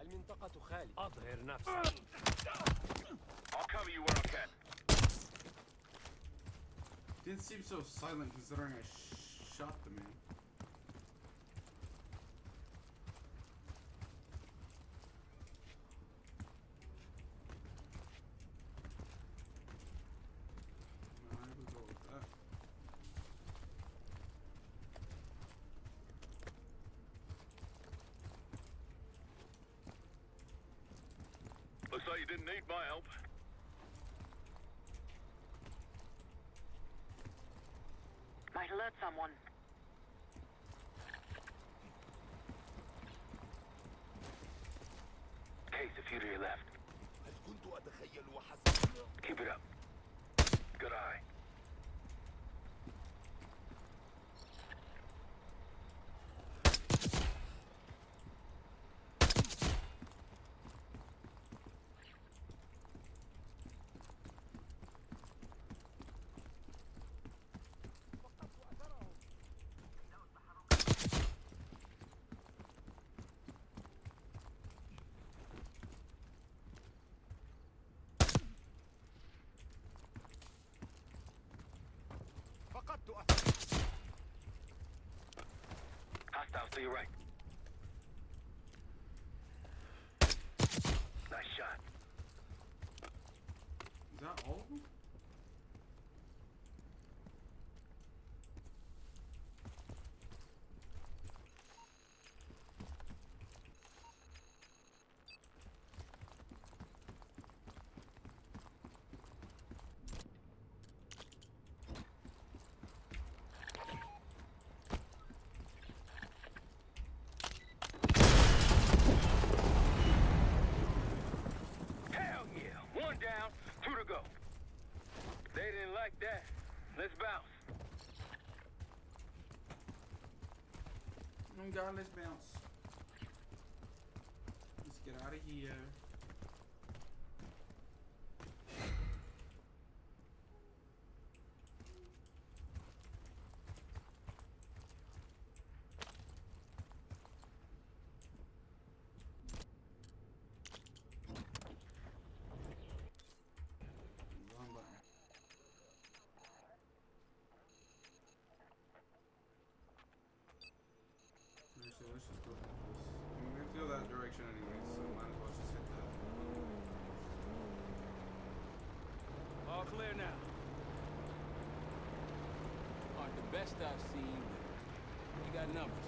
المنطقة خالية. أظهر نفسك. I'll cover you where I can. Didn't seem so silent considering I shot the man. I would go with that. Looks like you didn't need my help. Might alert someone. Case, a few to your left. Keep it up. Good eye. Hostiles to your right. Nice shot. Is that all of them? Hell yeah. One down, two to go. They didn't like that. Let's bounce. Oh god, let's bounce. Let's get out of here. Wrong button. Actually, let's just go like this. I mean, we have to go that direction anyway, so might as well just hit that. All clear now. Aren't the best I've seen. You got numbers.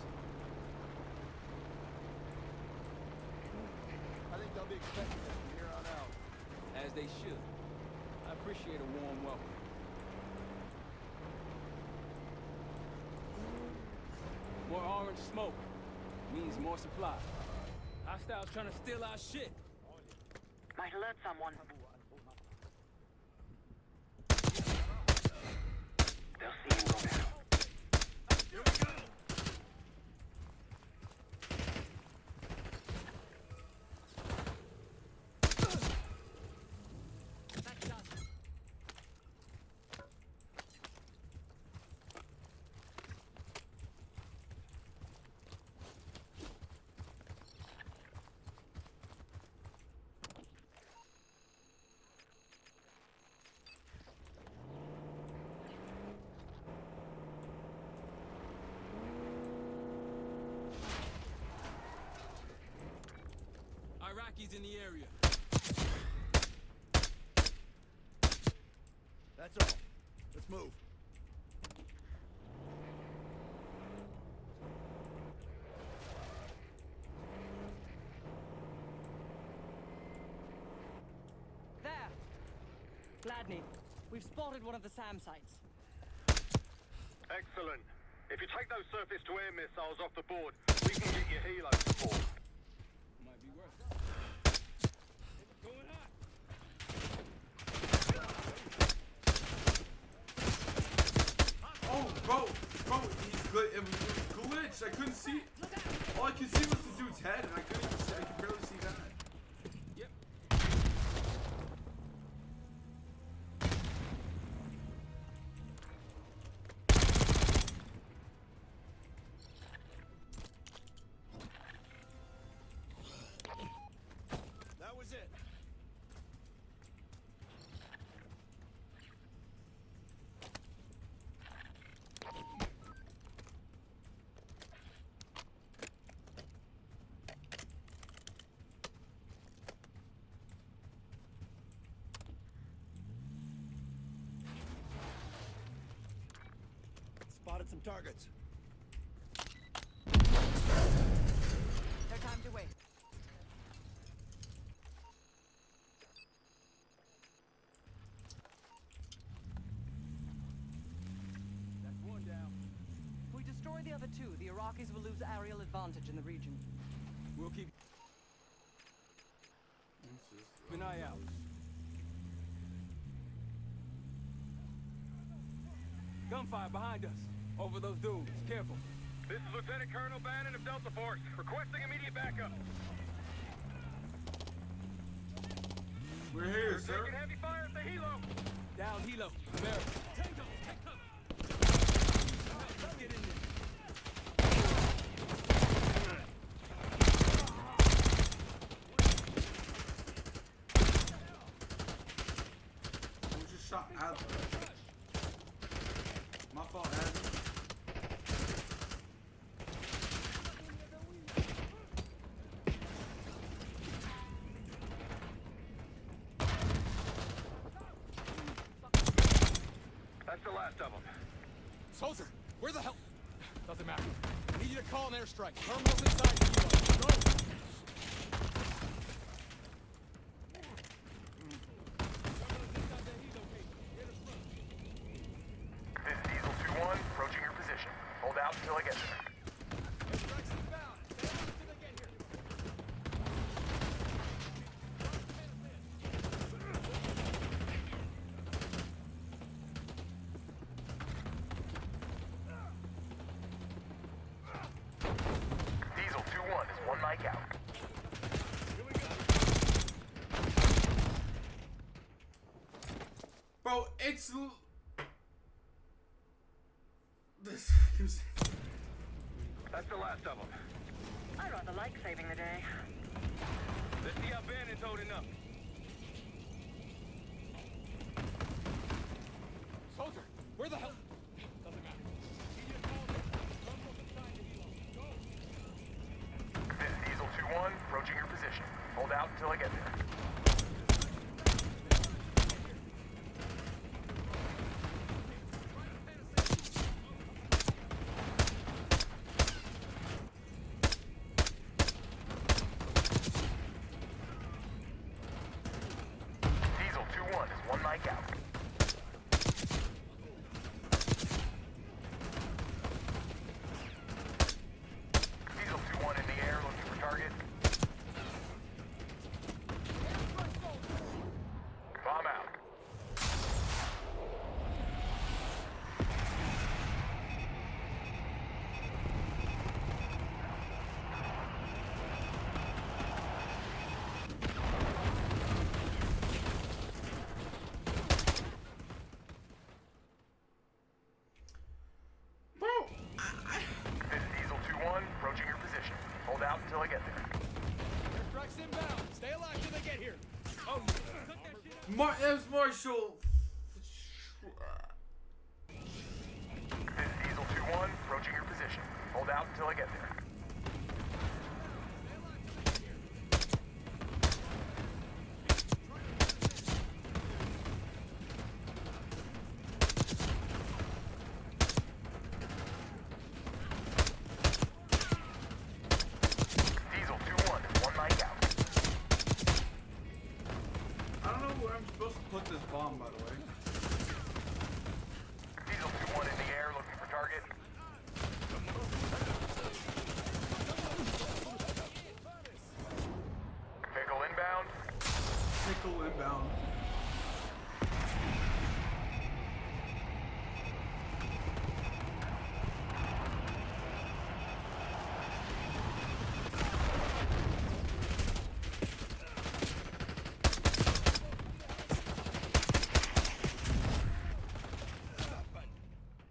I think they'll be expecting us from here on out. As they should. I appreciate a warm welcome. More orange smoke means more supply. Hostiles trying to steal our shit. Might alert someone. They'll see him go down. Here we go! Iraqis in the area. That's all. Let's move. There! Gladney, we've spotted one of the SAM sites. Excellent. If you take those surface-to-air missiles off the board, we can get your helo support. Might be worth it. It's going hot. Oh, bro, it was glitched. I couldn't see. All I could see was the dude's head, and I could barely see that. Yep. That was it. Spotted some targets. No time to waste. That's one down. If we destroy the other two, the Iraqis will lose aerial advantage in the region. We'll keep an eye out. Gunfire behind us. Over those dunes. Careful. This is Lieutenant Colonel Bannon of Delta Force, requesting immediate backup. We're here, We're sir. taking heavy fire at the helo. Down helo. America. Tango, take cover. Let's get in there. We just shot Adler. My fault, Adler. That's the last of them. Soldier, where the hell? Doesn't matter. I need you to call an airstrike. Terminals inside the helo. Go! This is Diesel 2-1, approaching your position. Hold out until I get there. Diesel 2-1 is one mic out. Bro, it's this. That's the last of them. I rather like saving the day. Let's see how Bannon's holding up. Soldier, where the hell? Doesn't matter. Need you to call terminals inside the helo. Go! This is Diesel 2-1, approaching your position. Hold out until I get there. I get there. Airstrike's inbound. Stay alive till they get here. Oh, There's Marshall. This is Diesel 2-1, approaching your position. Hold out until I get there. Diesel 2-1, one mic out. I don't know where I'm supposed to put this bomb, by the way. Diesel 2-1 in the air, looking for target. Pickle inbound. Pickle inbound.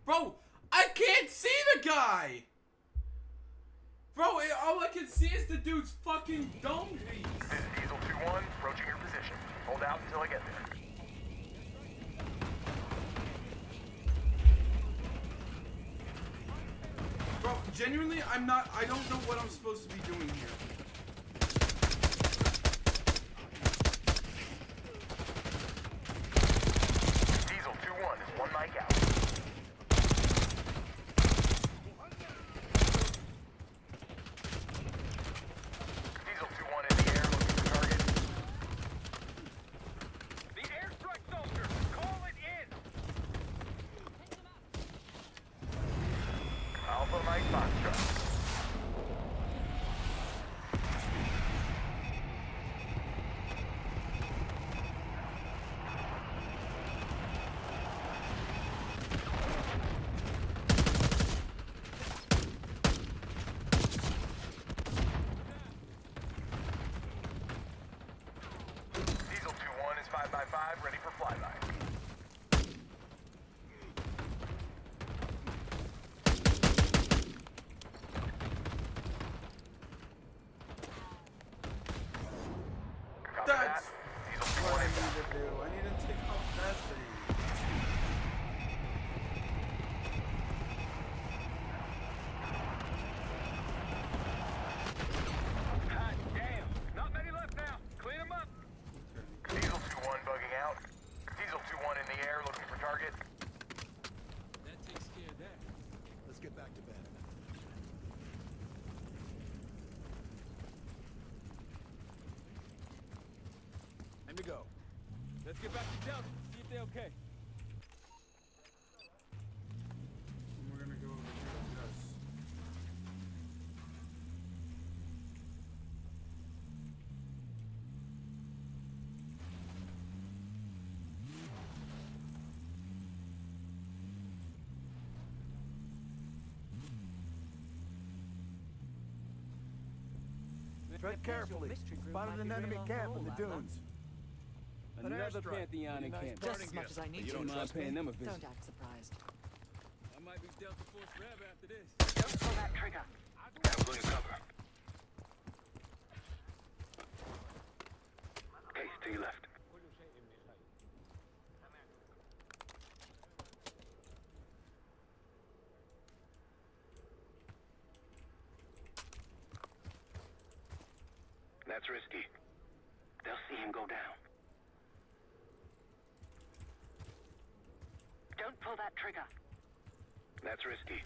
Bro, I can't see the guy! Bro, all I can see is the dude's fucking dome piece. This is Diesel 2-1, approaching your position. Hold out until I get there. Bro, genuinely, I don't know what I'm supposed to be doing here. Diesel 2-1 is one mic out. Diesel 2-1 in the air, looking for target. The airstrike soldier! Call it in! Alpha Mike Foxtrot. Diesel 2-1 is 5x5, ready for flyby. Copy that. That's Diesel what 2-1 I need inbound. to do. I need to take out that thing. God damn! Not many left now. Clean them up. Diesel 2-1 bugging out. Diesel 2-1 in the air, looking for target. that takes care of that. Let's get back to bed. Time to go. Let's get back to Delta. See if they're okay. We're gonna go over here, yes. Tread carefully. Spotted an enemy camp in the dunes. Another Pantheon in camp. Just as much as I need You to. don't mind paying them a visit? Don't act surprised. I might be Delta Force Rev after this. Don't pull that trigger. I'm going to cover. Case to your left. That's risky. They'll see him go down. Don't pull that trigger. That's risky.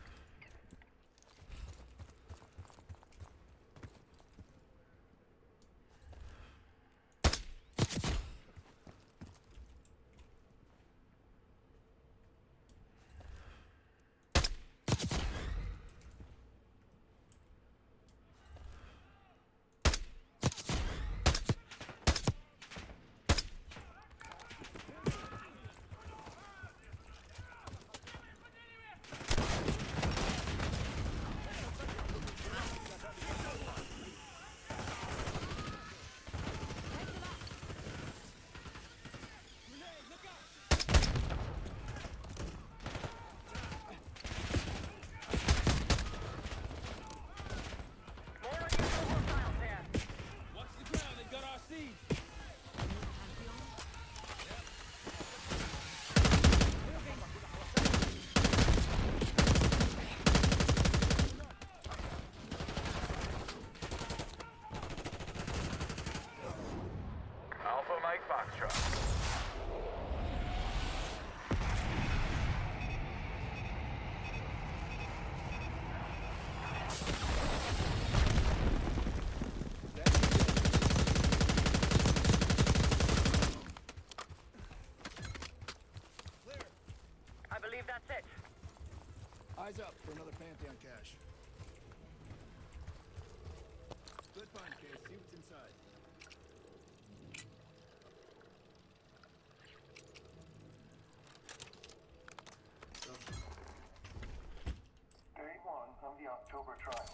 believe that's it. Eyes up for another Pantheon cache. Good find, Case. See what's inside. Day 1 of the October trial.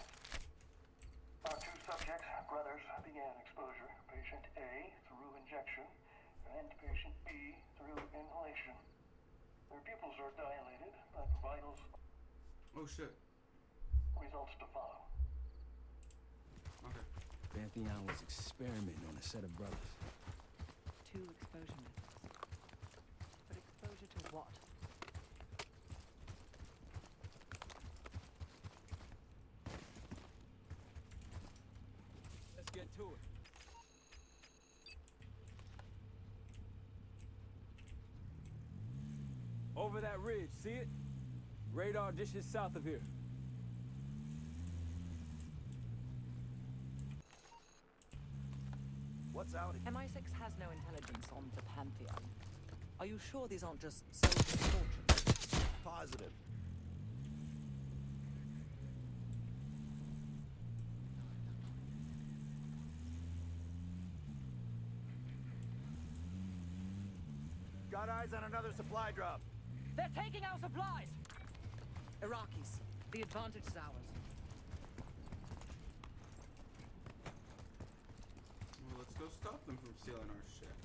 Our two subjects, brothers, began exposure. Patient A through injection, and patient B through inhalation. Their pupils are dilated, but vitals... Oh shit. Results to follow. Okay. Pantheon was experimenting on a set of brothers. 2 exposure methods. But exposure to what? Let's get to it. Over that ridge, see it? Radar dishes south of here. What's out? MI6 has no intelligence on the Pantheon. Are you sure these aren't just soldiers of fortune? Positive. Got eyes on another supply drop. They're taking our supplies! Iraqis, the advantage is ours. Well, let's go stop them from stealing our shit.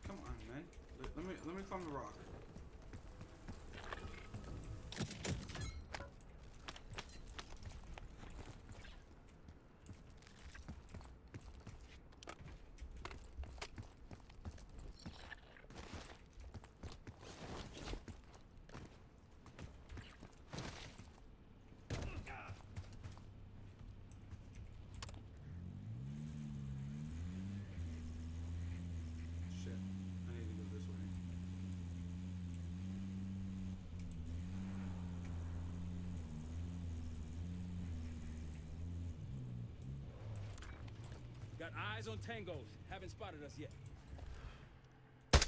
Come on, man. Let me climb the rock. Shit. I need to go this way. Got eyes on tangos. Haven't spotted us yet.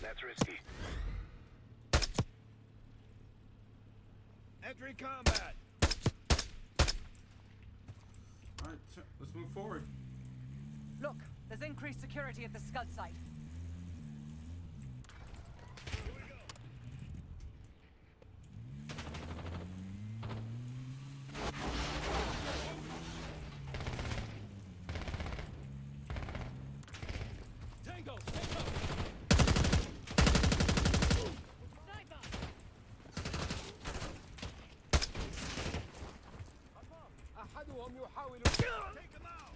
That's risky. Entry combat. Alright, let's move forward. Look, there's increased security at the Scud site. Tangos! أحدهم يحاول Take him out!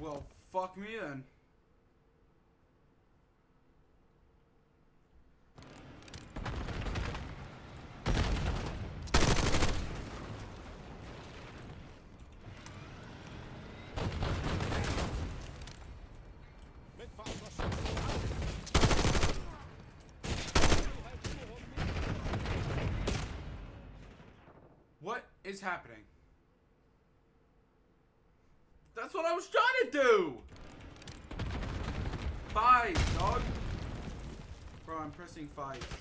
Well, fuck me then. is happening? That's what I was trying to do! 5, dog. Bro, I'm pressing 5.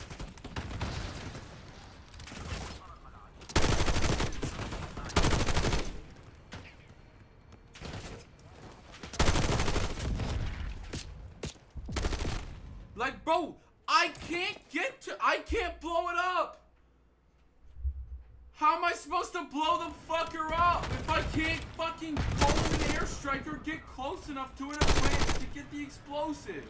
Like, bro, I can't blow it up! How am I supposed to blow the fucker up if I can't fucking go in an airstrike or get close enough to an plant to get the explosive?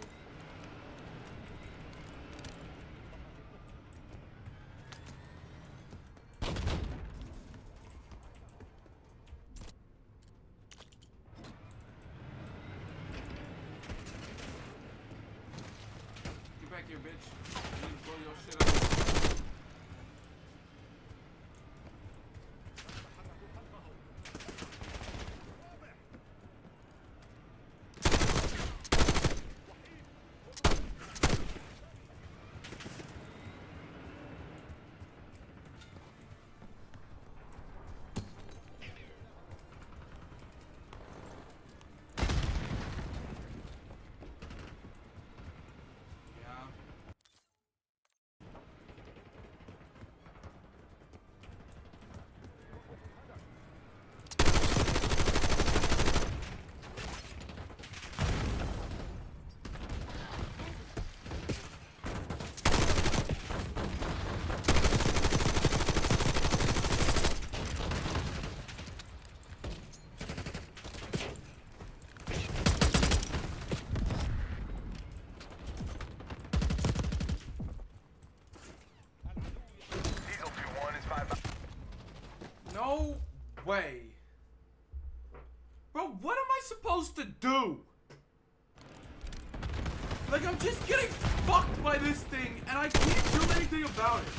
Get back here, bitch. I need to blow your shit up. No way. Bro, what am I supposed to do? Like, I'm just getting fucked by this thing, and I can't do anything about it.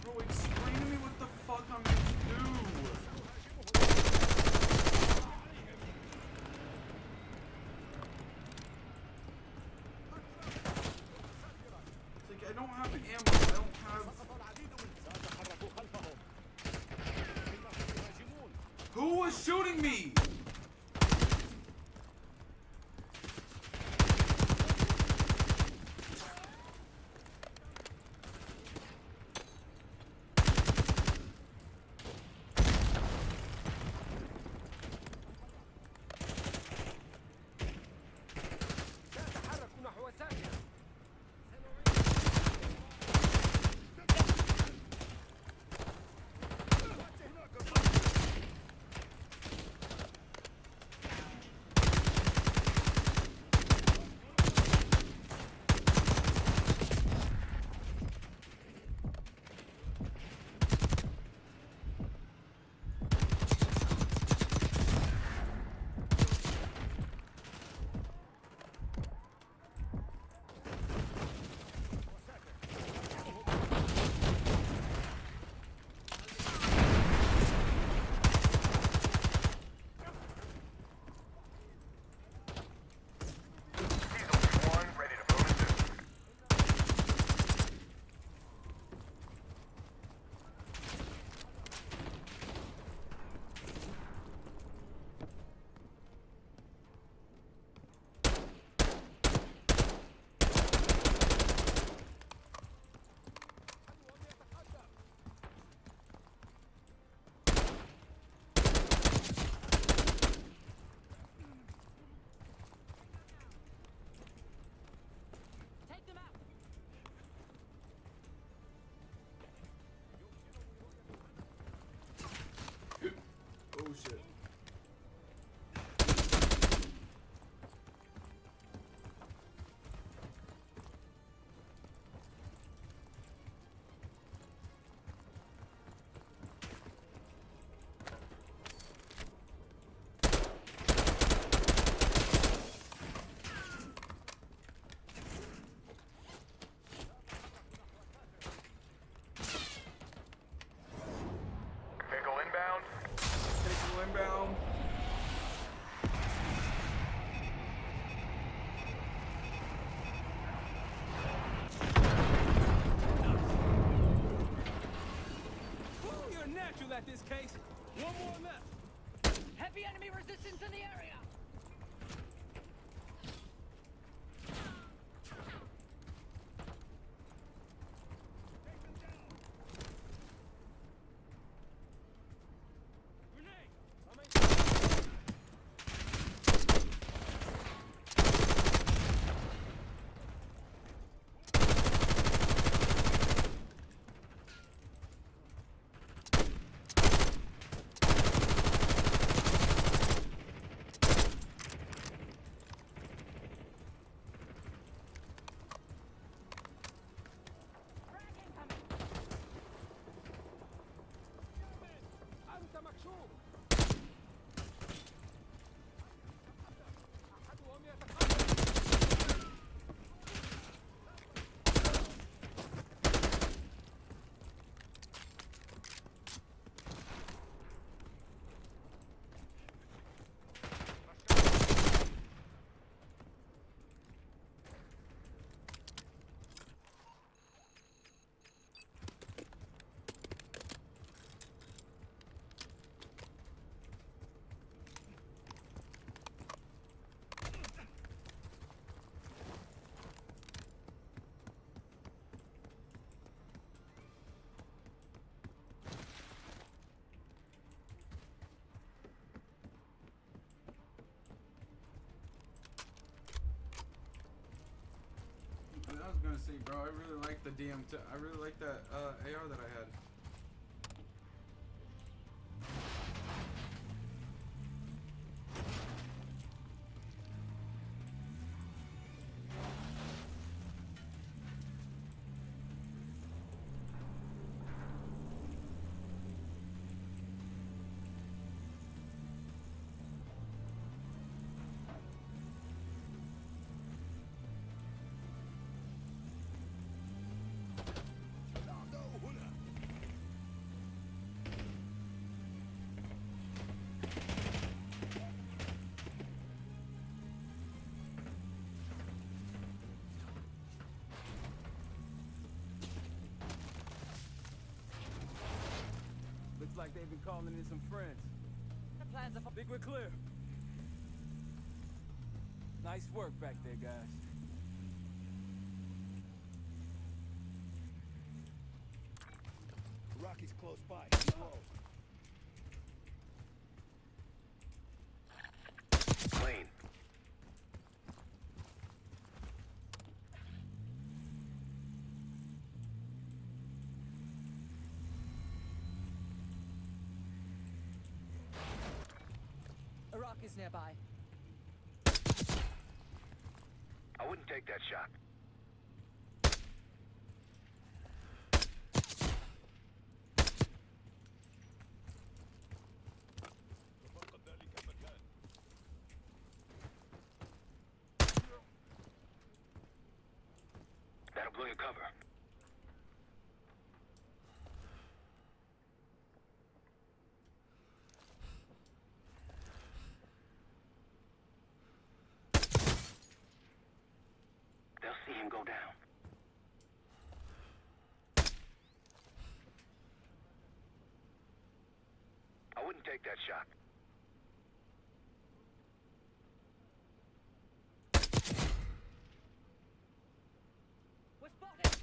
Bro, explain to me what the fuck I'm meant to do. It's like, I don't have ammo, I don't have... Who was shooting me? at this case. One more left. Heavy enemy resistance in the area! I was gonna say, bro, I really like the DMT. I really like that AR that I had. Looks like they've been calling in some friends. The plans are... Think we're clear. Nice work back there, guys. Rocky's close by. Whoa. Clean. Iraq is nearby. I wouldn't take that shot. That'll blow your cover. They'll see him go down. I wouldn't take that shot. We're spotted!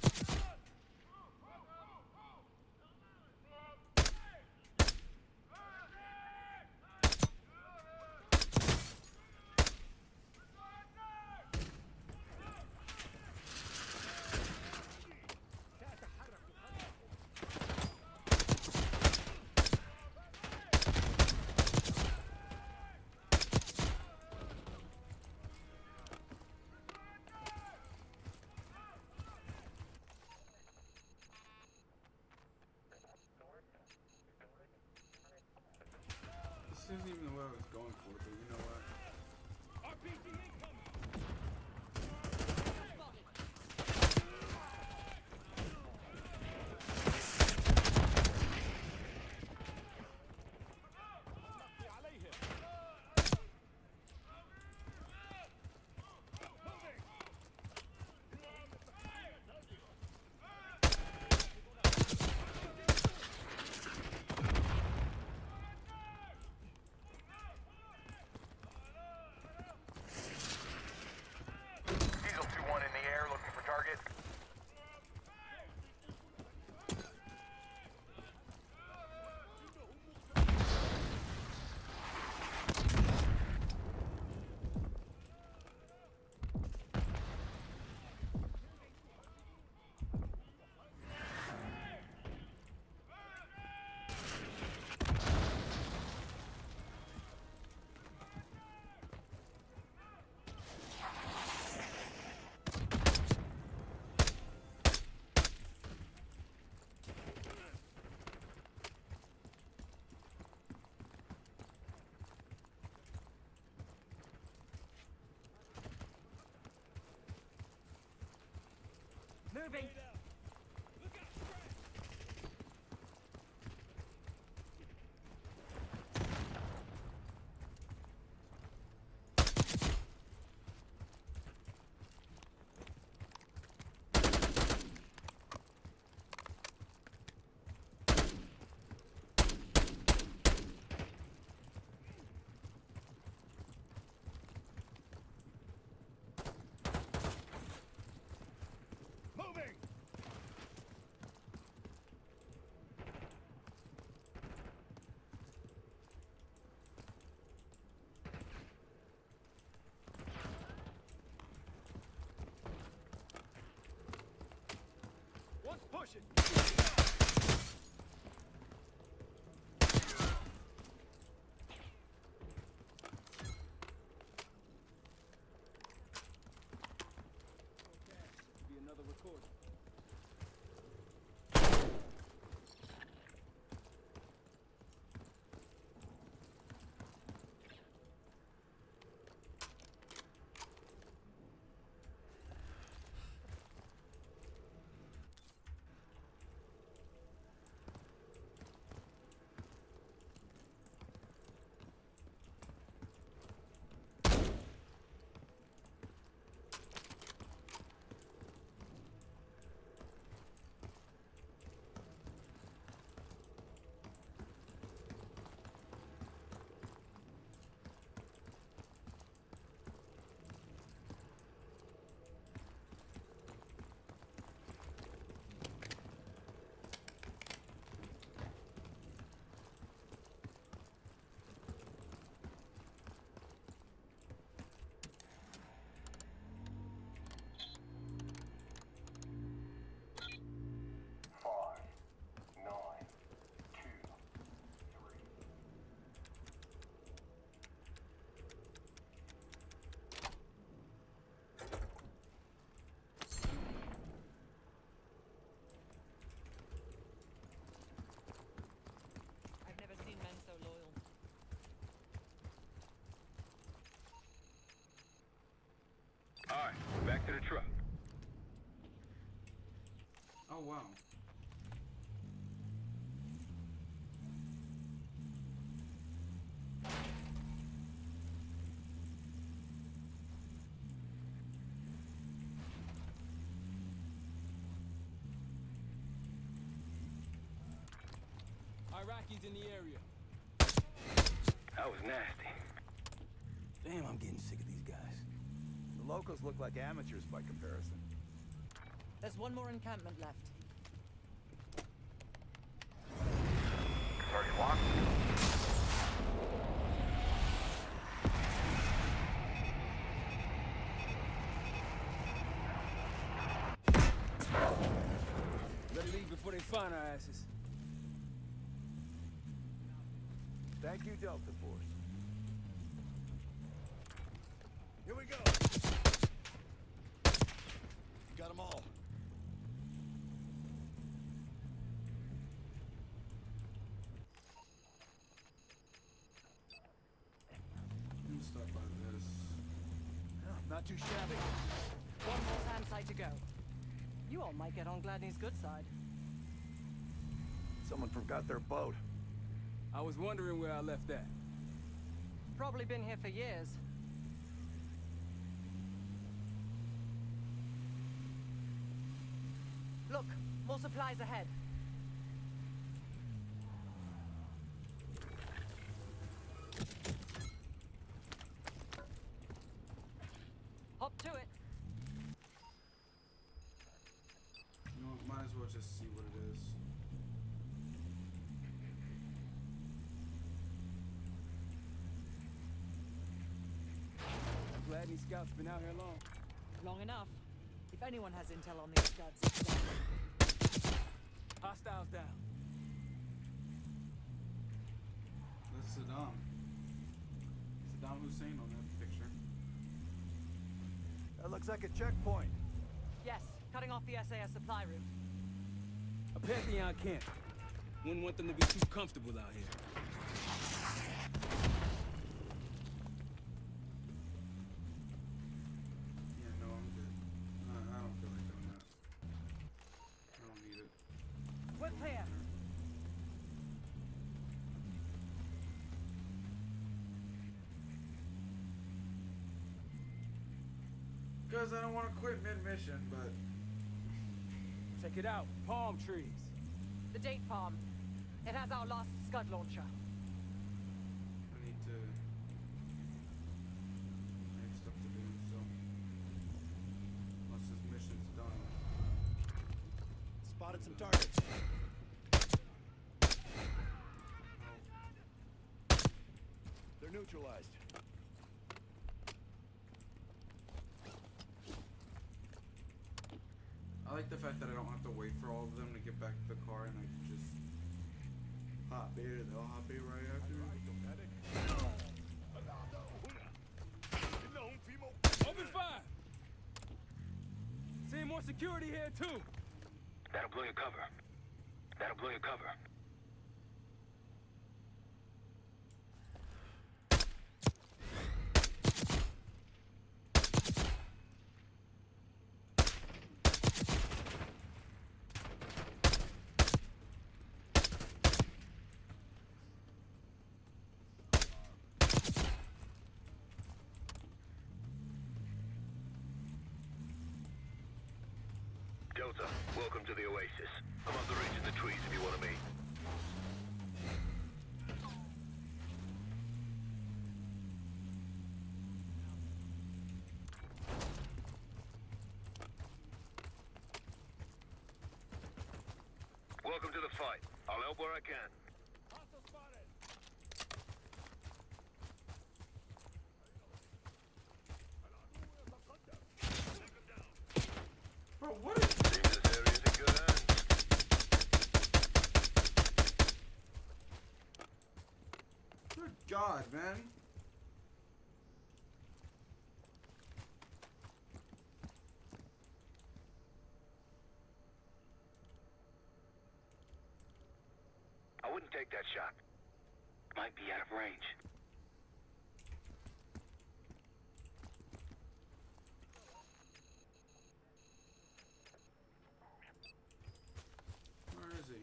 This isn't even what I was going for, but you know what? moving. One's pushing. Be another recording. Alright, back to the truck. Oh, wow. Iraqis in the area. That was nasty. Damn, I'm getting sick of these guys. The locals look like amateurs by comparison. There's one more encampment left. Target locked. Better leave before they find our asses. Thank you, Delta Force. Here we go. You got them all. Let me start by this. Not too shabby. One more SAM site to go. You all might get on Gladney's good side. Someone forgot their boat. I was wondering where I left that. Probably been here for years. Look, more supplies ahead. Hop to it. You know what, might as well just see what it is. I'm glad these scouts been out here long. Long enough. If anyone has intel on these scuds, it's them. Hostiles down. That's Saddam. Saddam Hussein on that picture. That looks like a checkpoint. Yes, cutting off the SAS supply route. A Pantheon camp. Wouldn't want them to be too comfortable out here. Yeah, no, I'm good. I don't feel like doing that. because I don't want to quit mid-mission, but... Check it out. Palm trees. The date farm. It has our last Scud launcher. I need stuff to do, so... Once this mission's done... Spotted some targets. They're neutralized. I like the fact that I don't have to wait for all of them to get back to the car and I can just hop in and they'll hop in right after. Open fire! Seeing more security here too. That'll blow your cover. That'll blow your cover. Delta, welcome to the Oasis. I'm on the ridge in the trees if you want to meet. Welcome to the fight. I'll help where I can. Bro, what is... Seems this area's in good hands. Good God, man. I wouldn't take that shot. Might be out of range. Where is he?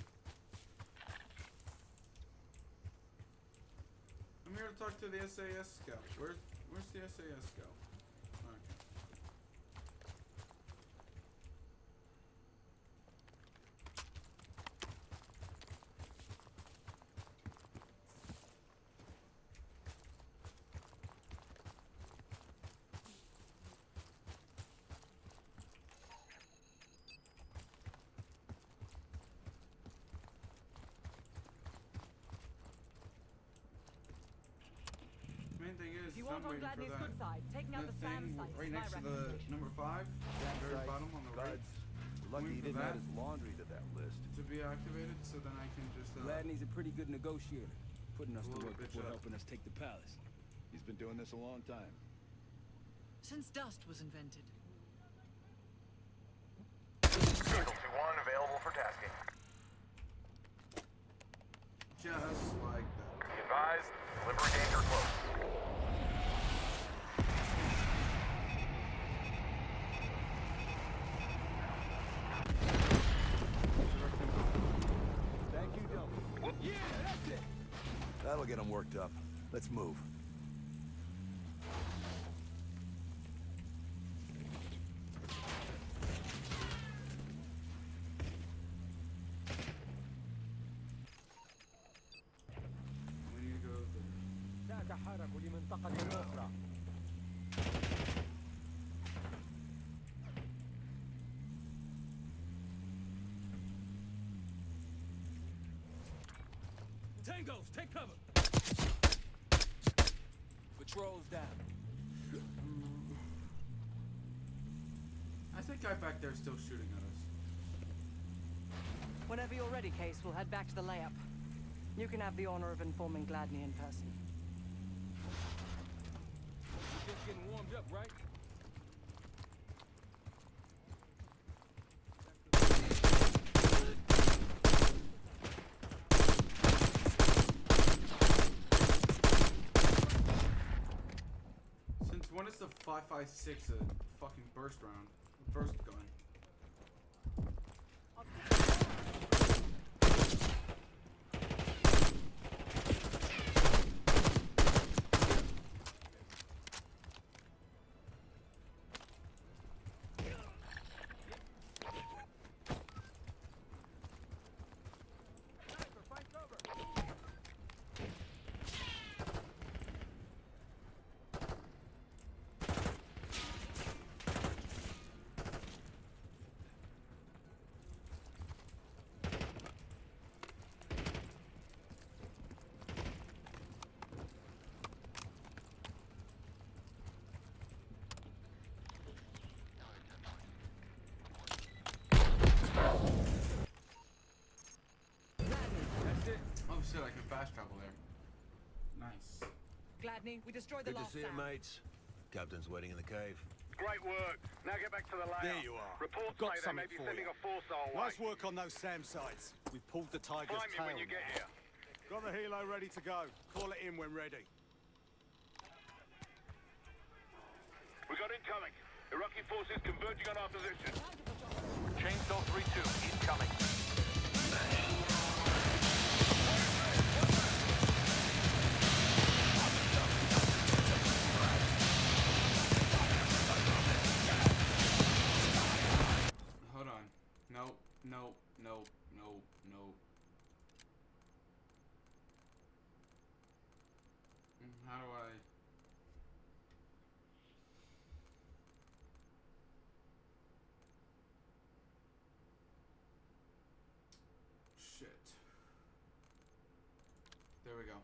I'm here to talk to the SAS scout. Where's the SAS scout? Okay. Main thing is, If you I'm want on waiting for Gladney's that. good side, taking out That the SAM thing sites right is my next to the recommendation. number 5, very bottom on the right. Lucky Waiting he for didn't add that his laundry to that list. to be activated, so then I can just Gladney's a pretty good negotiator, putting us to Blow work the bitch before up. helping us take the palace. He's been doing this a long time. Since dust was invented. Vehicle 2-1 available for tasking. just like that. Be advised, delivery danger close. Thank you, Delta. Yeah, that's it. That'll get him worked up. Let's move. We need to go there. سأتحرك لمنطقة أخرى. Tangos, take cover. Patrol's down. I think guy back there is still shooting at us. Whenever you're ready, Case, we'll head back to the layup. You can have the honor of informing Gladney in person. You're just getting warmed up, right? Since when is the 5.56 a fucking burst round? Burst gun. see like a fast travel there. Nice. Gladney, we destroyed the Good to last see you, SAM. mates. Captain's waiting in the cave. Great work. Now get back to the layout. There you are. Reports Got say they may something be for sending you. a force our way. Nice work on those SAM sites. We pulled the tiger's Find me tail. when you get here. Got the helo ready to go. Call it in when ready. We got incoming. Iraqi forces converging on our position. Chainsaw 3-2, incoming. Hold on. Nope, nope, nope, nope, nope. How do I... Shit. There we go.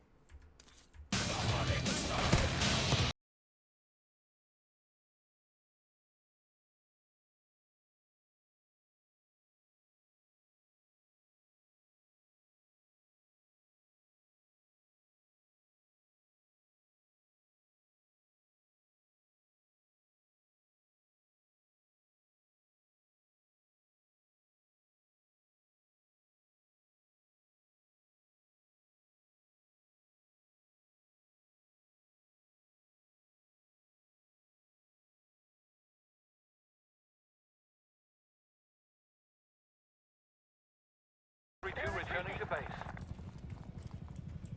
Returning to base.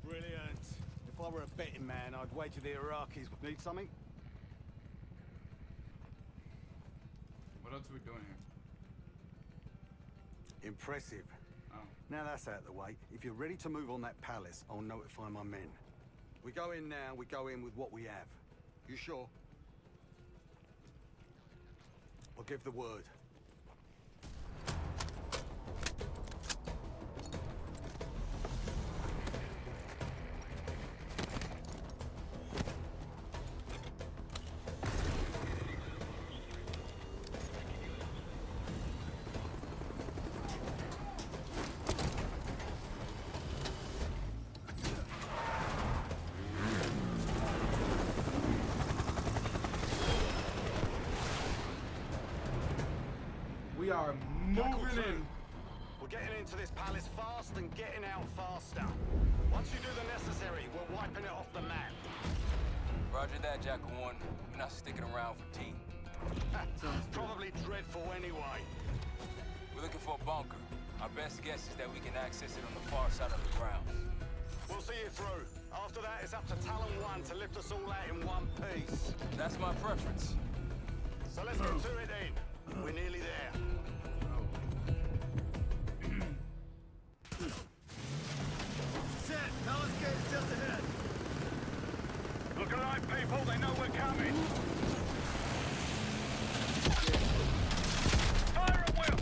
Brilliant. If I were a betting man, I'd wager the Iraqis would need something. What else are we doing here? Impressive. Oh. Now that's out of the way. If you're ready to move on that palace, I'll notify my men. We go in now, we go in with what we have. You sure? I'll give the word. We are moving in. We're getting into this palace fast and getting out faster. Once you do the necessary, we're wiping it off the map. Roger that, Jackal 1. We're not sticking around for tea. Probably dreadful anyway. We're looking for a bunker. Our best guess is that we can access it on the far side of the grounds. We'll see you through. After that, it's up to Talon 1 to lift us all out in one piece. That's my preference. So let's get to it then. We're nearly there. Set! Palace gate's just ahead. Look alive, people. They know we're coming. Fire at will!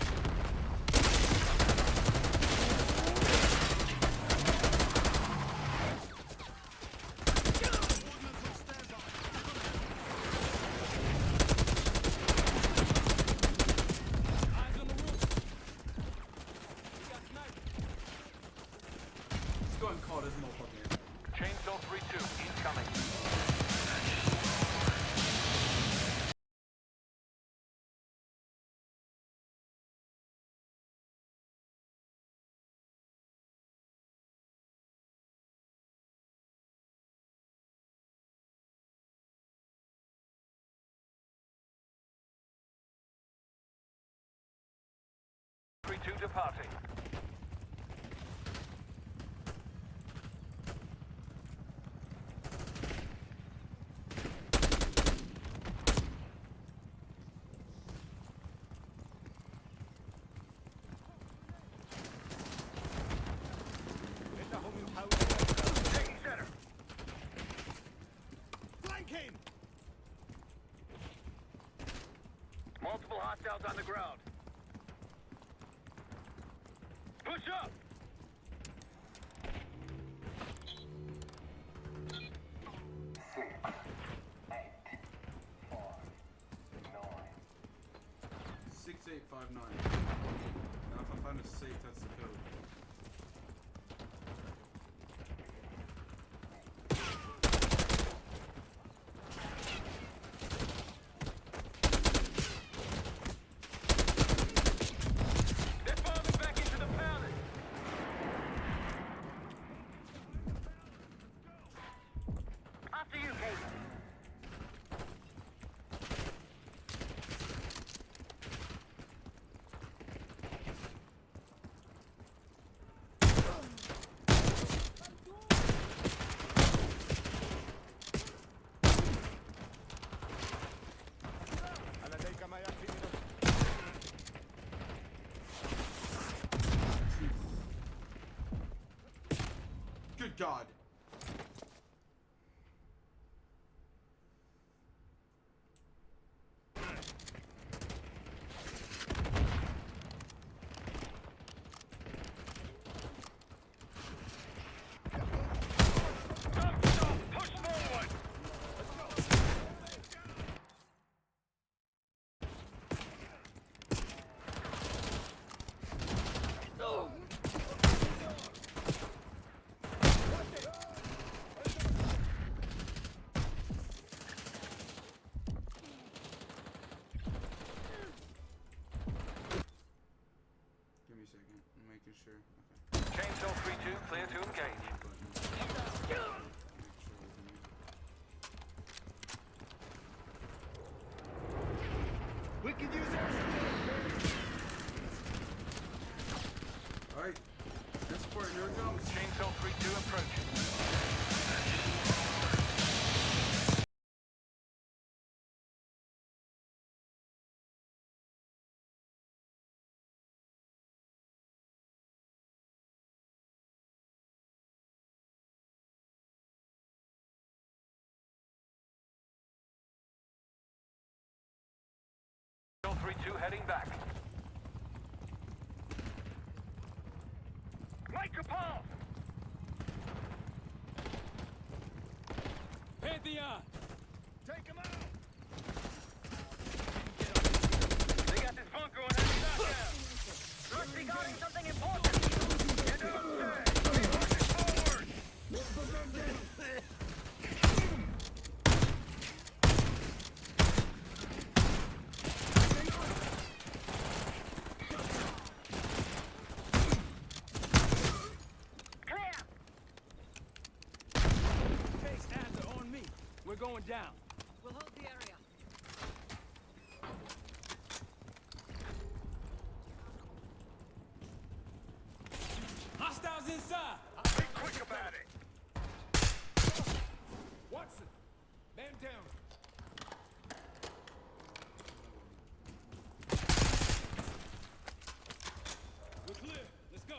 Let's go and call this motherfucker. Chainsaw 3-2, incoming. Three-two departing. Taking center. Flank him! Multiple hostiles on the ground. Push up! Six, 8, 5, 9. Now if I find a safe, that's the code. Good God. Give me a second. I'm making sure. Okay. Chainsaw 3-2, clear to engage. We can use our support. Alright. This part, here it comes. Chainsaw 3-2 approaching. Chainsaw 3-2 heading back. Make a pass! Pantheon! Take him out! They got this bunker on heavy lockdown. Must be guarding something important. Get downstairs! Be pushing forward! Case Adler on me. We're going down. We'll hold the area. Hostiles inside! Be quick about it! Watson! Man down! We're clear. Let's go.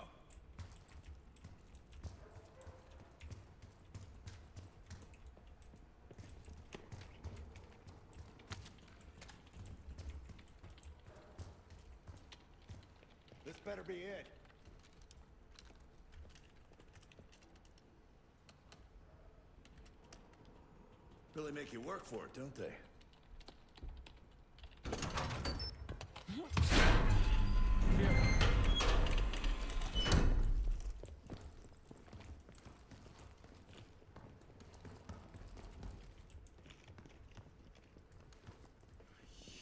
This better be it. Really make you work for it, don't they?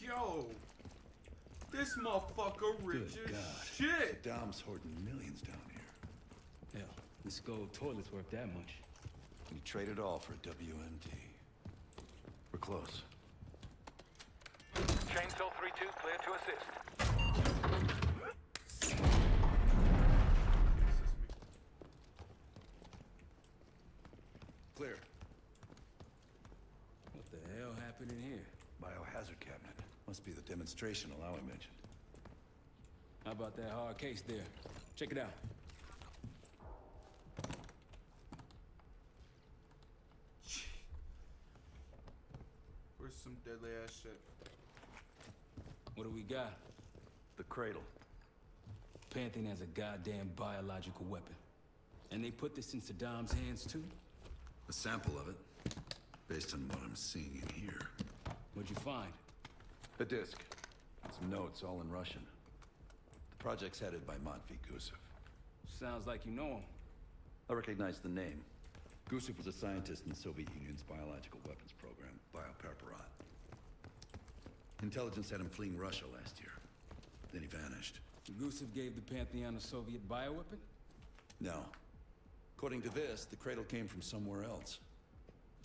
Yo! This motherfucker rich Good as God. shit! Dom's hoarding millions down here. Hell, this gold toilet's worth that much. We trade it all for WMD. We're close. Chainsaw 3-2, clear to assist. Clear. What the hell happened in here? Biohazard cabinet. Must be the demonstration Alawi mentioned. How about that hard case there? Check it out. Where's some deadly ass shit? What do we got? The cradle. Pantheon has a goddamn biological weapon. And they put this in Saddam's hands too? A sample of it, based on what I'm seeing in here. What'd you find? A disc. Some notes, all in Russian. The project's headed by Matvey Gusev. Sounds like you know him. I recognize the name. Gusev was a scientist in the Soviet Union's biological weapons program, Biopreparat. Intelligence had him fleeing Russia last year. Then he vanished. Gusev gave the Pantheon a Soviet bioweapon? No. According to this, the cradle came from somewhere else.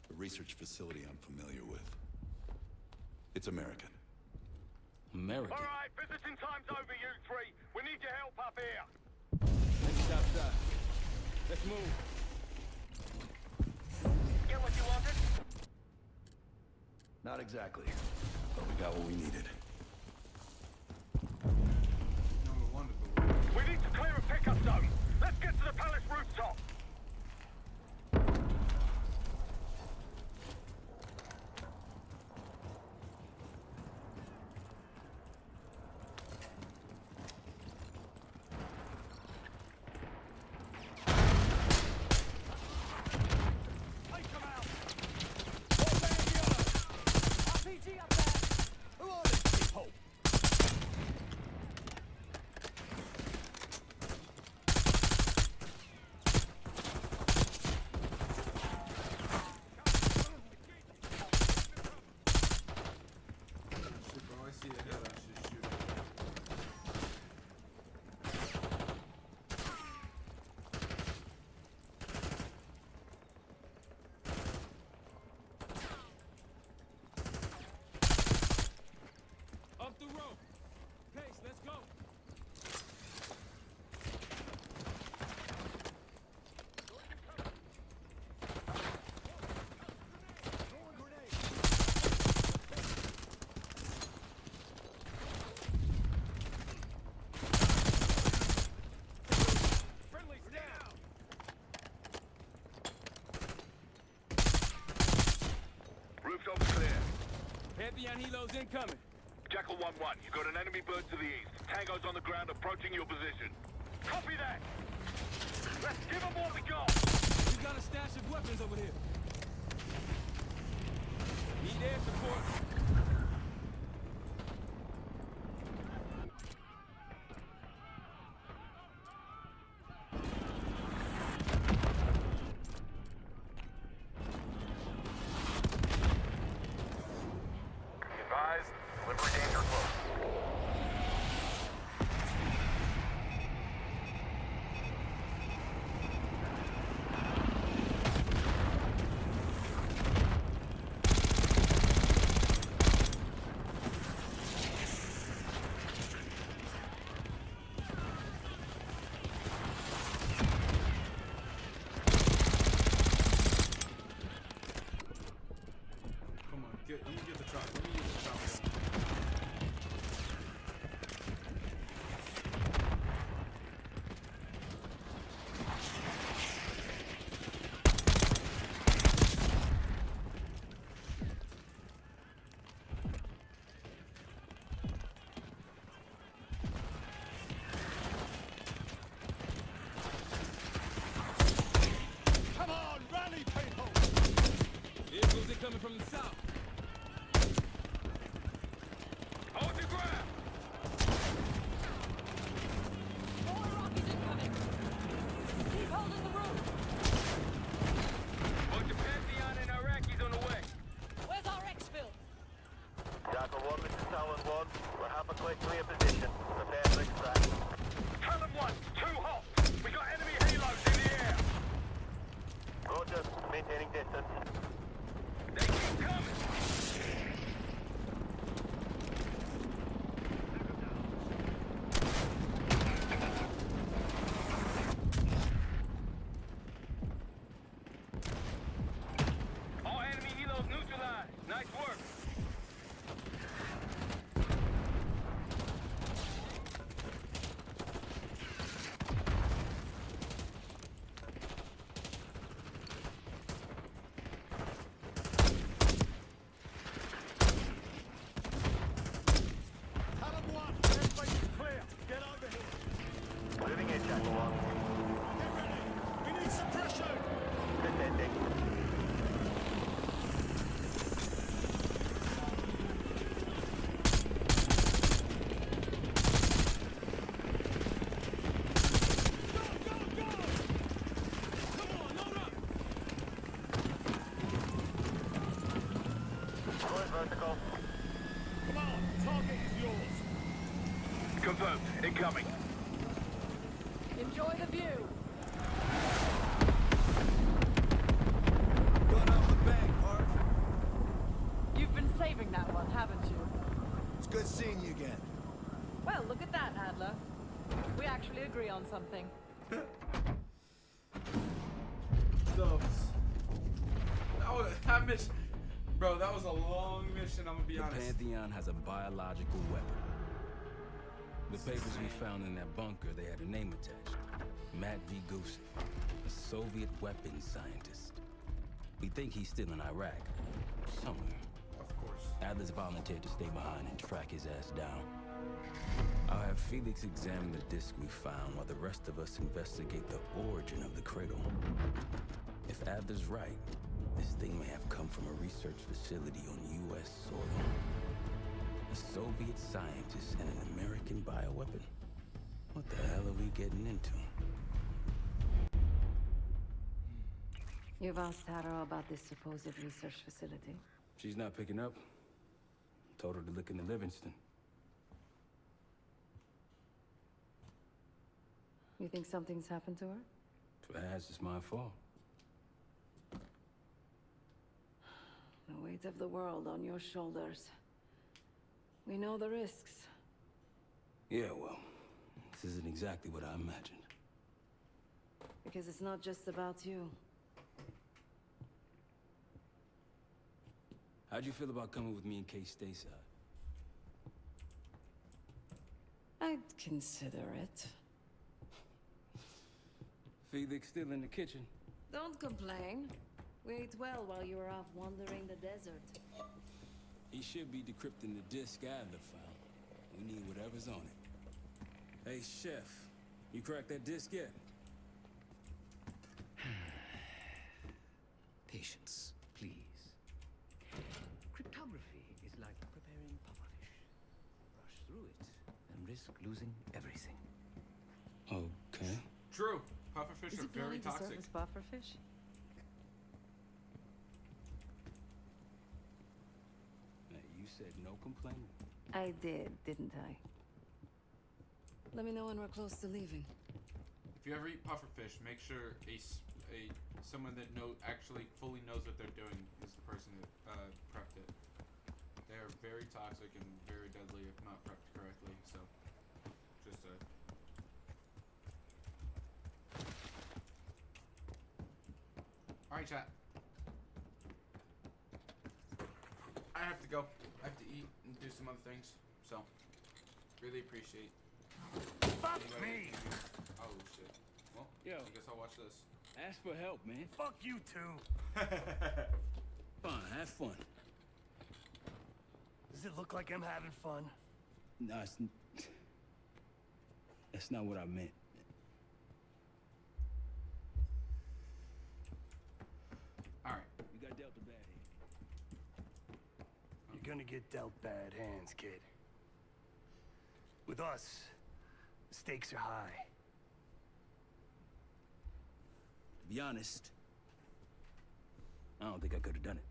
A research facility I'm familiar with. It's American. American? All right, visiting time's over, you three. We need your help up here. Let's get outside. Let's move. Get what you wanted? Not exactly. But we got what we needed. We need to clear a pickup zone. Let's get to the palace rooftop. Pantheon helos incoming. Jackal 1-1, you got an enemy bird to the east. Tango's on the ground approaching your position. Copy that! Let's give them what we got! We got a stash of weapons over here. Need air support. Advised, delivery danger close. Come on, let me get the truck. Let me use the truck. Come on, rally, people! Vehicles are coming from the south. Hold your ground! More Rockies incoming! Keep holding the room! Bunch of Pantheon and Iraqis on the way. Where's our exfil? Jackal 1, this is Talon 1. We're halfway to your position. Prepare for extraction. Talon 1, 2 hot! We got enemy halos in the air! Roger, maintaining distance. They keep coming. All enemy helos neutralized. Nice work. Talon 1, airspace is clear. Get over here. Moving in, Jackal 1. Get ready. We need suppression. Descending. Going vertical. Come on, target is yours. Confirmed. Incoming. Enjoy the view! Going out with a bang, Hart. You've been saving that one, haven't you? It's good seeing you again. Well, look at that, Adler. We actually agree on something. That mission, bro, that was a long mission, I'm gonna be The honest. Pantheon has a biological weapon. The papers we found in that bunker, they had a name attached. Matt V. Gusev, a Soviet weapons scientist. We think he's still in Iraq, somewhere. Of course. Adler's volunteered to stay behind and track his ass down. I'll have Felix examine the disc we found while the rest of us investigate the origin of the cradle. If Adler's right, this thing may have come from a research facility on U.S. soil. A Soviet scientist and an American bioweapon. What the hell are we getting into? You've asked Harrow about this supposed research facility? She's not picking up. Told her to look into Livingston. You think something's happened to her? If it has, it's my fault. The weight of the world on your shoulders. We know the risks. Yeah, well, this isn't exactly what I imagined. Because it's not just about you. How'd you feel about coming with me in case stateside? I'd consider it. Felix still in the kitchen. Don't complain. We ate well while you were off wandering the desert. He should be decrypting the disk Adler file. We need whatever's on it. Hey, Chef, you cracked that disk yet? Patience, please. Cryptography is like preparing pufferfish. Rush through it and risk losing everything. Okay. True. Pufferfish Is are he very planning to serve toxic. as pufferfish? Hey, you said no complaining. I did, didn't I? Let me know when we're close to leaving. If you ever eat pufferfish, make sure someone that actually fully knows what they're doing is the person that prepped it. They are very toxic and very deadly if not prepped correctly. So, just all right, chat. I have to go. I have to eat and do some other things. So, really appreciate. Fuck me! Oh shit. Well, yo, I guess I'll watch this. Ask for help, man. Fuck you too. Fine, have fun. Does it look like I'm having fun? No, that's not what I meant. Alright. You got dealt a bad hand. You're gonna get dealt bad hands, kid. With us, the stakes are high. To be honest, I don't think I could have done it.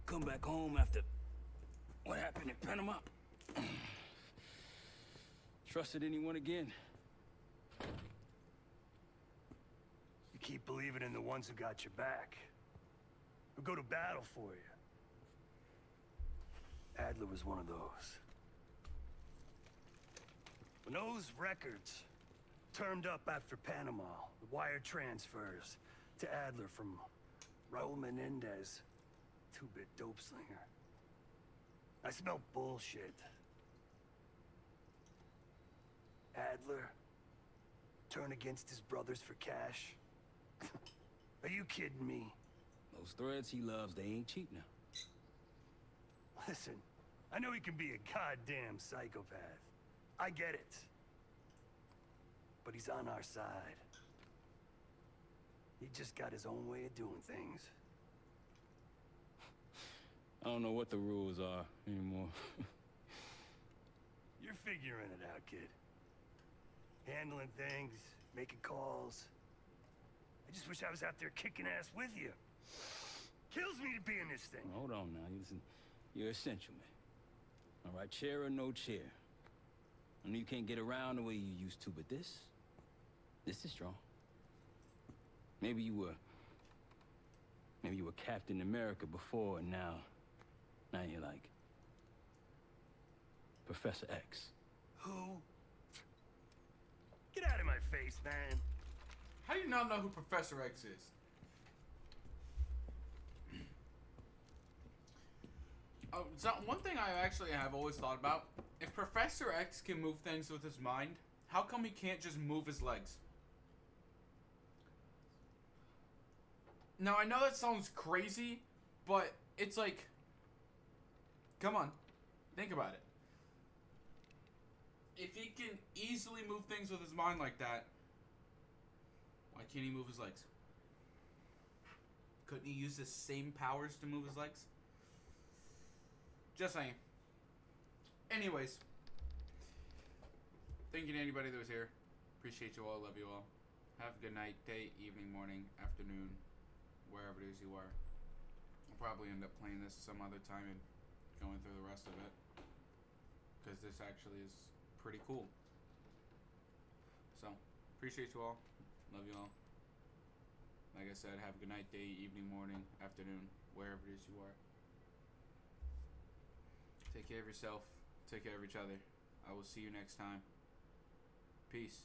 Come back home after what happened in Panama. Trusted anyone again? You keep believing in the ones who got your back. Who go to battle for you. Adler was one of those. When those records turned up after Panama, the wire transfers to Adler from Raul Menendez, two-bit dope slinger. I smelled bullshit. Adler turn against his brothers for cash? Are you kidding me? Those threads he loves, they ain't cheap now. Listen, I know he can be a goddamn psychopath. I get it. But he's on our side. He just got his own way of doing things. I don't know what the rules are anymore. You're figuring it out, kid. Handling things, making calls. I just wish I was out there kicking ass with you. Kills me to be in this thing. Hold on now. You're essential, man. All right, chair or no chair. I know you can't get around the way you used to, but this is strong. Maybe you were Captain America before, and now you're like Professor X. Who? Get out of my face, man. How do you not know who Professor X is? Oh, so one thing I actually have always thought about, if Professor X can move things with his mind, how come he can't just move his legs? Now, I know that sounds crazy, but it's like, come on, think about it. If he can easily move things with his mind like that, why can't he move his legs? Couldn't he use the same powers to move his legs? Just saying. Anyways. Thank you to anybody that was here. Appreciate you all. Love you all. Have a good night, day, evening, morning, afternoon, wherever it is you are. I'll probably end up playing this some other time and going through the rest of it. Because this actually is pretty cool. So, appreciate you all. Love you all. Like I said, have a good night, day, evening, morning, afternoon, wherever it is you are. Take care of yourself. Take care of each other. I will see you next time. Peace.